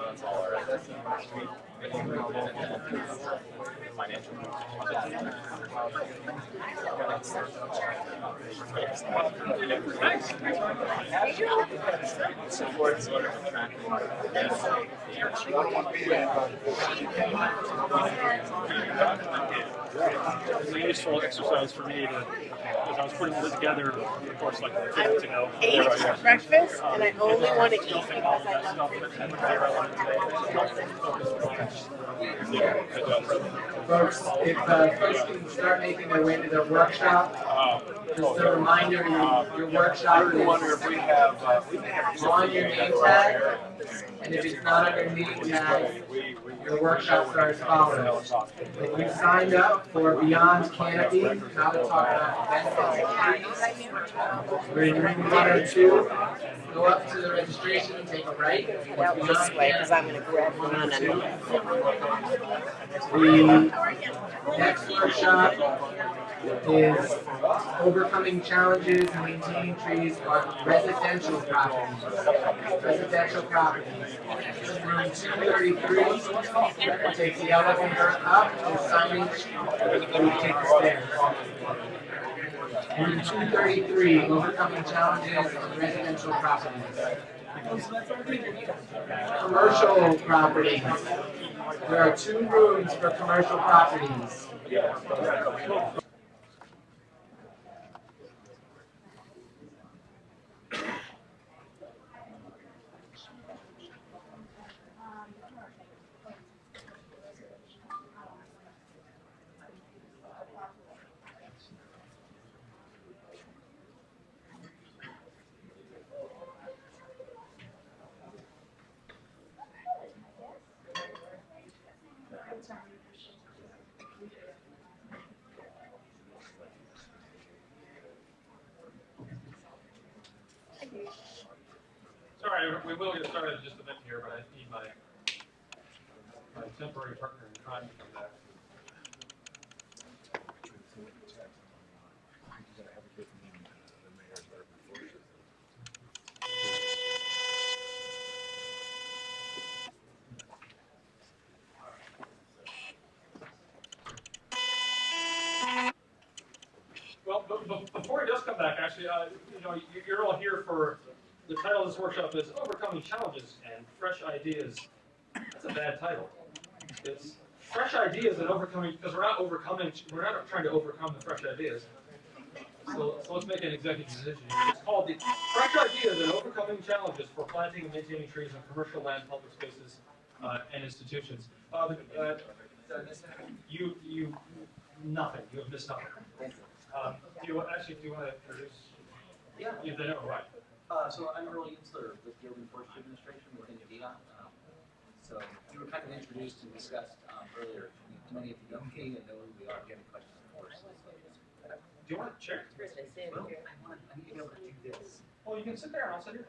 that's all our street financial supports sort of tracking It's a useful exercise for me to, because I was putting this together, of course, like 2 months ago. I ate breakfast, and I only want to eat because I love Folks, if folks can start making their way to their workshop, just a reminder, your workshop is wonder if we have on your name tag, and if it's not on your name tag, your workshop starts following. If you signed up for Beyond Canopy, how to talk about events and trees, we're in room 102. Go up to the registration and take a right. That this way, because I'm going to grab one and The next workshop is overcoming challenges and maintaining trees on residential properties. Residential properties. Room 233, take the elevator up to signage, and we take the stairs. And 233, overcoming challenges in residential properties. Commercial properties. There are 2 rooms for commercial properties. Sorry, we will get started in just a minute here, but I need my temporary partner in crime to come back. Well, before he does come back, actually, you're all here for, the title of this workshop is Overcoming Challenges and Fresh Ideas. That's a bad title. It's fresh ideas and overcoming, because we're not trying to overcome the fresh ideas. So let's make an executive decision here. It's called the Fresh Ideas and Overcoming Challenges for Planting and Maintaining Trees on Commercial Land, Public Spaces, and Institutions. Nothing. You have missed nothing. Do you want to introduce? Yeah. If they know, right. So I'm Earl Yinsler with Field and Forestry Administration within NVIDIA. So we were kind of introduced and discussed earlier. Many of you know me and know who we are. If you have any questions, of course. Do you want a chair? Well, I need to be able to do this. Well, you can sit there and I'll sit here.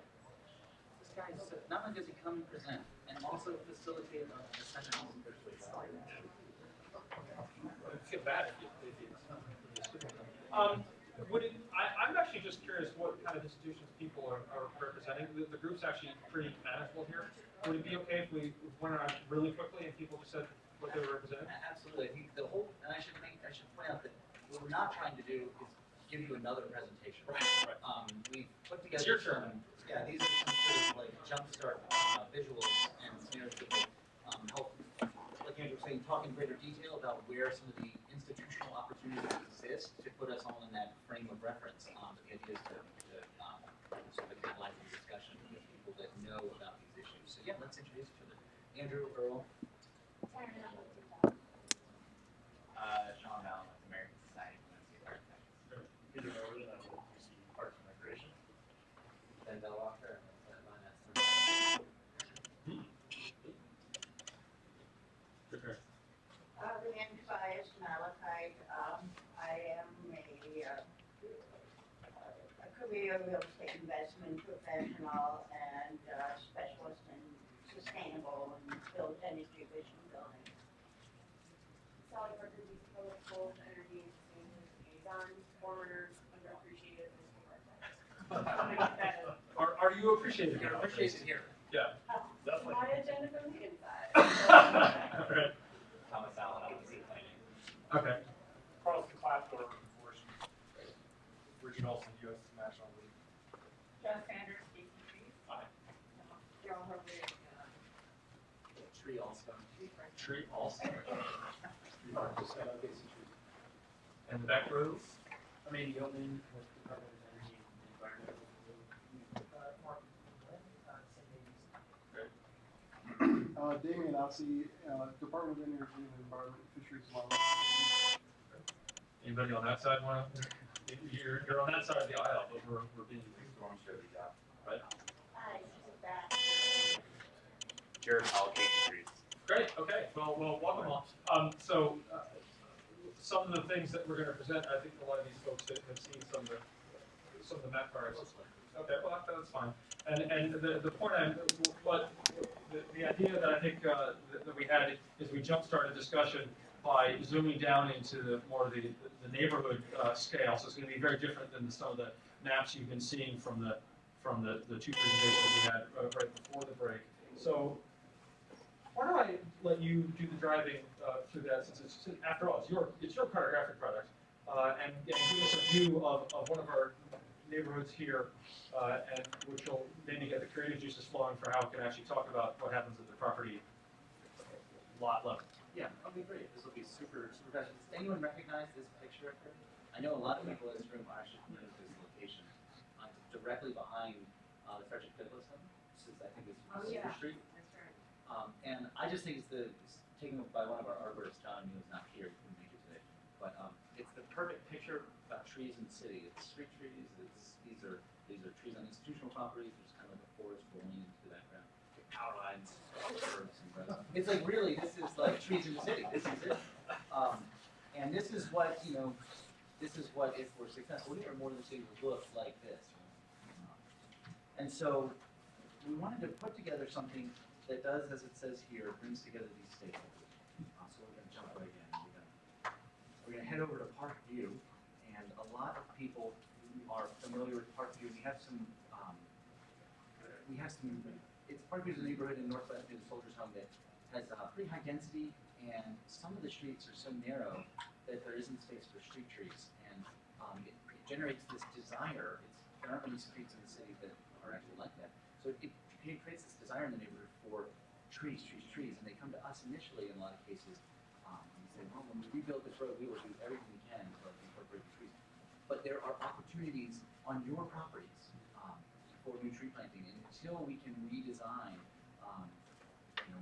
This guy, not only does he come and present, and also facilitate a session. I feel bad if you I'm actually just curious what kind of institutions people are representing. The group's actually pretty manageable here. Would it be okay if we went around really quickly and people just said what they were representing? Absolutely. I think the whole, and I should point out that what we're not trying to do is give you another presentation. Right. We put together. It's your turn. Yeah, these are some sort of like jumpstart visuals and scenarios that will help, like Andrew was saying, talk in greater detail about where some of the institutional opportunities exist to put us all in that frame of reference. The idea is to sort of catalyze the discussion with people that know about these issues. So yeah, let's introduce each other. Andrew, Earl. Sean Allen with American Society of Landscape Architects. Peter Norwood, I'm with UC Parks and Recreation. Ben Bellwalker, Leanne Tobias Malachite. I am a career real estate investment professional and specialist in sustainable and built energy efficient building. Sally Parker, DC Public Schools, Energy and Sustainability Liaison, former underappreciated architect. Are you appreciated here? Appreciated here. Yeah. Definitely. My agenda from the inside. Okay. Thomas Allen, I'm with Planning. Okay. Carlson Clapper, of course. Richard Olson, U.S. National League. Jeff Sanders, DC Trees. Hi. Daryl Harvey. Tree All-Star. Tree All-Star. And the back rows? I'm Andy Yeoman with the Department of Energy and Environmental. Mark. Great. Damien Ossie, Department of Energy and Environment, Fisheries and Wildlife. Anybody on that side want to? You're on that side of the aisle, but we're being right? Jared Hall, Casey Trees. Great. Okay. Well, welcome all. Some of the things that we're going to present, I think a lot of these folks have seen some of the map cards. Okay. Well, that's fine. And the point the idea that I think that we had is we jump-started discussion by zooming down into more of the neighborhood scale. So it's going to be very different than some of the maps you've been seeing from the two presentations we had right before the break. So why don't I let you do the driving through that, since it's after all it's your cartographic product. and give us a view of one of our neighborhoods here, and which will maybe get the creative juices flowing for how we can actually talk about what happens at the property lot level. Yeah, that'll be great. This will be super, super fast. Does anyone recognize this picture up there? I know a lot of people in this room are actually familiar with this location. Directly behind the Frederick Douglass Home. This is, I think, it's Silver Street. That's right. And I just think it's taken by one of our arborists, John, who's not here, he couldn't make it today. But it's the perfect picture about trees in the city. It's street trees. These are trees on institutional properties. There's kind of like a forest rolling into the background. Power lines, birds and birds. It's like really, this is like trees in the city. This is it. And this is what this is what, if we're successful here, more than the city will look like this. And so we wanted to put together something that does, as it says here, brings together these stakeholders. So we're going to jump right in. We're going to head over to Parkview, and a lot of people are familiar with Parkview. We have some. Parkview is a neighborhood in northwest near the Soldiers Home that has pretty high density, and some of the streets are so narrow that there isn't space for street trees, and it generates this desire. There aren't many streets in the city that are actually like that. So it creates this desire in the neighborhood for trees, and they come to us initially in a lot of cases and say, well, when we rebuild this road, we will do everything we can to incorporate the trees. But there are opportunities on your properties for new tree planting, and until we can redesign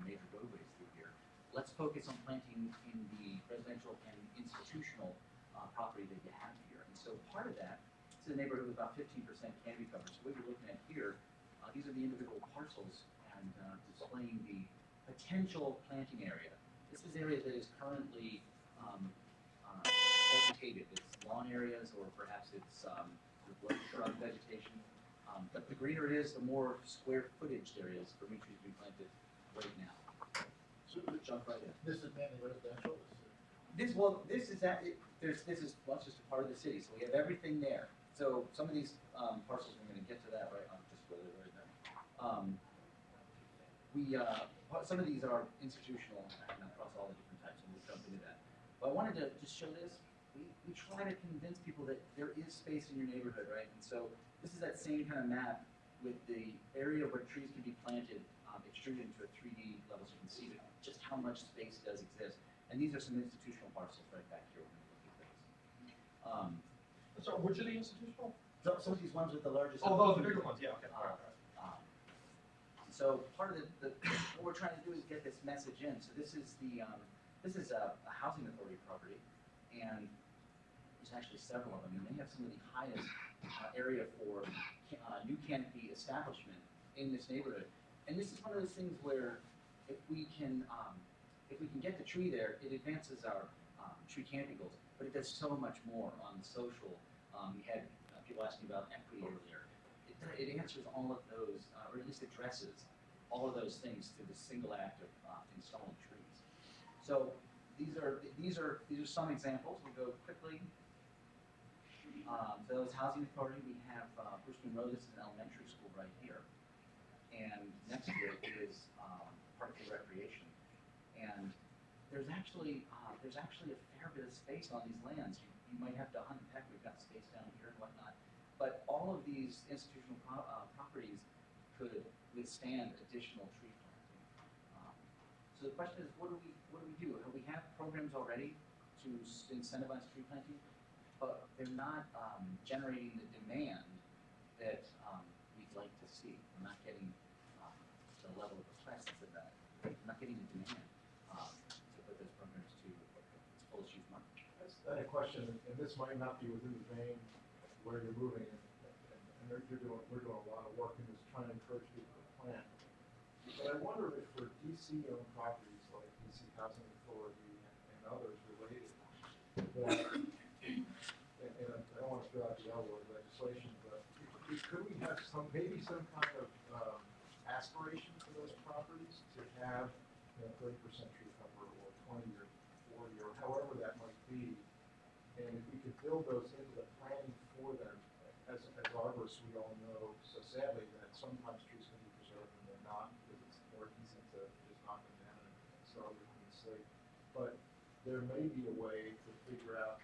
major roadways through here, let's focus on planting in the residential and institutional property that you have here. And so part of that, it's a neighborhood with about 15% canopy cover. So what you're looking at here, these are the individual parcels and displaying the potential planting area. This is area that is currently vegetated. It's lawn areas, or perhaps it's shrub vegetation. But the greener it is, the more square footage there is for new trees to be planted right now. So jump right in. This is mainly residential? This is just a part of the city, so we have everything there. So some of these parcels, we're going to get to that right. I'll just go there right now. Some of these are institutional across all the different types, and we'll jump into that. But I wanted to just show this. We try to convince people that there is space in your neighborhood, right? And so this is that same kind of map with the area where trees can be planted extruded into a 3D level, so you can see just how much space does exist. And these are some institutional parcels right back here. We're going to look at those. So which are the institutional? Some of these ones with the largest. Oh, those are the bigger ones. Yeah. Okay. All right. So part of what we're trying to do is get this message in. So this is a housing authority property, and there's actually several of them. And they have some of the highest area for new canopy establishment in this neighborhood. And this is one of those things where if we can get the tree there, it advances our tree canopy goals. But it does so much more on the social. We had people asking about equity earlier. It answers all of those, or at least addresses all of those things through the single act of installing trees. So these are some examples. We'll go quickly. Those housing authority, we have Bruce Monroe. This is an elementary school right here, and next to it is Parkview Recreation. And there's actually a fair bit of space on these lands. You might have to unpack. We've got space down here and whatnot. But all of these institutional properties could withstand additional tree planting. So the question is, what do we do? We have programs already to incentivize tree planting, but they're not generating the demand that we'd like to see. We're not getting the level of requests of that. We're not getting the demand to put those programs to its fullest use mark. I had a question, and this might not be within the vein where you're moving, and we're doing a lot of work in this trying to encourage people to plant. But I wonder if for DC-owned properties like DC Housing Authority and others related, that, and I don't want to throw out the L word legislation, but could we have maybe some kind of aspiration for those properties to have 30% tree cover or 20 or 40 or however that might be, and if we could build those into the planning for them, as arborists, we all know so sadly that sometimes trees can be preserved and they're not, because it's more easy to just knock them down and start with a clean slate. But there may be a way to figure out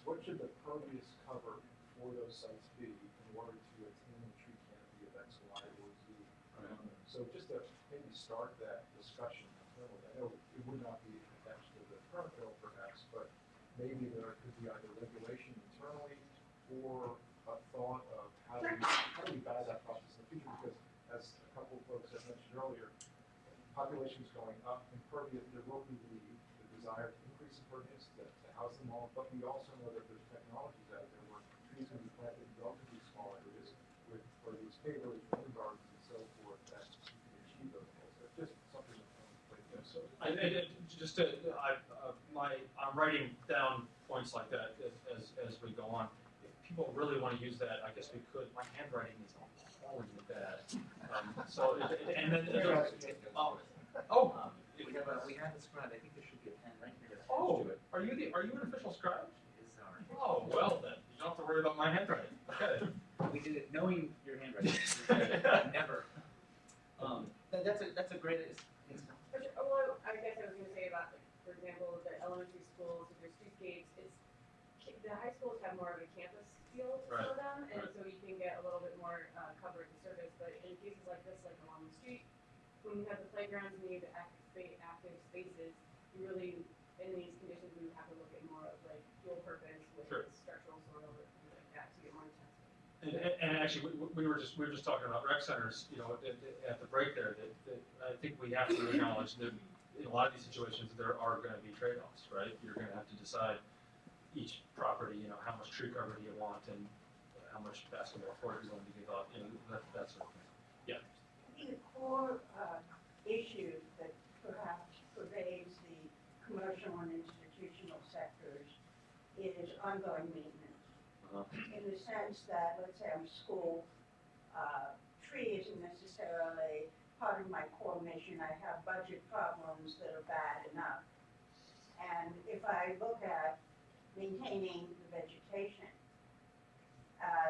what should the pervious cover for those sites be in order to attain a tree canopy of X, Y, or Z? So just to maybe start that discussion internally, I know it would not be attached to the current bill perhaps, but maybe there could be either regulation internally or a thought of how do we guide that process in the future, because as a couple of folks have mentioned earlier, population is going up, impervious, there will be the desire to increase impervious, to house them all, but we also know that there's technologies out there where trees can be planted in relatively small areas with, for these pavers, rain gardens, and so forth, that you can achieve those goals. So just something that So, I'm writing down points like that as we go on. If people really want to use that, I guess we could. My handwriting is appallingly bad. We have a scribe, I think there should be a pen right here. Oh, are you an official scribe? Is our. Oh, well then, you don't have to worry about my handwriting. Okay. We did it knowing your handwriting. Never. That's a great. Well, I guess I was gonna say about, like, for example, the elementary schools, if there's streetscapes, the high schools have more of a campus feel to Right. them, and Right. so you can get a little bit more cover at the surface, but in cases like this, like along the street, when you have the playgrounds and you have active spaces, you really, in these conditions, we would have to look at more of like dual purpose with Sure. structural soil or things like that to get more intense. And actually, we were just talking about rec centers, you know, at the break there, that I think we have to acknowledge that in a lot of these situations, there are gonna be trade-offs, right? You're gonna have to decide each property, you know, how much tree cover do you want and how much basketball court you're going to give up, you know, that sort of thing. Yeah. I think the core issue that perhaps pervades the commercial and institutional sectors is ongoing maintenance. In the sense that, let's say I'm a school, tree isn't necessarily part of my core mission. I have budget problems that are bad enough. And if I look at maintaining the vegetation,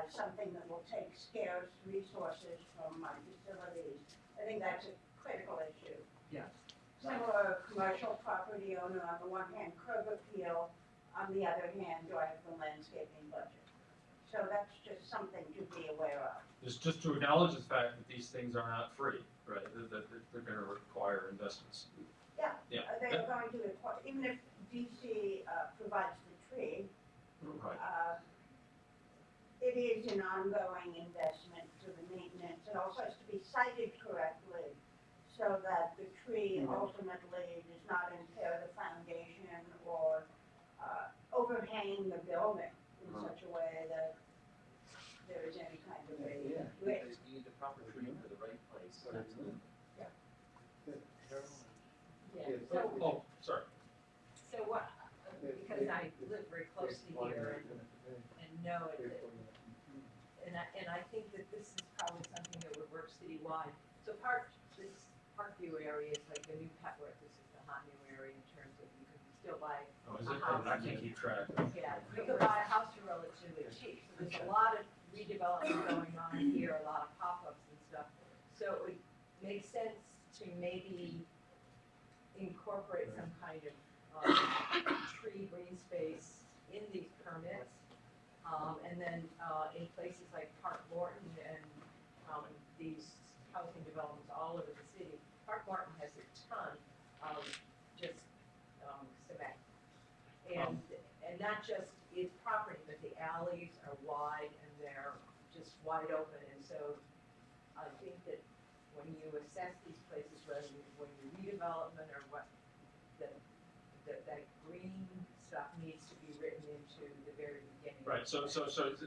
something that will take scarce resources from my facilities, I think that's a critical issue. Yes. Similar commercial property owner, on the one hand, curb appeal, on the other hand, do I have the landscaping budget? So that's just something to be aware of. Just to acknowledge the fact that these things are not free, right? That they're gonna require investments. Yeah, Yeah. they are going to require, even if DC provides the tree, Right. it is an ongoing investment for the maintenance. It also has to be sited correctly so that the tree ultimately does not impair the foundation or overhang the building in such a way that there is any kind of a risk. You need the proper tree for the right place. Yeah. Oh, sorry. So what, because I live very close to here and know it, and I think that this is probably something that would work citywide. So this Parkview area is like the new Petworth, this is the hot new area in terms of you can still buy Oh, is a it? house. I can't keep track. Yeah, you could buy a house for relatively cheap, so there's a lot of redevelopment going on here, a lot of pop-ups and stuff. So it would make sense to maybe incorporate some kind of tree green space in these permits. And then in places like Park Morton and these housing developments all over the city, Park Morton has a ton of just cement. And not just its property, but the alleys are wide and they're just wide open. And so I think that when you assess these places, whether when you redevelopment or what, that green stuff needs to be written into the very beginning. Right, so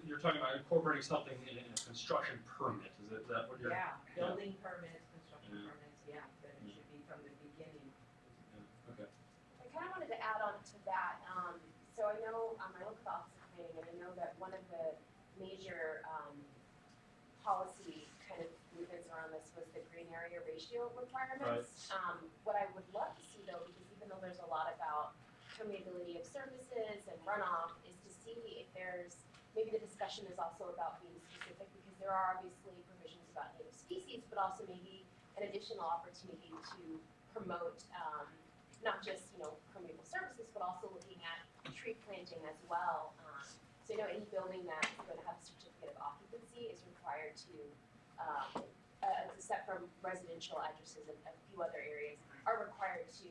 you're talking about incorporating something in a construction permit, is that what you're? Yeah, building permits, construction permits, yeah, that it should be from the beginning. Okay. I kind of wanted to add on to that. So I know I look at Office of Planning, and I know that one of the major policy kind of movements around this was the green area ratio requirements. What I would love to see though, because even though there's a lot about permeability of surfaces and runoff, is to see if there's, maybe the discussion is also about being specific, because there are obviously provisions about native species, but also maybe an additional opportunity to promote not just, permeable surfaces, but also looking at tree planting as well, So I know any building that's going to have a certificate of occupancy is required to, except from residential addresses and a few other areas, are required to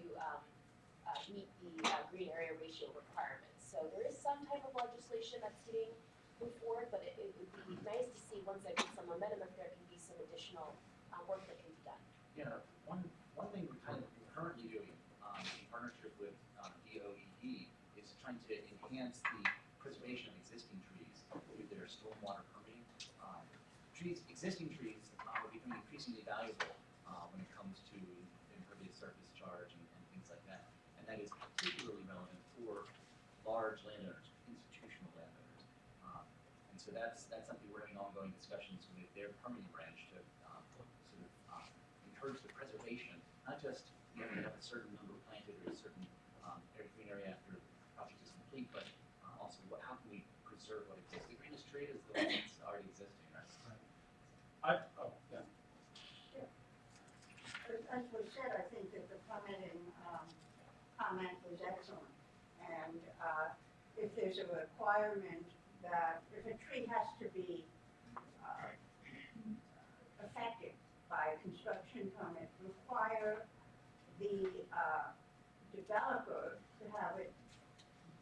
meet the green area ratio requirements. So there is some type of legislation that's getting moved forward, but it would be nice to see once I get some momentum if there can be some additional work that can be done. Yeah, one thing we're currently doing in partnership with DOEE is trying to enhance the preservation of existing trees through their stormwater permitting. Existing trees are becoming increasingly valuable when it comes to impervious surface charge and things like that. And that is particularly relevant for large landowners, institutional landowners. And so that's something we're having ongoing discussions with their permitting branch to encourage the preservation, not just you have to have a certain number planted or a certain green area after the project is complete, but also how can we preserve what exists? The greenest tree is the one that's already existing, right? As was said, I think that the permitting comment was excellent. And if there's a requirement that if a tree has to be affected by a construction permit, require the developer to have it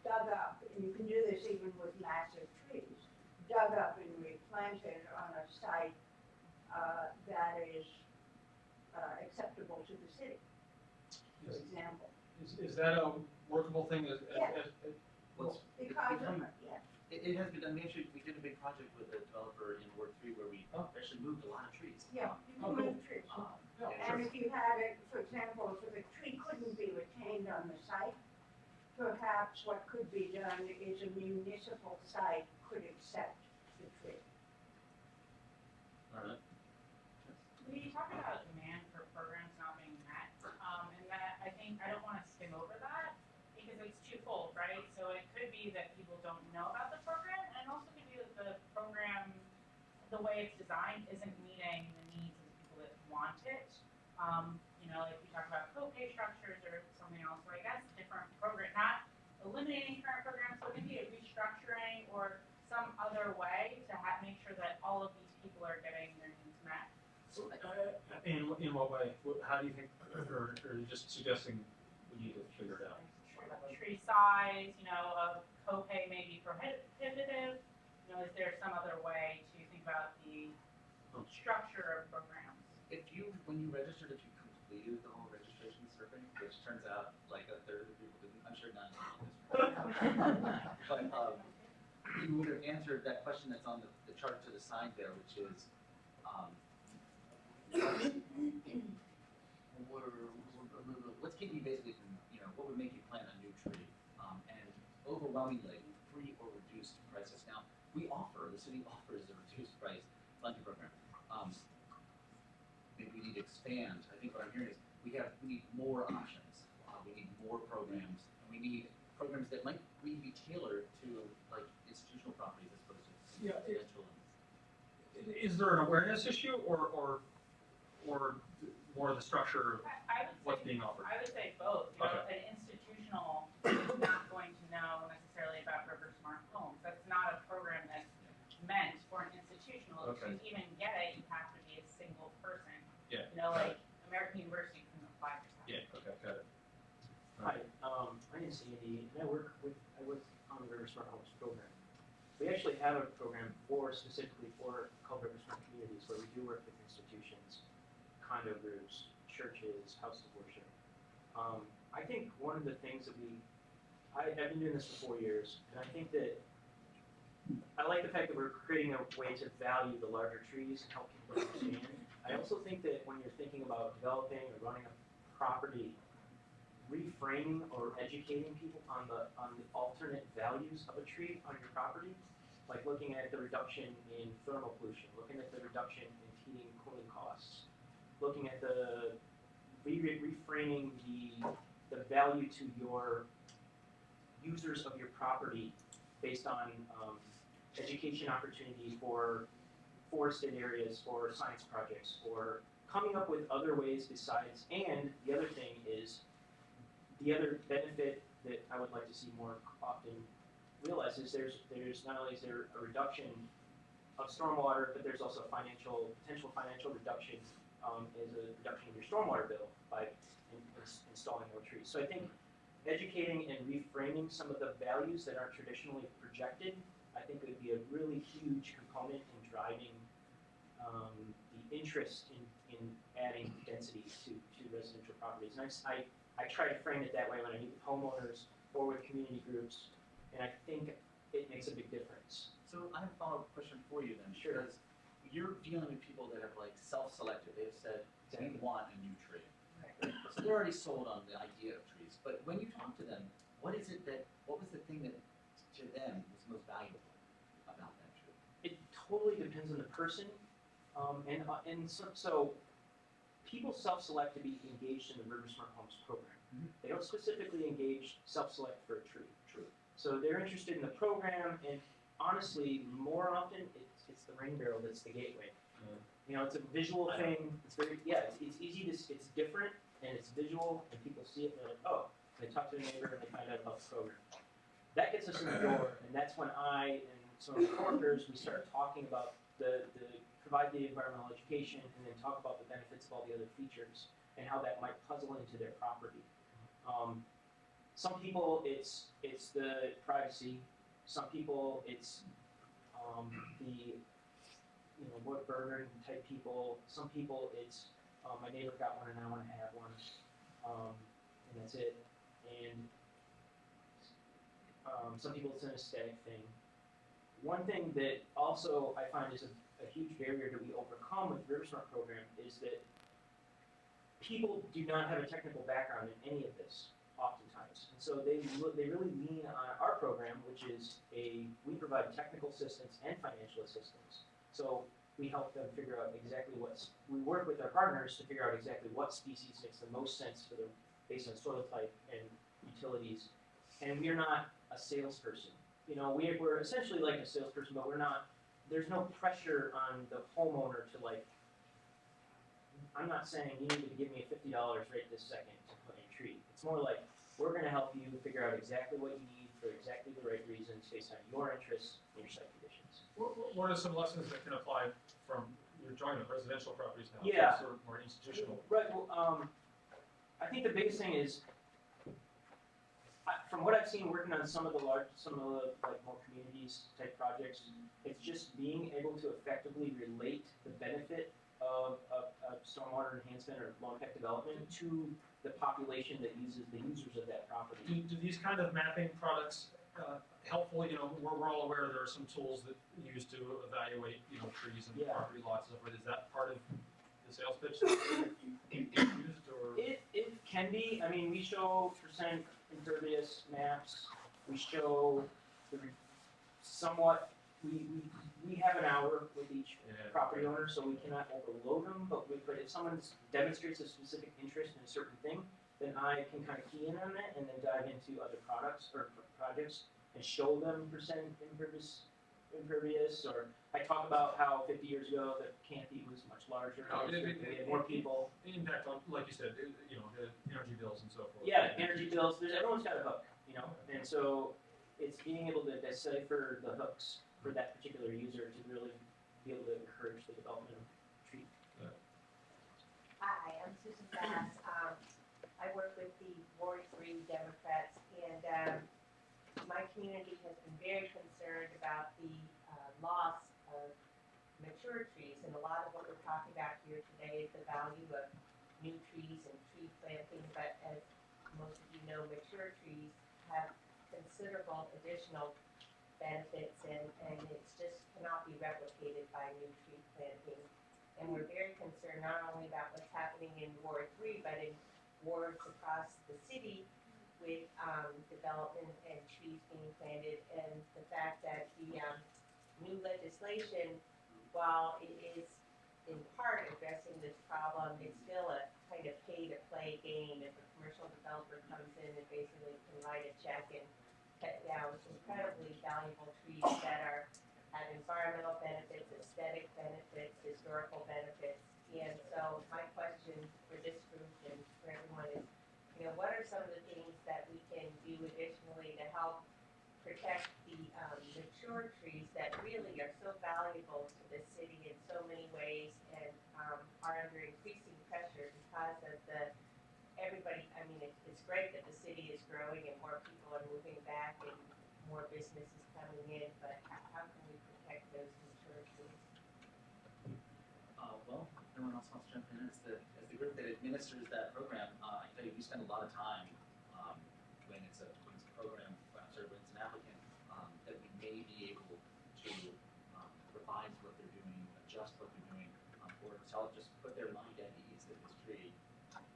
dug up, and you can do this even with massive trees, dug up and replanted on a site that is acceptable to the city, for example. Is that a workable thing? Because It has been done. We did a big project with a developer in Ward 3 where we actually moved a lot of trees. Yeah, you can move trees. And if you had it, for example, if the tree couldn't be retained on the site, perhaps what could be done is a municipal site could accept the tree. All right. When you talk about demand for programs not being met, and that I think I don't want to skim over that because it's twofold, right? So it could be that people don't know about the program, and it also could be that the program, the way it's designed, isn't meeting the needs of the people that want it. Like we talk about co-pay structures or something else. So I guess different program, not eliminating current programs, but maybe a restructuring or some other way to make sure that all of these people are getting their needs met. In what way? How do you think, or are you just suggesting we need to figure it out? Tree size, a copay may be prohibitive. Is there some other way to think about the structure of programs? When you registered, if you completed the whole registration survey, which turns out like a third of the people didn't, I'm sure none of them. But you would have answered that question that's on the chart to the side there, which is, what's keeping you basically from, what would make you plant a new tree? And overwhelmingly, free or reduced prices. Now, the city offers a reduced price planting program. Maybe we need to expand. I think what I'm hearing is we need more options. We need more programs. And we need programs that might really be tailored to like institutional properties as opposed to residential. Is there an awareness issue or more the structure of what's being offered? I would say both. An institutional is not going to know necessarily about River Smart Homes. That's not a program that's meant for an institutional. Okay. To even get it, you have to be a single person. Yeah. Like American University couldn't apply for that. Yeah. Okay. Got it. Hi, my name's Andy, and I work on the River Smart Homes program. We actually have a program specifically for called River Smart Communities, where we do work with institutions, condo groups, churches, house of worship. I think one of the things that I've been doing this for 4 years, and I think that I like the fact that we're creating a way to value the larger trees and help people understand. I also think that when you're thinking about developing or running a property, reframing or educating people on the alternate values of a tree on your property, like looking at the reduction in thermal pollution, looking at the reduction in heating and cooling costs, looking at the reframing the value to your users of your property based on education opportunity for forested areas, for science projects, or coming up with other ways besides. And the other thing is, the other benefit that I would like to see more often realize is there's not only is there a reduction of stormwater, but there's also potential financial reduction as a reduction of your stormwater bill by installing more trees. So I think educating and reframing some of the values that aren't traditionally projected, I think would be a really huge component in driving the interest in adding density to residential properties. And I try to frame it that way when I meet with homeowners or with community groups, and I think it makes a big difference. So I have a follow-up question for you then. Sure. Because you're dealing with people that have like self-selected. They've said, we want a new tree. Right? So they're already sold on the idea of trees. But when you talk to them, what was the thing that to them was most valuable about that tree? It totally depends on the person, and so people self-select to be engaged in the River Smart Homes program. They don't specifically self-select for a tree. True. So they're interested in the program, and honestly, more often, it's the rain barrel that's the gateway. You know, it's a visual thing. It's it's easy to, it's different, and it's visual, and people see it, and they're like, oh, and they talk to their neighbor, and they find out about the program. That gets us in the door, and that's when I and some of the coworkers, we start talking about provide the environmental education, and then talk about the benefits of all the other features, and how that might puzzle into their property. Some people, it's the privacy. Some people, it's the wood burner type people. Some people, it's my neighbor got one and I want to have one, and that's it. And some people, it's an aesthetic thing. One thing that also I find is a huge barrier that we overcome with the River Smart program is that people do not have a technical background in any of this, oftentimes. And so they really lean on our program, which is we provide technical assistance and financial assistance. So we help them figure out exactly we work with our partners to figure out exactly what species makes the most sense for them based on soil type and utilities. And we're not a salesperson. You know, we're essentially like a salesperson, but there's no pressure on the homeowner to I'm not saying you need to give me $50 right this second to put in a tree. It's more like, we're gonna help you figure out exactly what you need for exactly the right reasons based on your interests and your site conditions. What are some lessons that can apply from your joint residential properties now? Yeah. Sort of more institutional. Right, well, I think the biggest thing is, from what I've seen working on some of the more communities type projects, it's just being able to effectively relate the benefit of stormwater enhancement or low impact development to the population that uses the users of that property. Do these kind of mapping products helpful? You know, we're all aware there are some tools that you use to evaluate, trees and property lots and stuff. But is that part of the sales pitch that you used, or? It can be. I mean, we show percent impervious maps. We show we have an hour with each property owner, so we cannot overload them, but if someone demonstrates a specific interest in a certain thing, then I can kind of key in on that and then dive into other products or projects and show them percent impervious, or I talk about how 50 years ago the canopy was much larger, we had more people. The impact on, like you said, the energy bills and so forth. Yeah, energy bills, everyone's got a hook, and so it's being able to decipher the hooks for that particular user to really be able to encourage the development of tree. Hi, I'm Susan Bass. I work with the Ward 3 Democrats, and my community has been very concerned about the loss of mature trees, and a lot of what we're talking about here today is the value of new trees and tree planting, but as most of you know, mature trees have considerable additional benefits, and it just cannot be replicated by new tree planting. And we're very concerned not only about what's happening in Ward 3, but in wards across the city with development and trees being planted, and the fact that the new legislation, while it is in part addressing this problem, it's still a kind of pay-to-play game. If a commercial developer comes in and basically can write a check and cut down incredibly valuable trees that have environmental benefits, aesthetic benefits, historical benefits. And so my question for this group and for everyone is, what are some of the things that we can do additionally to help protect the mature trees that really are so valuable to the city in so many ways and are under increasing pressure because of everybody, I mean, it's great that the city is growing and more people are moving back and more business is coming in, but how can we protect those mature trees? Well, everyone else wants to jump in. As the group that administers that program, I tell you, we spend a lot of time when it's a program, when it's an applicant, that we may be able to revise what they're doing, adjust what they're doing, or just put their mind at ease that this tree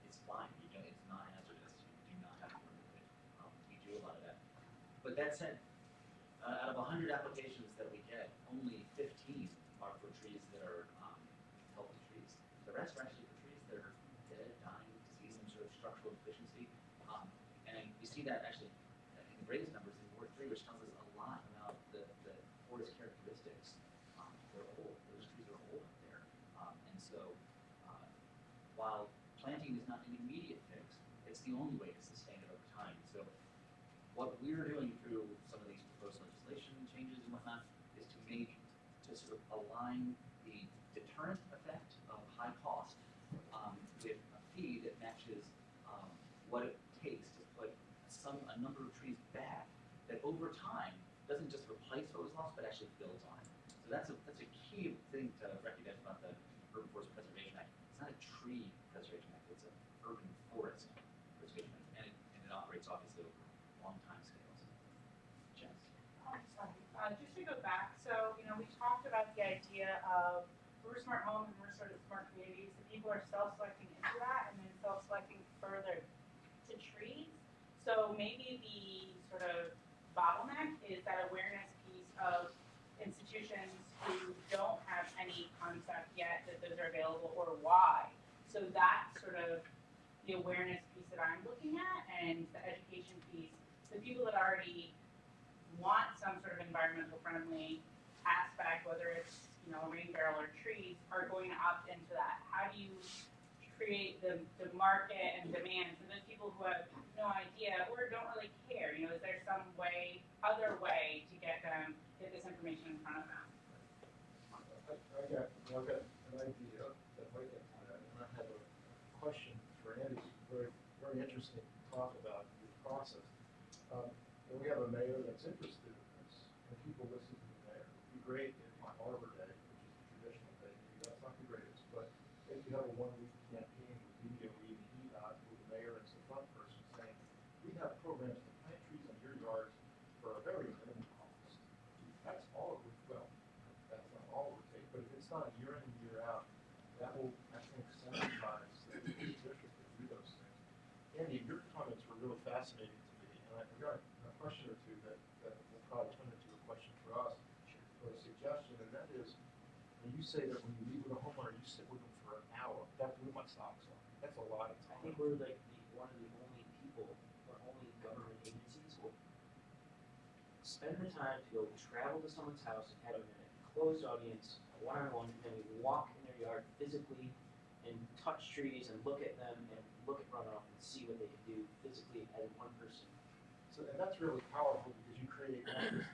is fine. You know, it's not hazardous. You do not have to remove it. We do a lot of that. But that said, out of 100 applications that we get, only 15 are for trees that are healthy trees. The rest are actually for trees that are dead, dying, disease, some sort of structural deficiency. And we see that actually in the greatest numbers in Ward 3, which tells us a lot about the forest characteristics. They're old. Those trees are old up there. And so while planting is not an immediate fix, it's the only way to sustain it over time. So what we're doing through some of these proposed legislation changes and whatnot is to sort of align the deterrent effect of high cost with a fee that matches what it takes to put a number of trees back that over time doesn't just replace what was lost but actually builds on it. So that's a key thing to recognize about the Urban Forest Preservation Act. It's not a tree preservation act, it's an urban forest preservation act, and it operates obviously over long time scales. Jess? Just to go back, so, you know, we talked about the idea of we're smart homes and we're sort of smart communities. The people are self-selecting into that and then self-selecting further to trees. So maybe the sort of bottleneck is that awareness piece of institutions who don't have any concept yet that those are available or why. So that's sort of the awareness piece that I'm looking at and the education piece. The people that already want some sort of environmental friendly aspect, whether it's, you know, a rain barrel or trees, are going to opt into that. How do you create the market and demand for those people who have no idea or don't really care? You know, is there some other way to get this information in front of them? I've got an idea that might get to that, and I have a question for Andy. Very, very interesting talk about the process. And we have a mayor that's interested in this, and people listen to the mayor. It would be great if on Arbor Day, which is the traditional day, maybe that's not the greatest, but if you have a one-week campaign with DOE and EDOT, with the mayor as the front person saying, we have programs to plant trees in your yards for a very minimum cost. That's all it would, well, that's not all it would take, but if it's not year in and year out, that will, I think, sensitize the district to do those things. Andy, your comments were really fascinating to me, and I've got a question or two that will probably turn into a question for us, or a suggestion, and that is, when you say that when you meet with a homeowner, you sit with them for an hour, that blew my socks off. That's a lot of time. I think we're like one of the only people, or only government agencies will spend the time to go travel to someone's house and have them in a closed audience, one-on-one, and then we walk in their yard physically and touch trees and look at them and look at runoff and see what they can do physically as one person. So, and that's really powerful because you create not just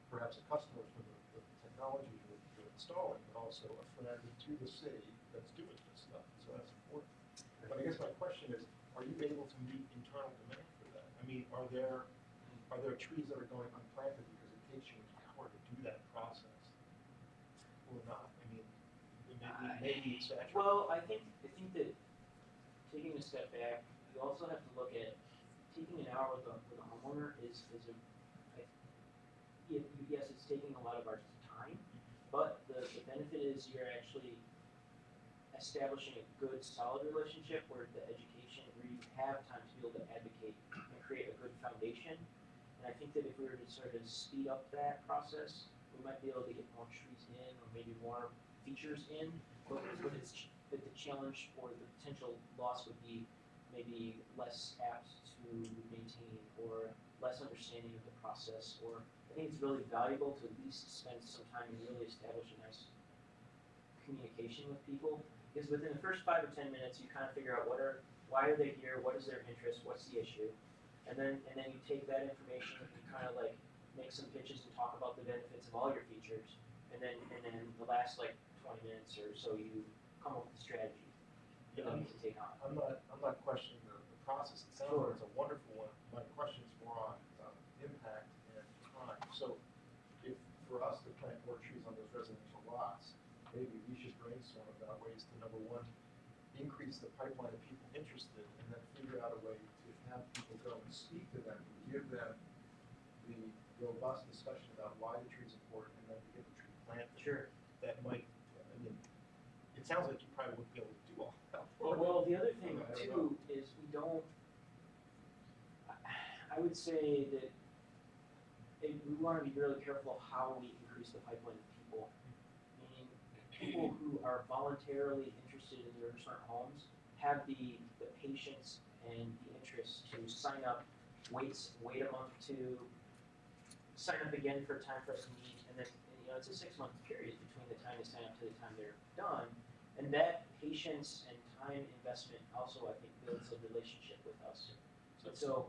perhaps a customer for the technology you're installing, but also a friend to the city that's doing this stuff. So that's important. But I guess my question is, are you able to meet internal demand for that? I mean, are there trees that are going unplanted because it takes you an hour to do that process, or not? I mean, maybe it's saturated. Well, I think that taking a step back, you also have to look at taking an hour with a homeowner is yes, it's taking a lot of our time, but the benefit is you're actually establishing a good, solid relationship where the education, where you have time to be able to advocate and create a good foundation. And I think that if we were to sort of speed up that process, we might be able to get more trees in or maybe more features in. But the challenge or the potential loss would be maybe less apt to maintain or less understanding of the process. Or I think it's really valuable to at least spend some time and really establish a nice communication with people. Because within the first 5 or 10 minutes, you kind of figure out why are they here, what is their interest, what's the issue, and then you take that information and you kind of like make some pitches and talk about the benefits of all your features, and then the last like 20 minutes or so you come up with a strategy for them to take on. I'm not questioning the process. It sounds like it's a wonderful one. My question is more on impact and time. So if for us to plant more trees on those residential lots, maybe we should brainstorm about ways to, number one, increase the pipeline of people interested, and then figure out a way to have people go and speak to them, and give them the robust discussion about why the tree's important, and then to get the tree planted. Sure. That might, I mean, it sounds like you probably wouldn't be able to do all that. Well, the other thing I don't too is we don't. I would say that we want to be really careful how we increase the pipeline of people. Meaning, people who are voluntarily interested in the riverfront homes have the patience and the interest to sign up, wait a month to sign up again for a time for us to meet, and then it's a 6-month period between the time they sign up to the time they're done, and that patience and time investment also I think builds a relationship with us. So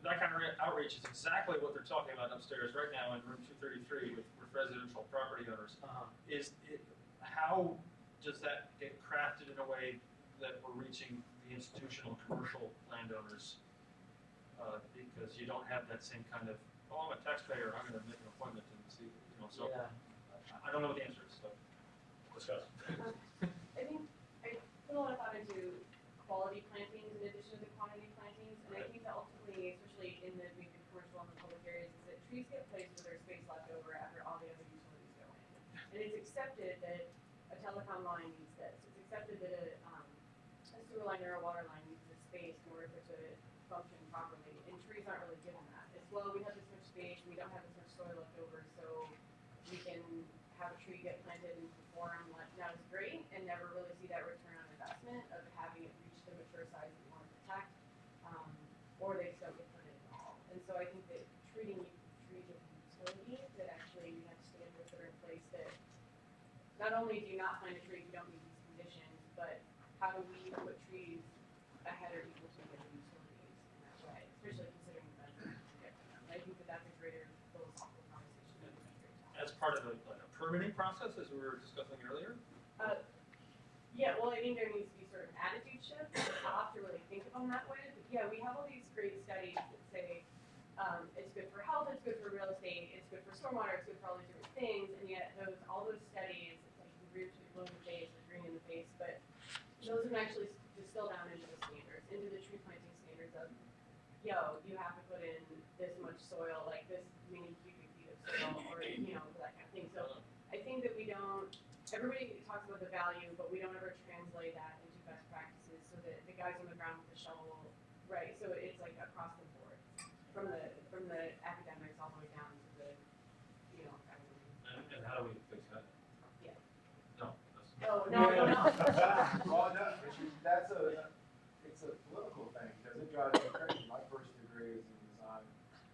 that kind of outreach is exactly what they're talking about upstairs right now in room 233 with residential property owners. How does that get crafted in a way that we're reaching the institutional commercial landowners? Because you don't have that same kind of, oh, I'm a taxpayer, I'm going to make an appointment and see, so Yeah. I don't know what the answer is, so discuss. I think I put a lot of thought into quality plantings in addition to quantity plantings, and I think that ultimately, especially in the maybe commercial and the public areas, is that trees get placed where there's space left over after all the other utilities go in. And it's accepted that a telecom line needs this. It's accepted that a sewer line or a water line needs this space in order for it to function properly. And trees aren't really given that. It's, well, we have this much space, we don't have this much soil left over, so we can have a tree get planted and perform not as great and never really see that return on investment of having it reach the mature size that we want to protect, or they just don't get planted at all. And so I think that treating trees as a utility, that actually we have standards that are in place that not only do you not plant a tree if you don't meet these conditions, but how do we put trees ahead or equal to the other utilities in that way, especially considering the benefits we get from them. I think that that's a greater philosophical conversation that would be great to have. As part of a permitting process, as we were discussing earlier? Yeah, well, I think there needs to be sort of attitude shift. I'll have to really think of them that way. But yeah, we have all these great studies that say it's good for health, it's good for real estate, it's good for stormwater, it's good for all these different things, and yet all those studies, it's like you blue in the face or green in the face, but those don't actually distill down into the standards, into the tree planting standards of, you have to put in this much soil, like this many cubic feet of soil, or that kind of thing. So I think that we don't. Everybody talks about the value, but we don't ever translate that into best practices so that the guys on the ground with the shovel, right? So it's like across the board, from the academics all the way down to the, everyone. And how do we fix that? Yeah. No. No. Well, no, it's a political thing, because it drives me crazy. My first degree is in design,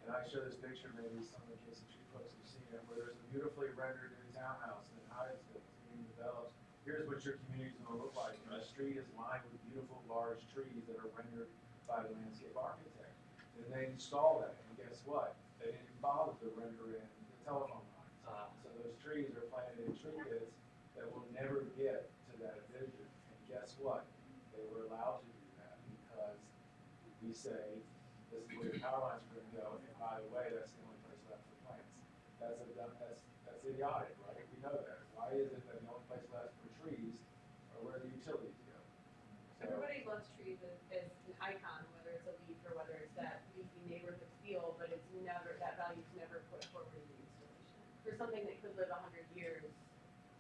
and I show this picture, maybe some of the kids and tree folks have seen it, where there's a beautifully rendered new townhouse in Hyattsville being developed. Here's what your community's gonna look like. And the street is lined with beautiful large trees that are rendered by the landscape architect. And they install that, and guess what? They didn't bother to render in the telephone lines. So those trees are planted in tree pits that will never get to that vision. And guess what? They were allowed to do that because we say, this is where the power lines are gonna go, and by the way, that's the only place left for plants. That's idiotic, right? We know that. Why is it that the only place left for trees are where the utilities go? So, Everybody loves trees as an icon, whether it's a leaf or whether it's that leafy neighborhood feel, but it's never, that value's never put forward in the installation. For something that could live 100 years,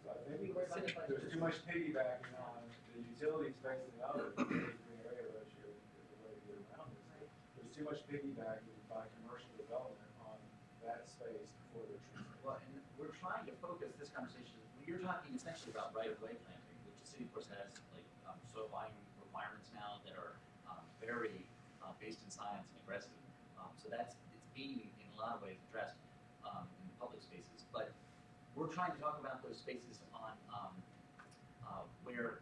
so I think we work on the budget. there's too much piggybacking on the utilities facing the other. The green area ratio is the way to get around this. There's too much piggybacking by commercial development on that space before the trees. Well, and we're trying to focus this conversation, you're talking essentially about right-of-way planting, which the city of course has like soil volume requirements now that are very based in science and aggressive. So it's being in a lot of ways addressed in public spaces. But we're trying to talk about those spaces on where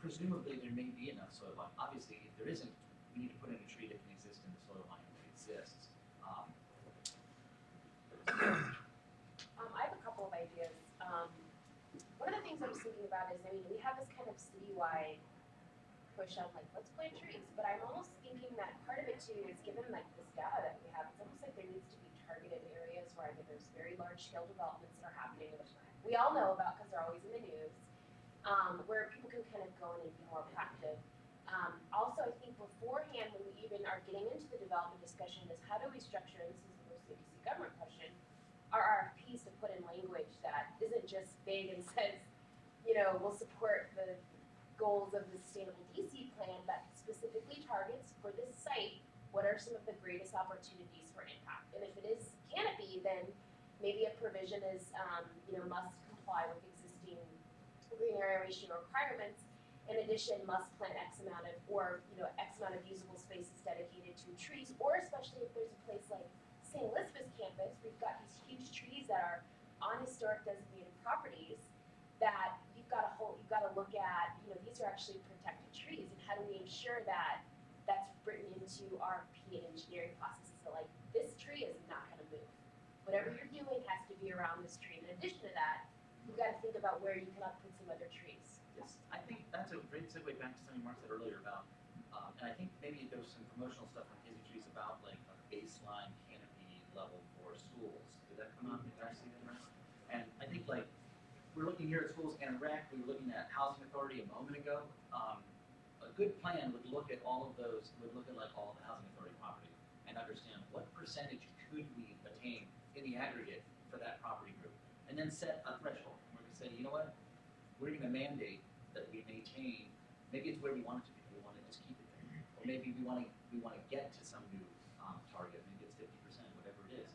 presumably there may be enough soil volume. Obviously, if there isn't, we need to put in a tree that can exist in the soil volume that exists. I have a couple of ideas. One of the things I was thinking about is, I mean, we have this kind of citywide push on like, let's plant trees, but I'm almost thinking that part of it too is given like this data that we have, it's almost like there needs to be targeted areas where I think there's very large scale developments that are happening, which we all know about because they're always in the news, where people can kind of go in and be more proactive. Also, I think beforehand, when we even are getting into the development discussion, is how do we structure, and this is mostly a DC government question, our RFPs to put in language that isn't just vague and says, you know, we'll support the goals of the Sustainable DC plan, but specifically targets for this site, what are some of the greatest opportunities for impact? And if it is canopy, then maybe a provision is, you know, must comply with existing green area ratio requirements. In addition, must plant X amount of, or, you know, X amount of usable spaces dedicated to trees, or especially if there's a place like St. Elizabeth's campus, we've got these huge trees that are on historic designated properties that you've got to look at, you know, these are actually protected trees, and how do we ensure that that's written into RFP and engineering processes, so like, this tree is not going to move. Whatever you're doing has to be around this tree. In addition to that, you've got to think about where you can put some other trees. Yes, I think that's a great segue back to something Mark said earlier about, and I think maybe there was some promotional stuff on Casey Trees about like a baseline canopy level for schools. Did that come out? Did I see that right? And I think like, we're looking here at schools and rec, we were looking at housing authority a moment ago. A good plan would look at all of those, would look at like all the housing authority property and understand what percentage could we attain in the aggregate for that property group. And then set a threshold. We're gonna say, you know what, we're gonna mandate that we maintain, maybe it's where we want it to be, we wanna just keep it there. Or maybe we wanna get to some new target, maybe it's 50%, whatever it is.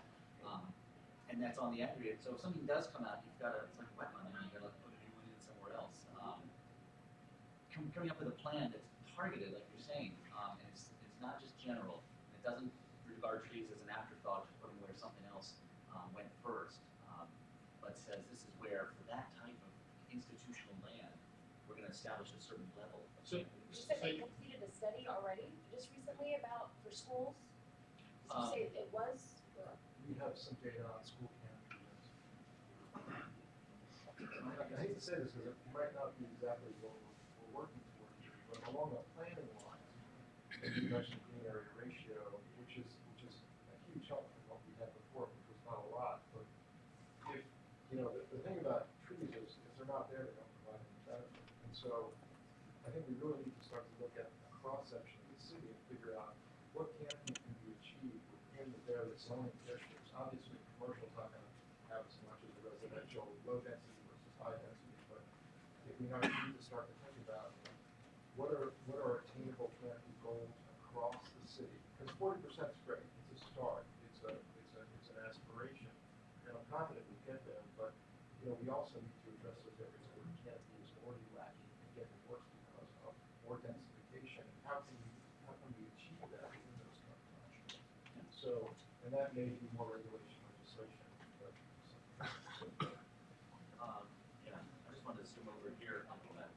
And that's on the aggregate. So if something does come out, you've got it's like a wetland, and you gotta put a new one in somewhere else. Coming up with a plan that's targeted, like you're saying, and it's not just general. It doesn't regard trees as an afterthought, just putting where something else went first, but says this is where, for that type of institutional land, we're going to establish a certain level. You said they completed a study already, just recently, about for schools? Did you say it was? We have some data on school canopies. I hate to say this because it might not be exactly what we're working towards, but along the planning line, you mentioned green area ratio, which is a huge help from what we had before, which was not a lot. But if, you know, the thing about trees is if they're not there, they don't provide any benefit. And so I think we really need to start to look at a cross-section of the city and figure out what canopy can be achieved within the various zoning districts. Obviously, commercial's not going to have as much as a residential, low density versus high density, but if we need to start to think about what are attainable canopy goals across the city. Because 40% is great, it's a start, it's an aspiration, and I'm confident we get there. But you know, we also need to address those areas where canopy is already lacking and getting worse because of more densification. And how can we achieve that within those confines? So, and that may be more regulation legislation. But, Yeah, I just wanted to zoom over here a little bit.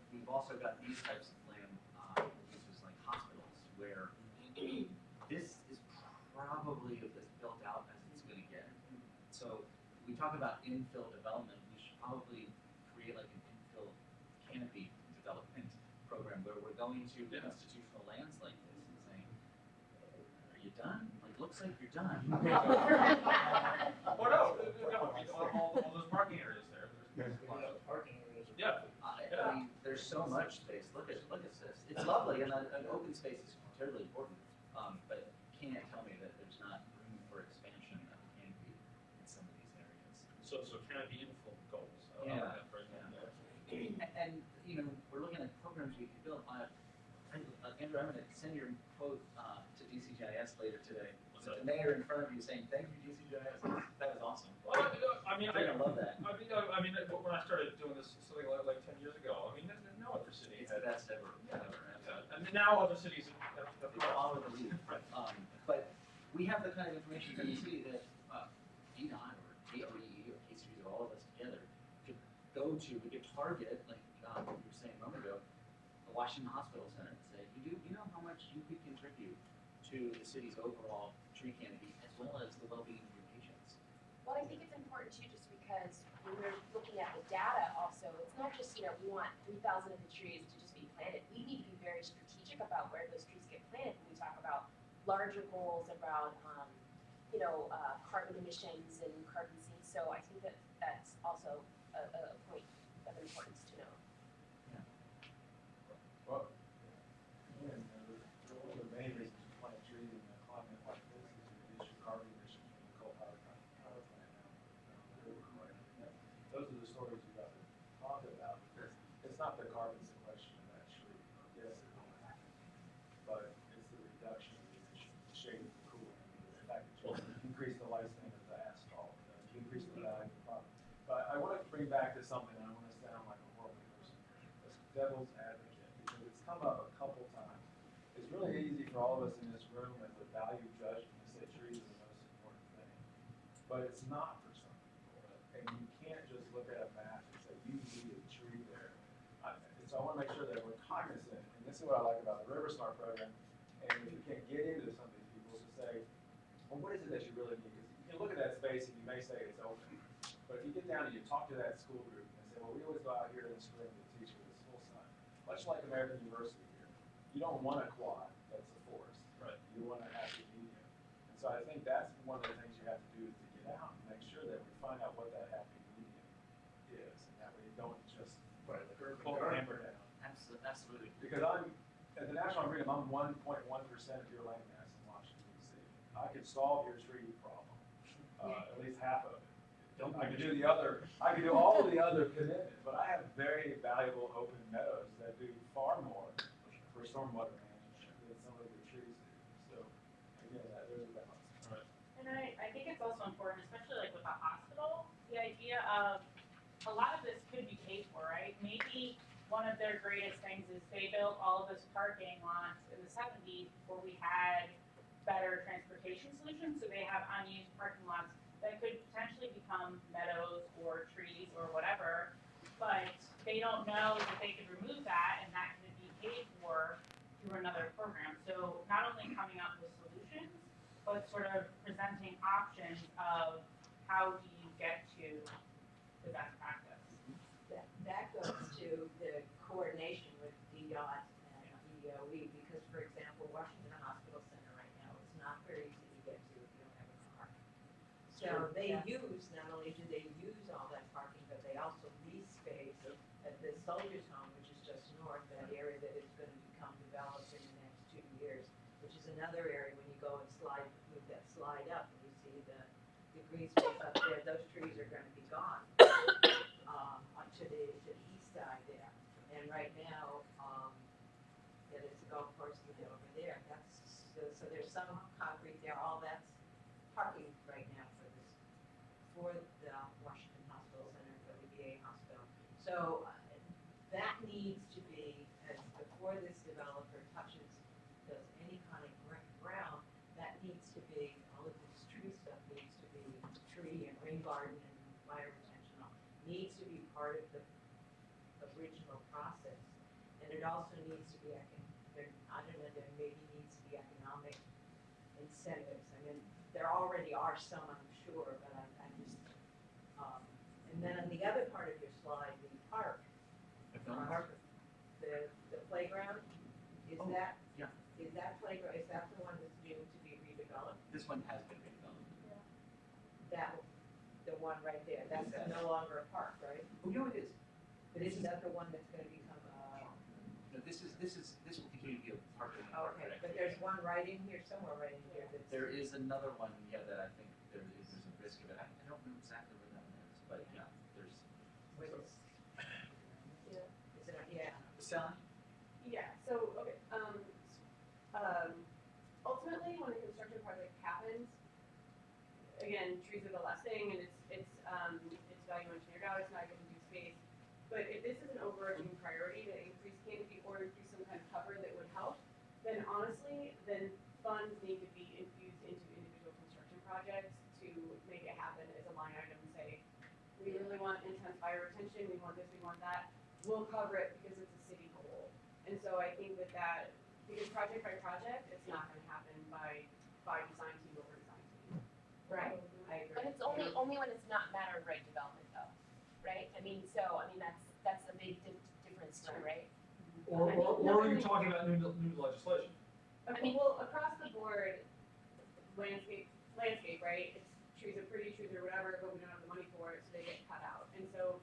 We've also got these types of land uses like hospitals, where this is probably as built out as it's going to get. So we talk about infill development. We should probably create like an infill canopy development program where we're going to institutional lands like this and saying, "Are you done? Like, looks like you're done." Oh no, all those parking areas there. There's parking areas. Yeah. I mean, there's so much space. Look at this. It's lovely, and an open space is terribly important. But you can't tell me that there's not room for expansion of canopy in some of these areas. So canopy infill goals. Yeah. And you know, we're looking at programs we could build. Andrew, I'm going to send your quote to DCGIS later today. With the mayor in front of you saying, "Thank you, DCGIS." That was awesome. Well, I mean, they're gonna love that. I mean, when I started doing this something like 10 years ago, I mean, no other city It's the best ever. And now other cities have follow the lead. But we have the kind of information from the city that DDOT or DOE or KCB or all of us together could go to. We could target, like you were saying a moment ago, the Washington Hospital Center and say, you know how much you could contribute to the city's overall tree canopy, as well as the well-being of your patients. Well, I think it's important too, just because when we're looking at the data also, it's not just, we want 3,000 of the trees to just be planted. We need to be very strategic about where those trees get planted when we talk about larger goals around, carbon emissions and carbon sinks. So I think that that's also a point of importance to know. Well, again, one of the main reasons you plant trees in a climate like this is to reduce your carbon emissions from the coal power plant down the river, right? Those are the stories you got to talk about. It's not the carbon sequestration of that tree. Yes, it will happen, but it's the reduction of the emissions, the shading, the cooling, the fact that you increase the lifespan of the asphalt, you increase the value of the product. But I want to bring back to something, and I want to sound like a horrible person, as devil's advocate, because it's come up a couple times. It's really easy for all of us in this room as a value judgment to say trees are the most important thing. But it's not for some people. And you can't just look at a map and say, you need a tree there. So I want to make sure that we're cognizant, and this is what I like about the River Smart program, and if you can get into some of these people to say, well, what is it that you really need? Because you can look at that space and you may say it's open. But if you get down and you talk to that school group and say, well, we always go out here in the spring to teach with this full sun. Much like American University here. You don't want a quad that's a forest. Right. You want to have the medium. And so I think that's one of the things you have to do is to get out and make sure that we find out what that happy medium is. And that way you don't just pull the hammer down. Absolutely. Because at the National Arboretum, I'm 1.1% of your land mass in Washington, D.C. I could solve your tree problem, at least half of it. I could do all the other commitments, but I have very valuable open meadows that do far more for stormwater management than some of the trees do. So again, there's a balance. Right. And I think it's also important, especially like with the hospital, the idea of a lot of this could be paid for, right? Maybe one of their greatest things is they built all of this parking lots in the 70s before we had better transportation solutions, so they have unused parking lots that could potentially become meadows or trees or whatever, but they don't know that they could remove that and that could be paid for through another program. So not only coming up with solutions, but sort of presenting options of how do you get to the best practice. That goes to the coordination with DDOT and DOE, because for example, Washington Hospital Center right now is not very easy to get to if you don't have a car. So they use, not only do they use all that parking, but they also lease space at the Soldiers Home, which is just north, that area that is going to become developed in the next 2 years, which is another area when you go and move that slide up, and you see the green space up there, those trees are going to be gone to the east side there. And right now, there's a golf course over there. So there's some concrete there. All that's parking right now for the Washington Hospital Center, for the VA hospital. So that needs to be, before this developer does any kind of ground, that needs to be, all of this tree stuff needs to be, tree and rain garden and fire retention, needs to be part of the original process. And it also needs to be, there maybe needs to be economic incentives. I mean, there already are some, I'm sure, but I just, and then on the other part of your slide, the park, the playground, is that playground, is that the one that's due to be redeveloped? This one has been redeveloped. The one right there, that's no longer a park, right? Oh, no, it is. But isn't that the one that's gonna become No, this will continue to be a park. Okay, but there's one right in here, somewhere right in here that's. There is another one, yeah, that I think there's a risk of it. I don't know exactly where that one is, but yeah, there's. Wait, Sally? Yeah, so, okay, ultimately, when a construction project happens, again, trees are the last thing, and it's value engineered out, it's not going to do space. But if this is an overarching priority to increase canopy or increase some kind of cover that would help, then honestly, then funds need to be infused into individual construction projects to make it happen as a line item and say, we really want intense fire retention, we want this, we want that. We'll cover it because it's a city goal. And so I think that because project by project, it's not going to happen by design team overnight. Right, I agree. But it's only when it's not matter of right development though, right? I mean, that's a big difference too, right? Or are you talking about new legislation? Okay, well, across the board, landscape, right? It's trees are pretty, trees or whatever, but we don't have the money for it, so they get cut out. And so,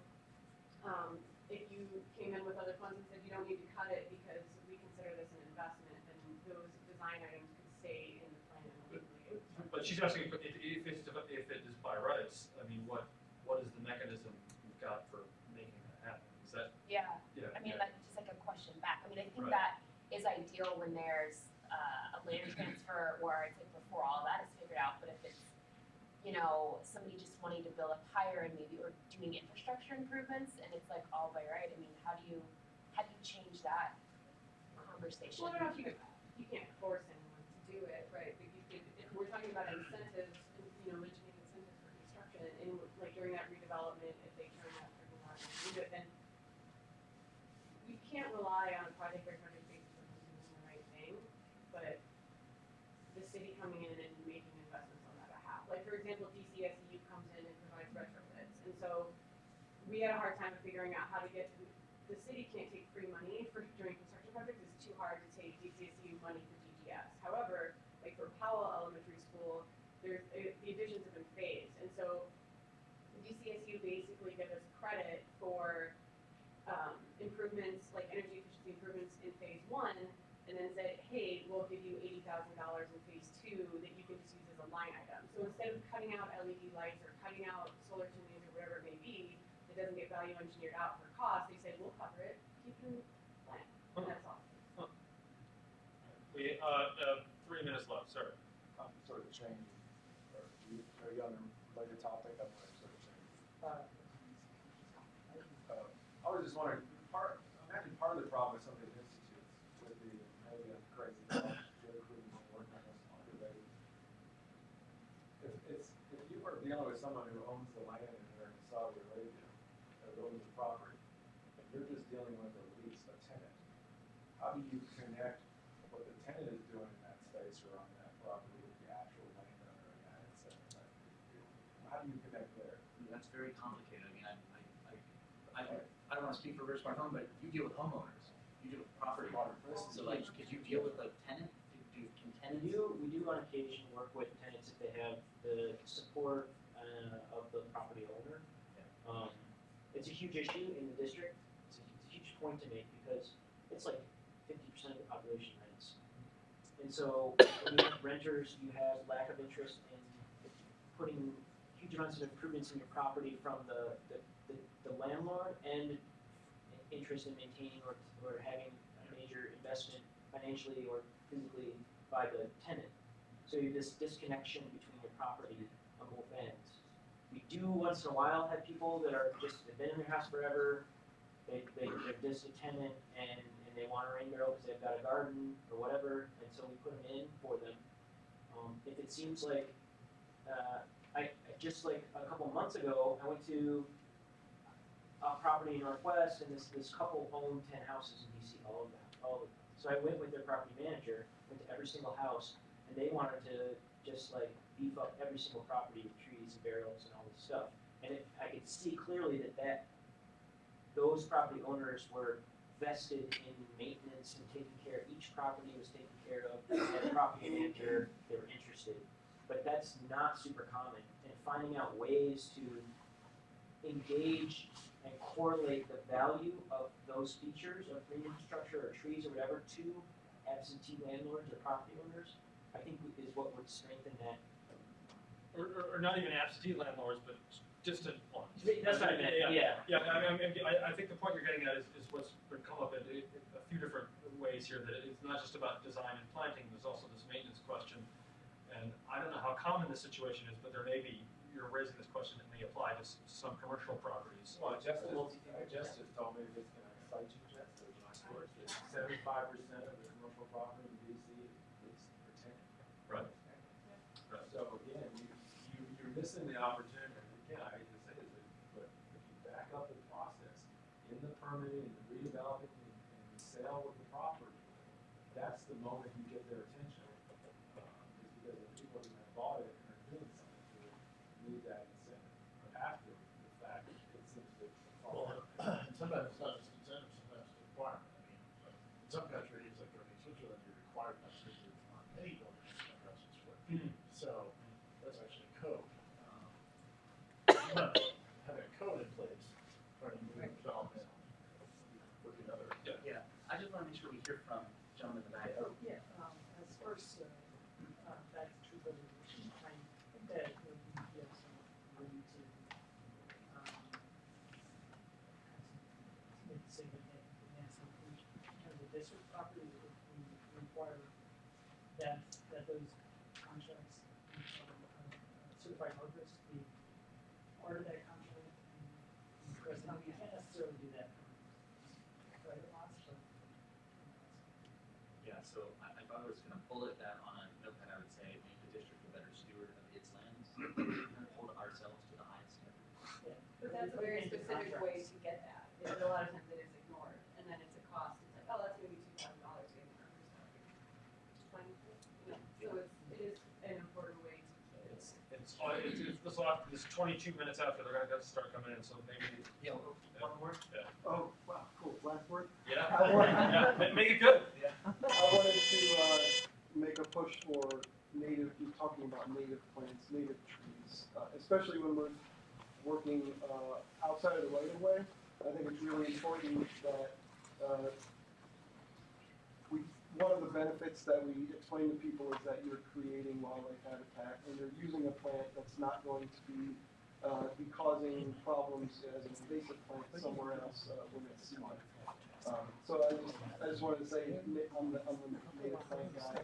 if you came in with other funds and said you don't need to cut it because we consider this an investment, then those design items could stay in the plan illegally. But she's asking if it is by rights, I mean, what is the mechanism you've got for making that happen? Is that? Yeah. Yeah. I mean, yeah. like, just like a question back. I mean, I think Right. that is ideal when there's a land transfer or it's like before all that is figured out. But if it's, you know, somebody just wanting to build up higher and maybe or doing infrastructure improvements and it's like all by right, I mean, how do you change that conversation? Well, I don't know if you can't force anyone to do it, right? But you could, if we're talking about incentives, you know, mentioning incentives for construction, and like during that redevelopment, if they turn that parking lot into it, then you can't rely on a project by project basis for doing the right thing, but the city coming in and making investments on that behalf. Like, for example, DCSU comes in and provides retrofits, and so we had a hard time of figuring out how to get to, the city can't take free money for during construction projects. It's too hard to take DCSU money for DGS. However, like for Powell Elementary School, the additions have been phased, and so DCSU basically gives us credit for improvements, like energy efficiency improvements in phase 1, and then said, hey, we'll give you $80,000 in phase 2 that you can just use as a line item. So instead of cutting out LED lights or cutting out solar chimneys or whatever it may be, that doesn't get value engineered out for cost, they said, we'll cover it, keep it in the plan, and that's all. We 3 minutes left. Sorry. I'm sort of changing, or are you on a related topic? I'm going to sort of change. I was just wondering, imagine part of the problem with some of these institutes would be, maybe I'm crazy, really including working on this underrated. If you were dealing with someone who owns the land and they're in Saudi Arabia, or owns the property, and you're just dealing with a lease, a tenant, how do you connect what the tenant is doing in that space or on that property with the actual landowner and that incentive? How do you connect there? That's very complicated. I mean, I don't want to speak for River Smart Home, but you deal with homeowners, you deal with property owners. So like, could you deal with like tenant? Can tenants? We do on occasion work with tenants if they have the support of the property owner. It's a huge issue in the district. It's a huge point to make because it's like 50% of the population rents. And so when you have renters, you have lack of interest in putting huge amounts of improvements in your property from the landlord and interest in maintaining or having a major investment financially or physically by the tenant. So you have this disconnection between your property on both ends. We do once in a while have people that are just, they've been in their house forever, they're just a tenant and they want a rain barrel because they've got a garden or whatever, and so we put them in for them. If it seems like, I just like a couple months ago, I went to a property in Northwest, and this couple owned 10 houses in DC, all of them. So I went with their property manager, went to every single house, and they wanted to just like beef up every single property with trees and barrels and all this stuff. And I could see clearly that those property owners were vested in maintenance and taking care of each property was taken care of, and the property manager, they were interested. But that's not super common, and finding out ways to engage and correlate the value of those features of green infrastructure or trees or whatever to absentee landlords or property owners, I think is what would strengthen that. Or not even absentee landlords, but distant ones. That's what I meant, yeah. Yeah, I think the point you're getting at is what's been come up in a few different ways here, that it's not just about design and planting, there's also this maintenance question. And I don't know how common this situation is, but there may be, you're raising this question that may apply to some commercial properties. Well, Justice told me this, can I cite you, Justice? 75% of the commercial property in DC is leased for tenant. Right. So again, you're missing the opportunity. Again, I hate to say this, but if you back up the process in the permitting, in the redeveloping, and the sale of the property, that's the moment you get their attention. Is because the people who have bought it and are doing something to it require that those contracts, certified arborists be part of that contract. And president, you can't necessarily do that for private lots, but. Yeah, so if I was gonna bullet that on a notepad, I would say make the district a better steward of its lands, hold ourselves to the highest standard. But that's a very specific way to get that. A lot of times it is ignored, and then it's a cost. It's like, oh, that's gonna be $2,000 to get the numbers done. So it is an important way to. It's this 22 minutes after they're gonna start coming in, so maybe. Yeah. One more? Yeah. Oh, wow, cool, last word? Yeah. I want- Yeah, make it good. Yeah. I wanted to make a push for native, you're talking about native plants, native trees, especially when we're working outside of the right of way. I think it's really important that one of the benefits that we explain to people is that you're creating wildlife habitat and you're using a plant that's not going to be causing problems as an invasive plant somewhere else when it's seeded. So I just wanted to say I'm the native plant guy,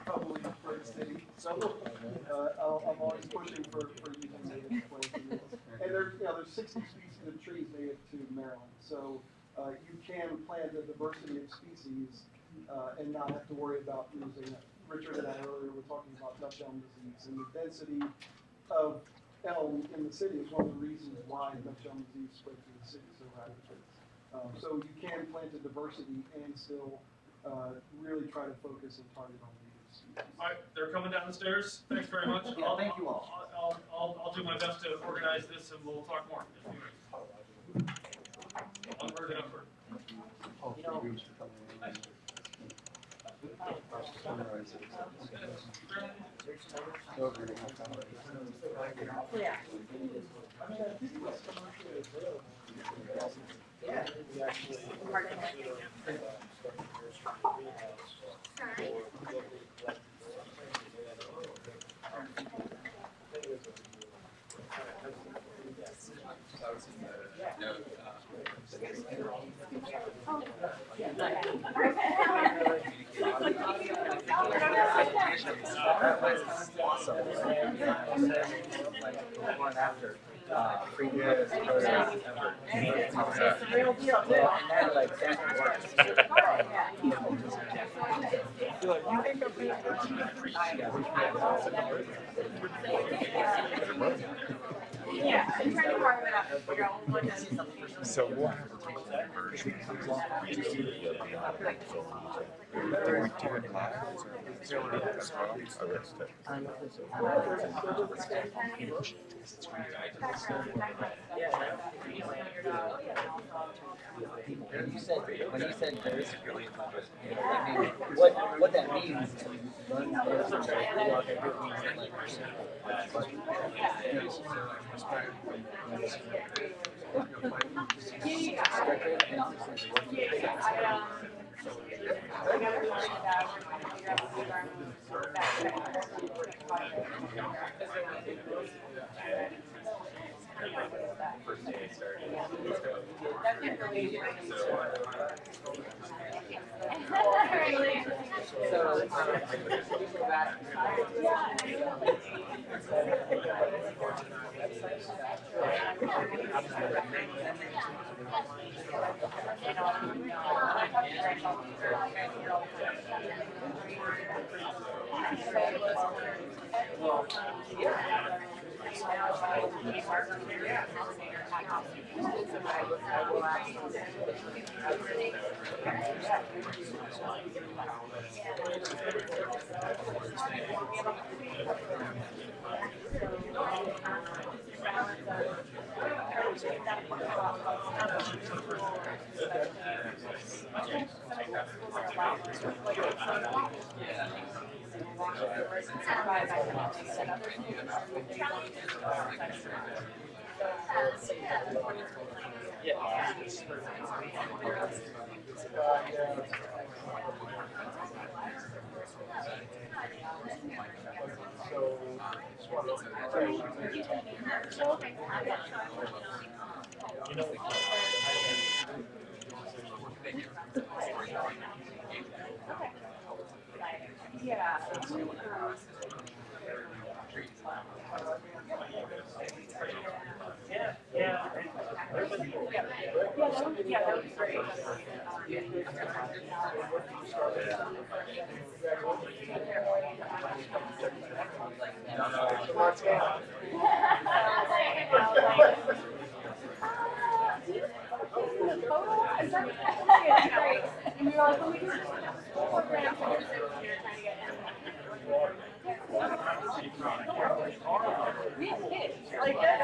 probably for the city. So I'm always pushing for using native plants. And there's 60 species of trees native to Maryland. So you can plant a diversity of species and not have to worry about losing it. Richard and I earlier were talking about Dutch elm disease, and the density of elm in the city is one of the reasons why Dutch elm disease spread through the city so rapidly. So you can plant a diversity and still really try to focus and target on native species. All right, they're coming down the stairs. Thanks very much. Yeah, thank you all. I'll do my best to organize this, and we'll talk more. Onward and upward. Yeah. It's a real deal, too. And that, like, that works. Yeah, I'm trying to carve it up and figure out what does. So what? When you said there's, I mean, what that means is First day I started. Yeah, that would be great. And we were like, well, we can program for this, and we were trying to get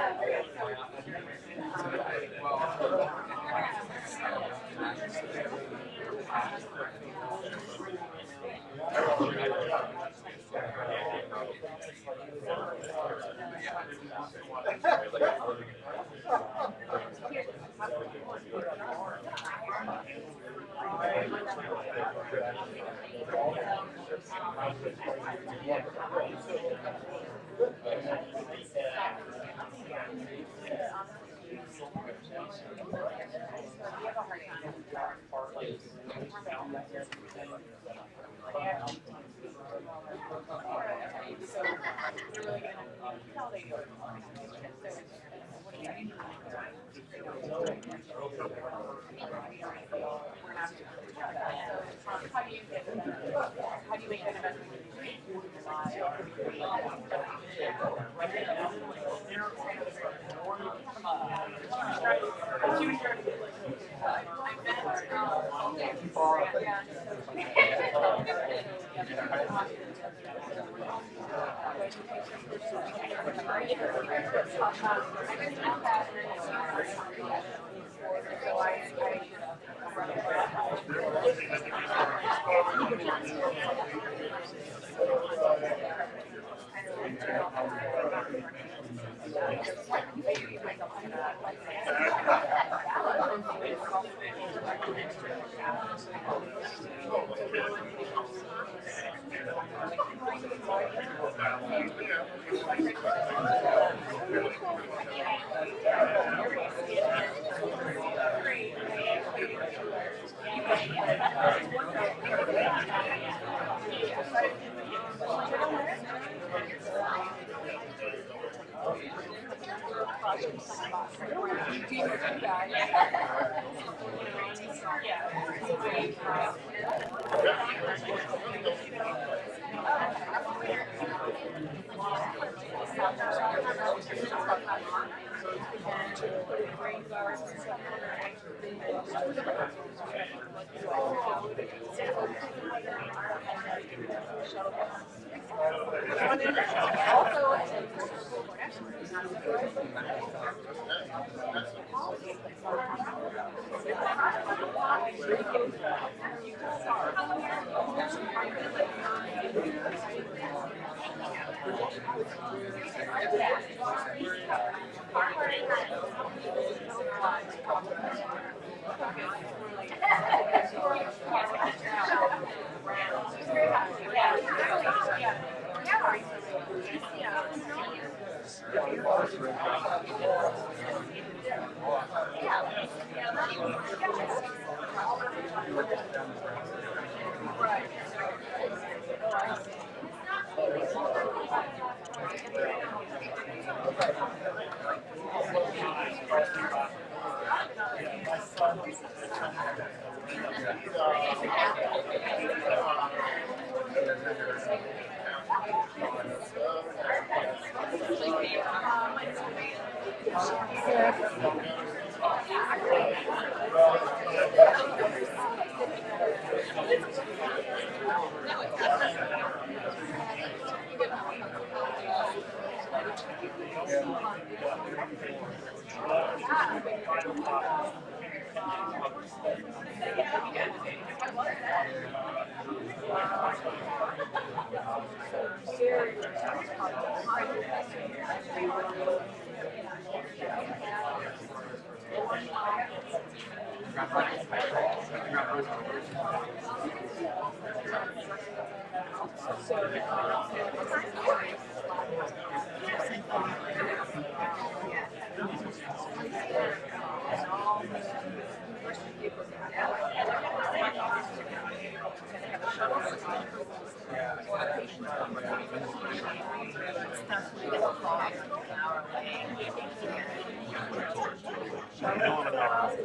how do you make that investment?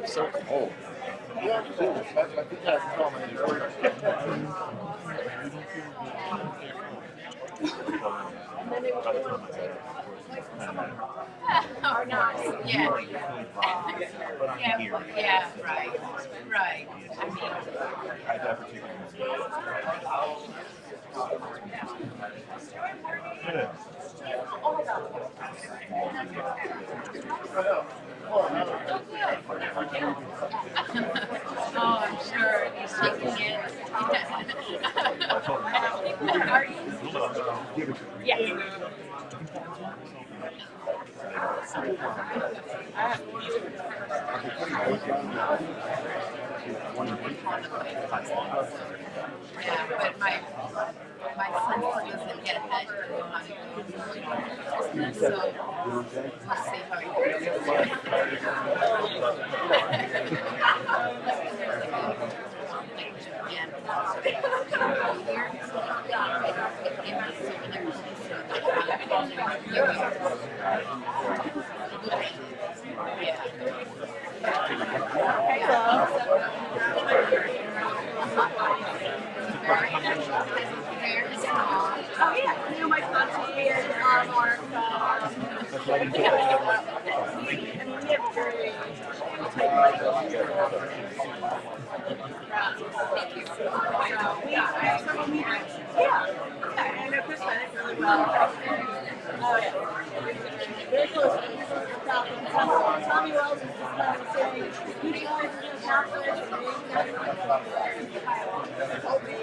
So cold. Yeah, cool. I think that's common. Or not, yeah. Yeah, right, right. I definitely Oh, I'm sure he's shaking it. Yeah. Yeah, but my son doesn't get that. So we'll see how he Oh yeah, you know my country and Mark. And we have very tight Yeah, I know Chris Bennett really well. Oh yeah. Very close. Tommy Wells is just kind of saying, you guys are just not good at me.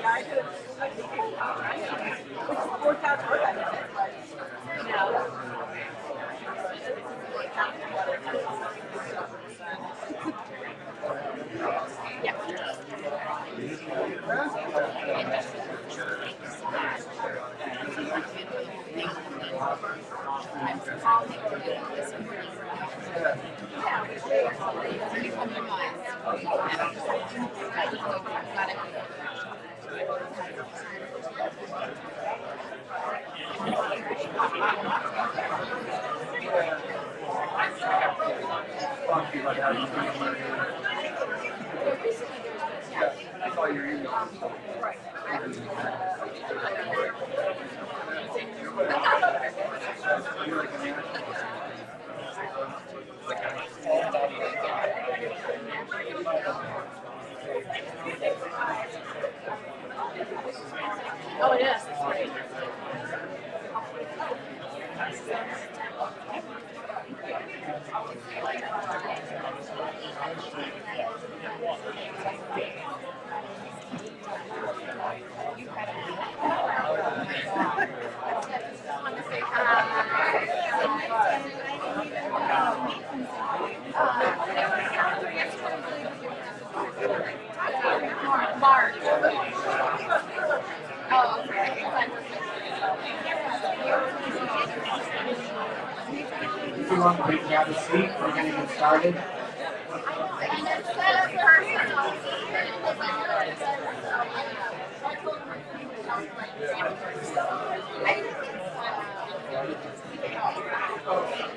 I could have worked out to work on it, but, you know. Oh, it is. It's great. Mark. Oh, okay. If you want to grab a seat, we're going to get started.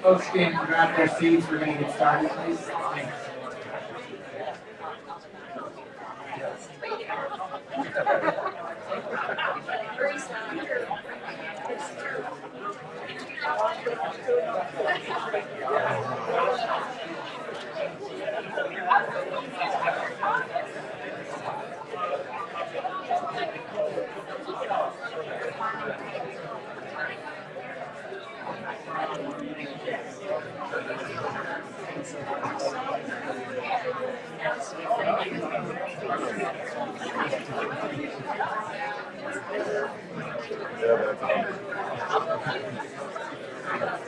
Folks can grab their seats, we're going to get started, please. Thanks.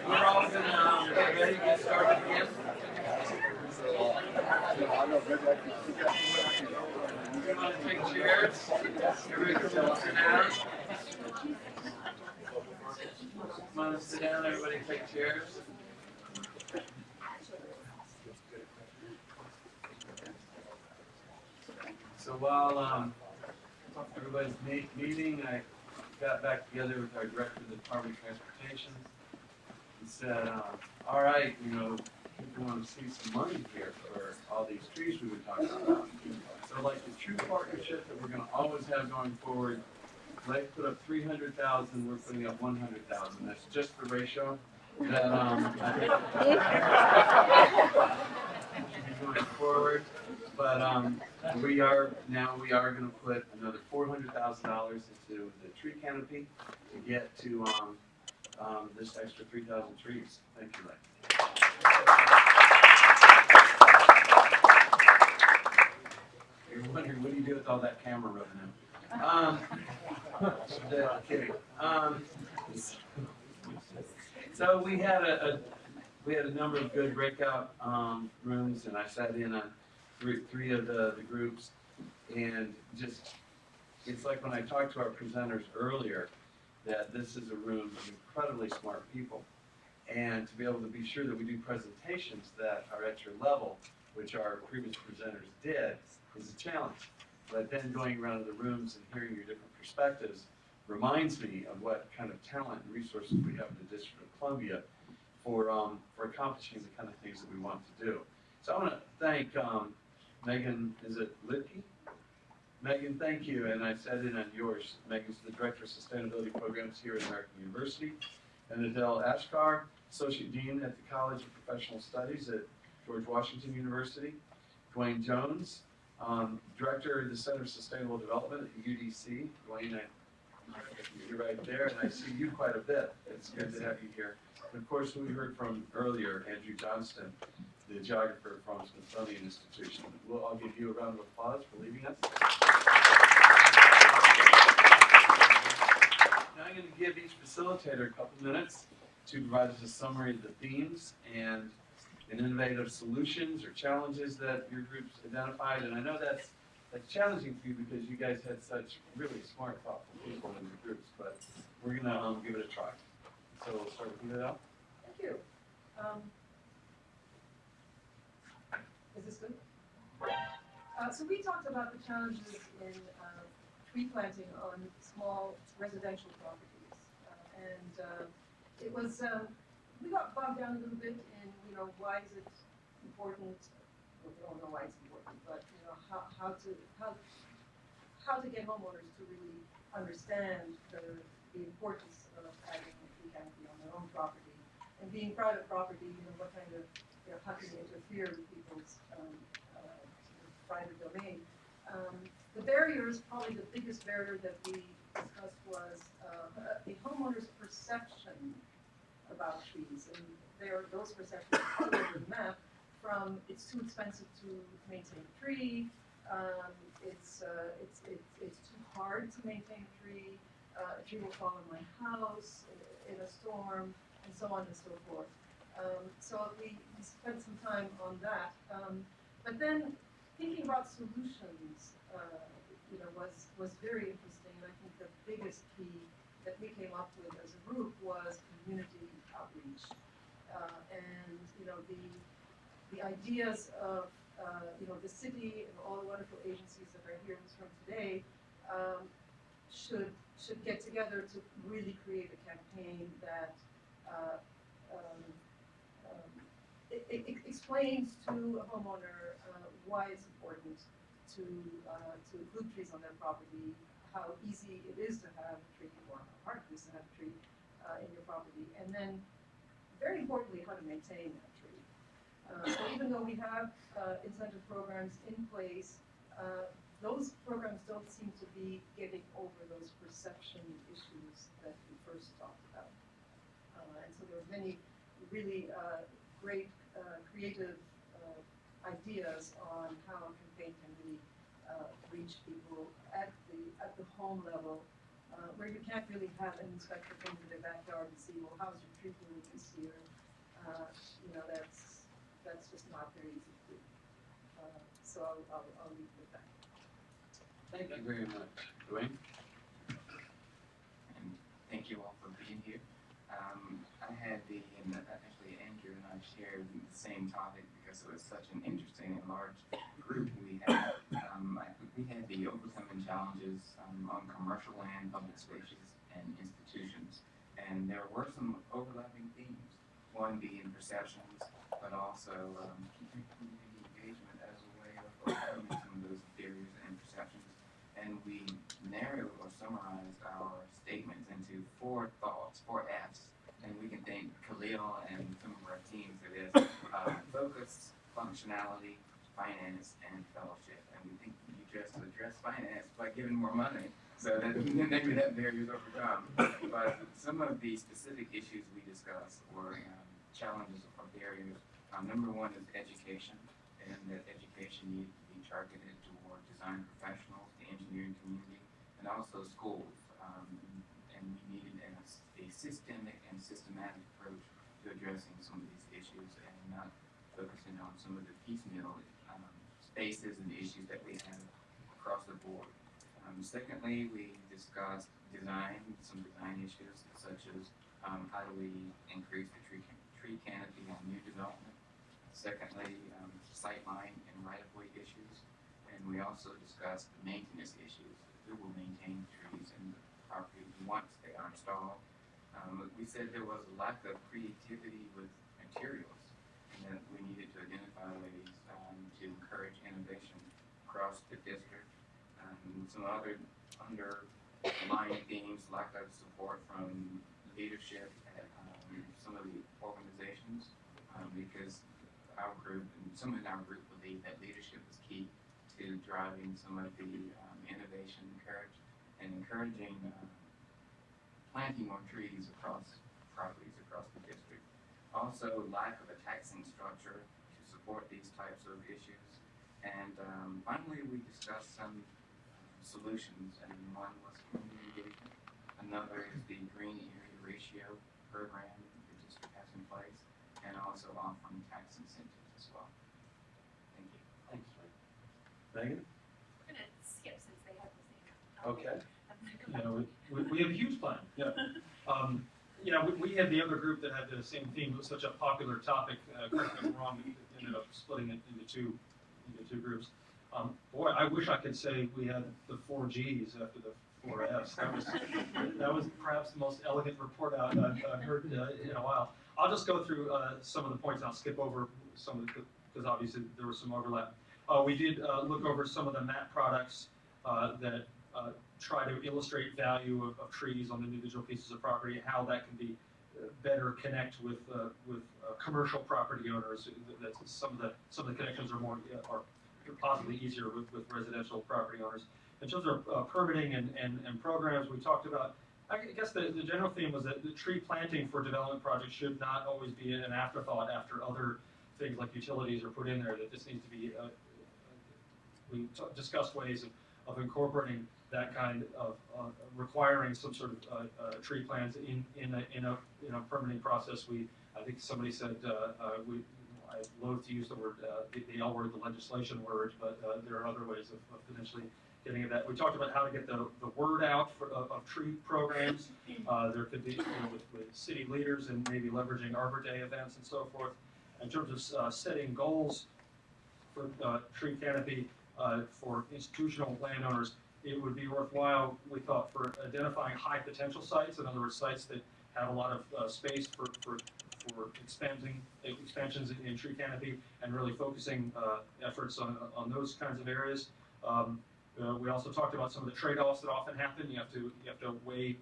We're all gonna get ready to get started again. You want to take chairs? Everybody come on, sit down. Come on, sit down. Everybody take chairs. So while everybody's meeting, I got back together with our director of the Department of Transportation and said, all right, you know, we've you want to see some money here for all these trees we've been talking about. So like the true partnership that we're gonna always have going forward, Lake put up 300,000, we're putting up 100,000. That's just the ratio that, I think should be going forward. But, we are gonna put another $400,000 into the tree canopy to get to, this extra 3,000 trees. Thank you, Lake. You're wondering, what do you do with all that camera revenue? Kidding. So we had a number of good breakout rooms, and I sat in on three of the groups, and just it's like when I talked to our presenters earlier, that this is a room of incredibly smart people, and to be able to be sure that we do presentations that are at your level, which our previous presenters did, is a challenge. But then going around to the rooms and hearing your different perspectives reminds me of what kind of talent and resources we have in the District of Columbia for accomplishing the kind of things that we want to do. So I want to thank Megan, is it Lidke? Megan, thank you, and I sat in on yours. Megan's the Director of Sustainability Programs here at American University, and Adele Ashkar, Associate Dean at the College of Professional Studies at George Washington University. Dwayne Jones, Director of the Center for Sustainable Development at UDC. Dwayne, you're right there, and I see you quite a bit. It's good to have you here. And of course, we heard from earlier, Andrew Johnston, the geographer from Smithsonian Institution. I'll give you a round of applause for leaving us. Now I'm going to give each facilitator a couple minutes to provide us a summary of the themes and innovative solutions or challenges that your groups identified. And I know that's challenging for you because you guys had such really smart, thoughtful people in your groups, but we're going to give it a try. So we'll start with you, Adele. Thank you. Is this good? So we talked about the challenges in tree planting on small residential properties. It was, we got bogged down a little bit in, why is it important? Well, we don't know why it's important, but, how to get homeowners to really understand the importance of having a tree canopy on their own property. And being private property, what kind of, how can you interfere with people's private domain? The barriers, probably the biggest barrier that we discussed was a homeowner's perception about trees. And those perceptions are all over the map, from it's too expensive to maintain a tree, it's too hard to maintain a tree will fall on my house in a storm, and so on and so forth. So we spent some time on that. But then thinking about solutions, was very interesting. And I think the biggest key that we came up with as a group was community outreach. And the ideas of the city and all the wonderful agencies that are here in this room today should get together to really create a campaign that it explains to a homeowner why it's important to include trees on their property, how easy it is to have a tree, or how hard it is to have a tree in your property, and then, very importantly, how to maintain that tree. So even though we have incentive programs in place, those programs don't seem to be getting over those perception issues that we first talked about. And so there were many really great creative ideas on how a campaign can really reach people at the home level, where you can't really have an inspector come to their backyard and see, well, how's your tree doing this year? That's just not very easy to do. So I'll leave it with that. Thank you very much. Dwayne? And thank you all for being here. I had actually Andrew and I shared the same topic because it was such an interesting and large group we had. We had the overcoming challenges on commercial land, public spaces, and institutions. And there were some overlapping themes. One being perceptions, but also keeping community engagement as a way of overcoming some of those barriers and perceptions. And we narrowed or summarized our statements into 4 thoughts, 4 F's. And we can thank Khalil and some of our teams for this. Focus, functionality, finance, and fellowship. And we think you just address finance by giving more money, so that maybe that barrier is overcome. But some of the specific issues we discussed were challenges or barriers. Number 1 is education, and that education needs to be targeted toward design professionals, the engineering community, and also schools. And we needed a systemic and systematic approach to addressing some of these issues and not focusing on some of the piecemeal spaces and issues that we have across the board. Secondly, we discussed design, some design issues such as how do we increase the tree canopy on new development. Secondly, sightline and right-of-way issues. And we also discussed the maintenance issues. Who will maintain trees in the property once they are installed? We said there was a lack of creativity with materials, and that we needed to identify ways to encourage innovation across the district. Some other underlying themes, lack of support from leadership at some of the organizations, because our group and some in our group believe that leadership is key to driving some of the innovation, encouraging planting more trees across properties across the district. Also, lack of a taxing structure to support these types of issues. And finally, we discussed some solutions, and one was community engagement. Another is the green area ratio program the district has in place, and also offering tax incentives as well. Thank you. Thanks. Megan? We're gonna skip since they have the same. Okay. We have a huge plan. Yeah. We had the other group that had the same theme. It was such a popular topic. Correct me if I'm wrong. It ended up splitting it into two groups. Boy, I wish I could say we had the 4 Gs after the 4 Fs. That was perhaps the most elegant report I've heard in a while. I'll just go through some of the points. I'll skip over some of the, because obviously there was some overlap. We did look over some of the map products that try to illustrate value of trees on individual pieces of property, how that can be better connect with commercial property owners. That some of the connections are possibly easier with residential property owners. In terms of permitting and programs, we talked about, I guess the general theme was that the tree planting for development projects should not always be an afterthought after other things like utilities are put in there, that this needs to be, we discussed ways of incorporating that kind of requiring some sort of tree plants in a permitting process. I think somebody said I loathe to use the word the L word, the legislation word, but there are other ways of potentially getting at that. We talked about how to get the word out of tree programs. There could be with city leaders and maybe leveraging Arbor Day events and so forth. In terms of setting goals for tree canopy for institutional landowners, it would be worthwhile, we thought, for identifying high potential sites, in other words, sites that have a lot of space for expansions in tree canopy, and really focusing efforts on those kinds of areas. We also talked about some of the trade-offs that often happen. You have to weigh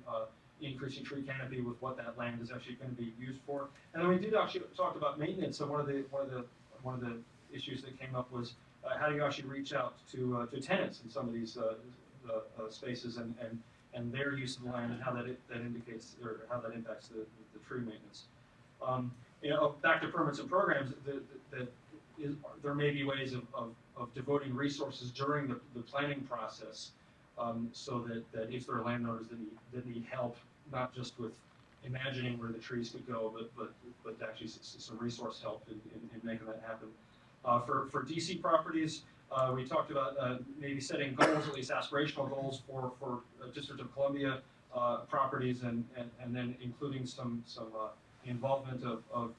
increasing tree canopy with what that land is actually going to be used for. And then we did actually talk about maintenance. So one of the issues that came up was how do you actually reach out to tenants in some of these spaces and their use of the land, and how that indicates or how that impacts the tree maintenance. Back to permits and programs, there may be ways of devoting resources during the planning process, so that if there are landowners that need help, not just with imagining where the trees could go, but actually some resource help in making that happen. For DC properties, we talked about maybe setting goals, at least aspirational goals for District of Columbia properties, and then including some involvement of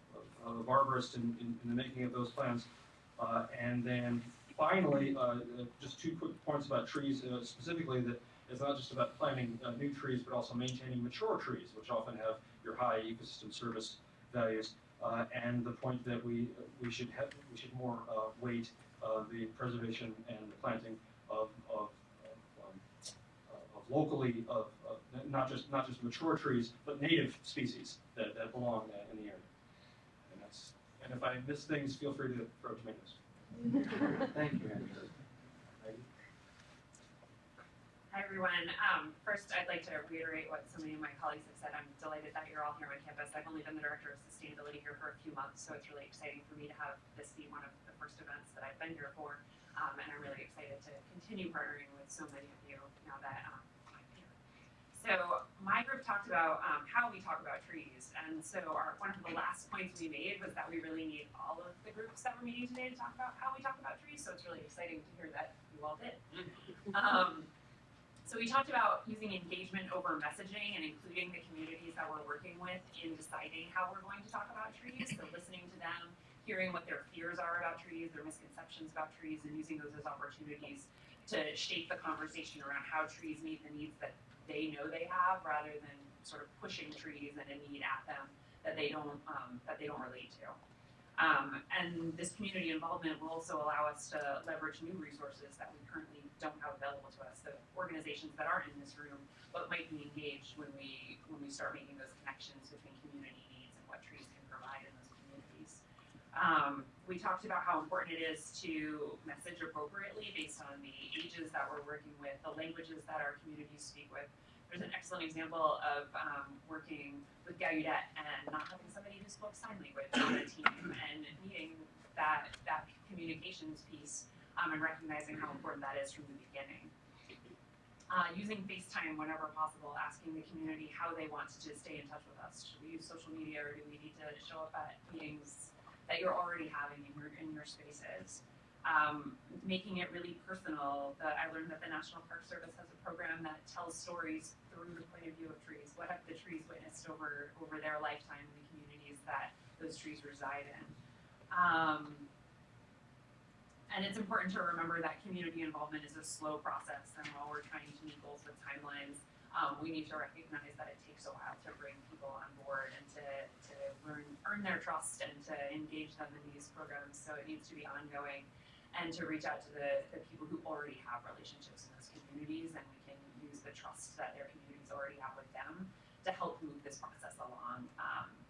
arborists in the making of those plans. And then finally, just 2 quick points about trees, specifically that it's not just about planting new trees, but also maintaining mature trees, which often have your high ecosystem service values. and the point that we should more weight the preservation and the planting of locally not just mature trees, but native species that belong in the area. And if I miss things, feel free to throw tomatoes. Thank you, Andrew. Hi, everyone. First, I'd like to reiterate what so many of my colleagues have said. I'm delighted that you're all here on campus. I've only been the director of sustainability here for a few months, so it's really exciting for me to have this be one of the first events that I've been here for. And I'm really excited to continue partnering with so many of you now that I'm here. So my group talked about how we talk about trees. And so one of the last points we made was that we really need all of the groups that we're meeting today to talk about how we talk about trees. So it's really exciting to hear that you all did. So we talked about using engagement over messaging and including the communities that we're working with in deciding how we're going to talk about trees. So listening to them, hearing what their fears are about trees, their misconceptions about trees, and using those as opportunities to shape the conversation around how trees meet the needs that they know they have, rather than sort of pushing trees and a need at them that they don't relate to. And this community involvement will also allow us to leverage new resources that we currently don't have available to us. The organizations that aren't in this room, but might be engaged when we start making those connections between community needs and what trees can provide in those communities. We talked about how important it is to message appropriately based on the ages that we're working with, the languages that our communities speak with. There's an excellent example of working with Gaudet and not having somebody who spoke sign language on the team and needing that communications piece and recognizing how important that is from the beginning. Using FaceTime whenever possible, asking the community how they want to stay in touch with us. Should we use social media, or do we need to show up at meetings that you're already having in your spaces? Making it really personal. I learned that the National Park Service has a program that tells stories through the point of view of trees. What have the trees witnessed over their lifetime in the communities that those trees reside in? And it's important to remember that community involvement is a slow process, and while we're trying to meet goals with timelines, we need to recognize that it takes a while to bring people on board and to earn their trust and to engage them in these programs. So it needs to be ongoing, and to reach out to the people who already have relationships in those communities, and we can use the trust that their communities already have with them to help move this process along,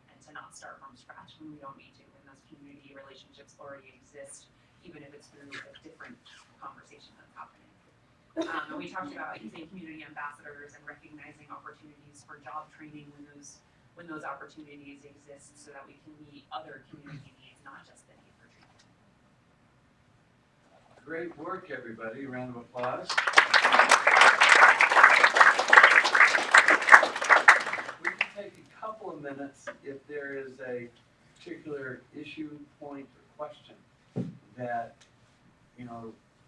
and to not start from scratch when we don't need to, when those community relationships already exist, even if it's through a different conversation that's happening. And we talked about using community ambassadors and recognizing opportunities for job training when those opportunities exist, so that we can meet other community needs, not just the need for treatment. Great work, everybody. Round of applause. We can take a couple of minutes if there is a particular issue, point, or question that,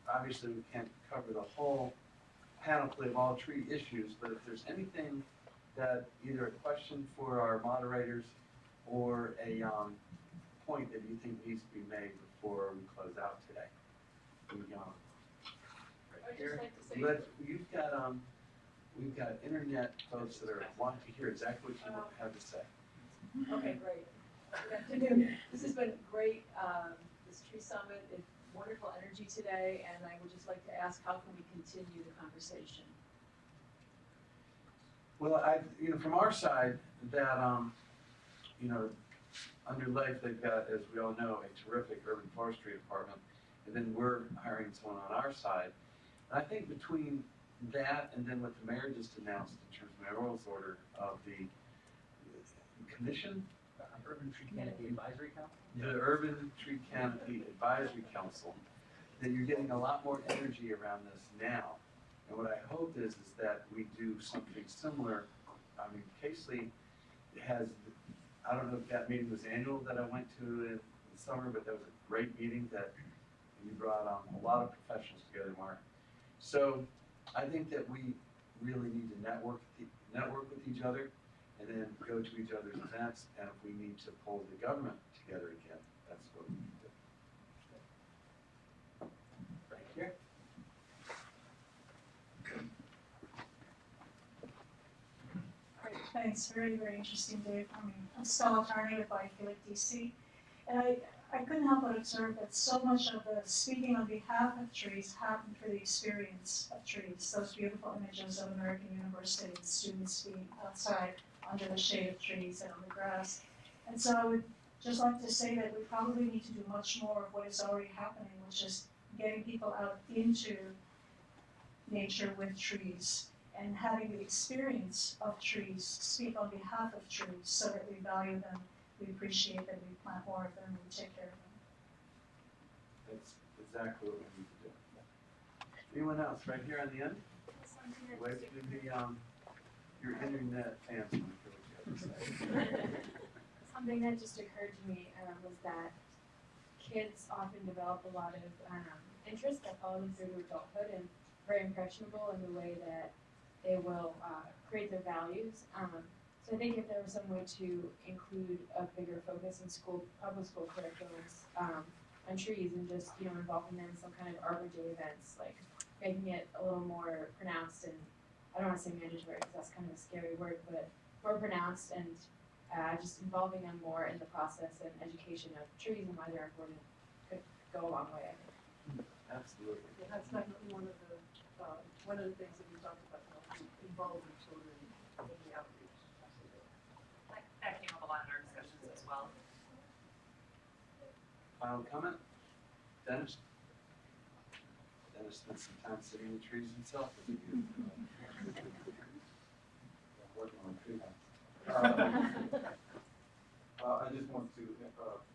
obviously we can't cover the whole panoply of all tree issues, but if there's anything that either a question for our moderators or a point that you think needs to be made before we close out today. I'd just like to say, We've got internet folks that are wanting to hear exactly what you have to say. Okay, great. Good afternoon. This has been great, this tree summit, it's wonderful energy today, and I would just like to ask, how can we continue the conversation? Well, from our side, that, under Life, they've got, as we all know, a terrific urban forestry department, and then we're hiring someone on our side. And I think between that and then what the mayor just announced in terms of mayoral's order of the commission, Urban Tree Canopy Advisory Council? the Urban Tree Canopy Advisory Council, that you're getting a lot more energy around this now. And what I hope is that we do something similar. I mean, Casely has, I don't know if that meeting was annual that I went to in the summer, but that was a great meeting that you brought a lot of professionals together, Mark. So I think that we really need to network with each other, and then go to each other's events, and if we need to pull the government together again, that's what we need to do. Right here. Great, Thanks, very, very interesting day. I'm Stella Tarney with Biophilic DC. And I couldn't help but observe that so much of the speaking on behalf of trees happened for the experience of trees. Those beautiful images of American University and students being outside under the shade of trees and on the grass. And so I would just like to say that we probably need to do much more of what is already happening, which is getting people out into nature with trees and having the experience of trees speak on behalf of trees so that we value them, we appreciate them, we plant more of them, we take care of them. That's exactly what we need to do. Anyone else, right here on the end? Wave to the, your internet fans want to hear what you have to say. Something that just occurred to me was that kids often develop a lot of interest that follow them through to adulthood and very impressionable in the way that they will create their values. So I think if there was some way to include a bigger focus in public school curriculums on trees and just, involving them in some kind of Arbor Day events, like making it a little more pronounced and, I don't want to say mandatory because that's kind of a scary word, but more pronounced and just involving them more in the process and education of trees and why they're important could go a long way, I think. Absolutely. Yeah, that's definitely one of the things that we talked about, involving children in the outreach. That came up a lot in our discussions as well. Final comment? Dennis? Dennis spent some time sitting in the trees himself. Working on a tree house. I just want to,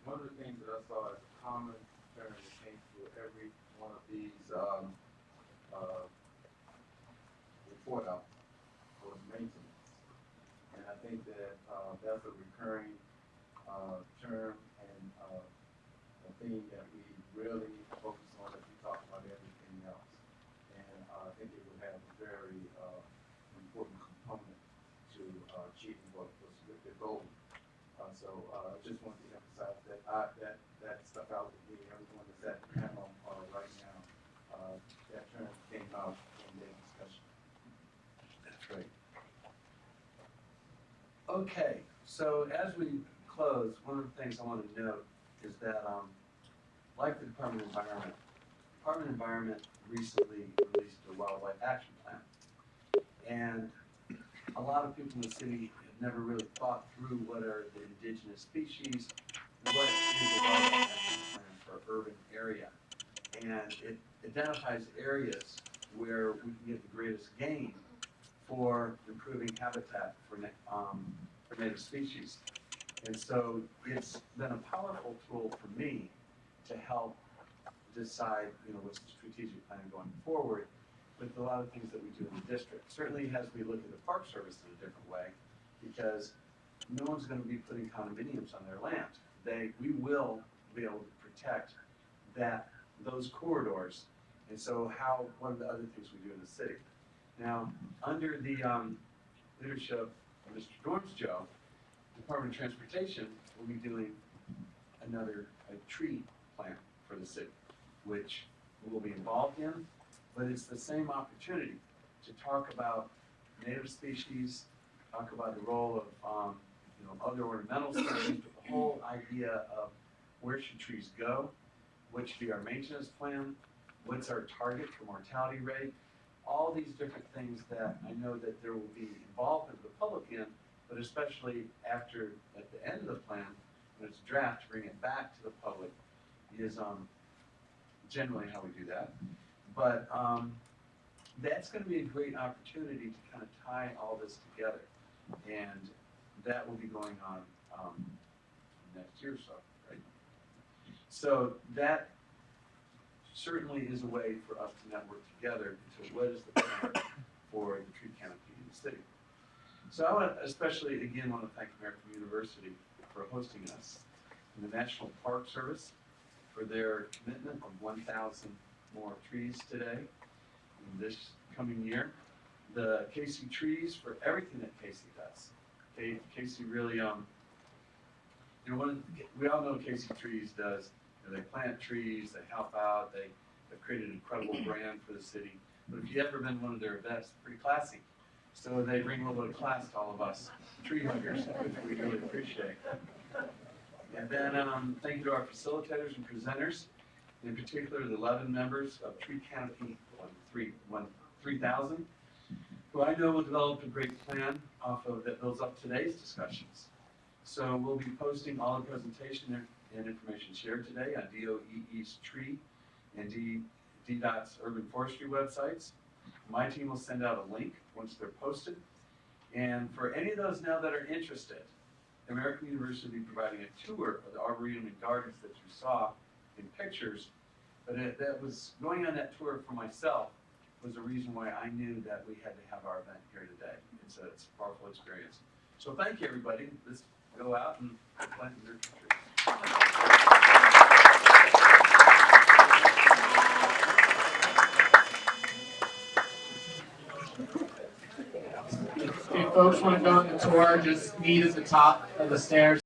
one of the things that I saw as a common term that came through every one of these report out was maintenance. And I think that that's a recurring term and a theme that we really focus on as we talk about everything else. And I think it would have a very important component to achieving what was the goal. So I just want to emphasize that stuff out with me. Everyone that's at the panel right now, that term came out in the discussion. That's right. Okay, so as we close, one of the things I want to note is that, like the Department of Environment recently released a wildlife action plan. And a lot of people in the city have never really thought through what are the indigenous species, what is a wildlife action plan for an urban area. And it identifies areas where we can get the greatest gain for improving habitat for native species. And so it's been a powerful tool for me to help decide, what's the strategic plan going forward with a lot of things that we do in the district. Certainly as we look at the Park Service in a different way, because no one's going to be putting condominiums on their land. We will be able to protect those corridors. And so one of the other things we do in the city. Now, under the leadership of Mr. Dormsjo, Department of Transportation will be doing a tree plan for the city, which we'll be involved in, but it's the same opportunity to talk about native species, talk about the role of other ornamental species, but the whole idea of where should trees go, what should be our maintenance plan, what's our target for mortality rate, all these different things that I know that there will be involvement of the public in, but especially at the end of the plan, when it's draft, to bring it back to the public is generally how we do that. But that's going to be a great opportunity to kind of tie all this together. And that will be going on next year or so, right? So that certainly is a way for us to network together into what is the plan for the tree canopy in the city. So I want to especially, again, want to thank American University for hosting us, and the National Park Service for their commitment of 1,000 more trees today in this coming year. The Casey Trees for everything that Casey does. Casey really, we all know Casey Trees does. They plant trees, they help out, they've created an incredible brand for the city. But if you've ever been to one of their events, pretty classy. So they bring a little bit of class to all of us tree huggers, which we really appreciate. And then thank you to our facilitators and presenters, in particular the 11 members of Tree Canopy 3000, who I know will develop a great plan off of that builds up today's discussions. So we'll be posting all the presentation and information shared today on DOEE's tree and DDOT's urban forestry websites. My team will send out a link once they're posted. And for any of those now that are interested, American University will be providing a tour of the Arboretum and Gardens that you saw in pictures. But that was going on that tour for myself was the reason why I knew that we had to have our event here today. It's a powerful experience. So thank you, everybody. Let's go out and plant your trees. If folks want to go on the tour, just meet at the top of the stairs.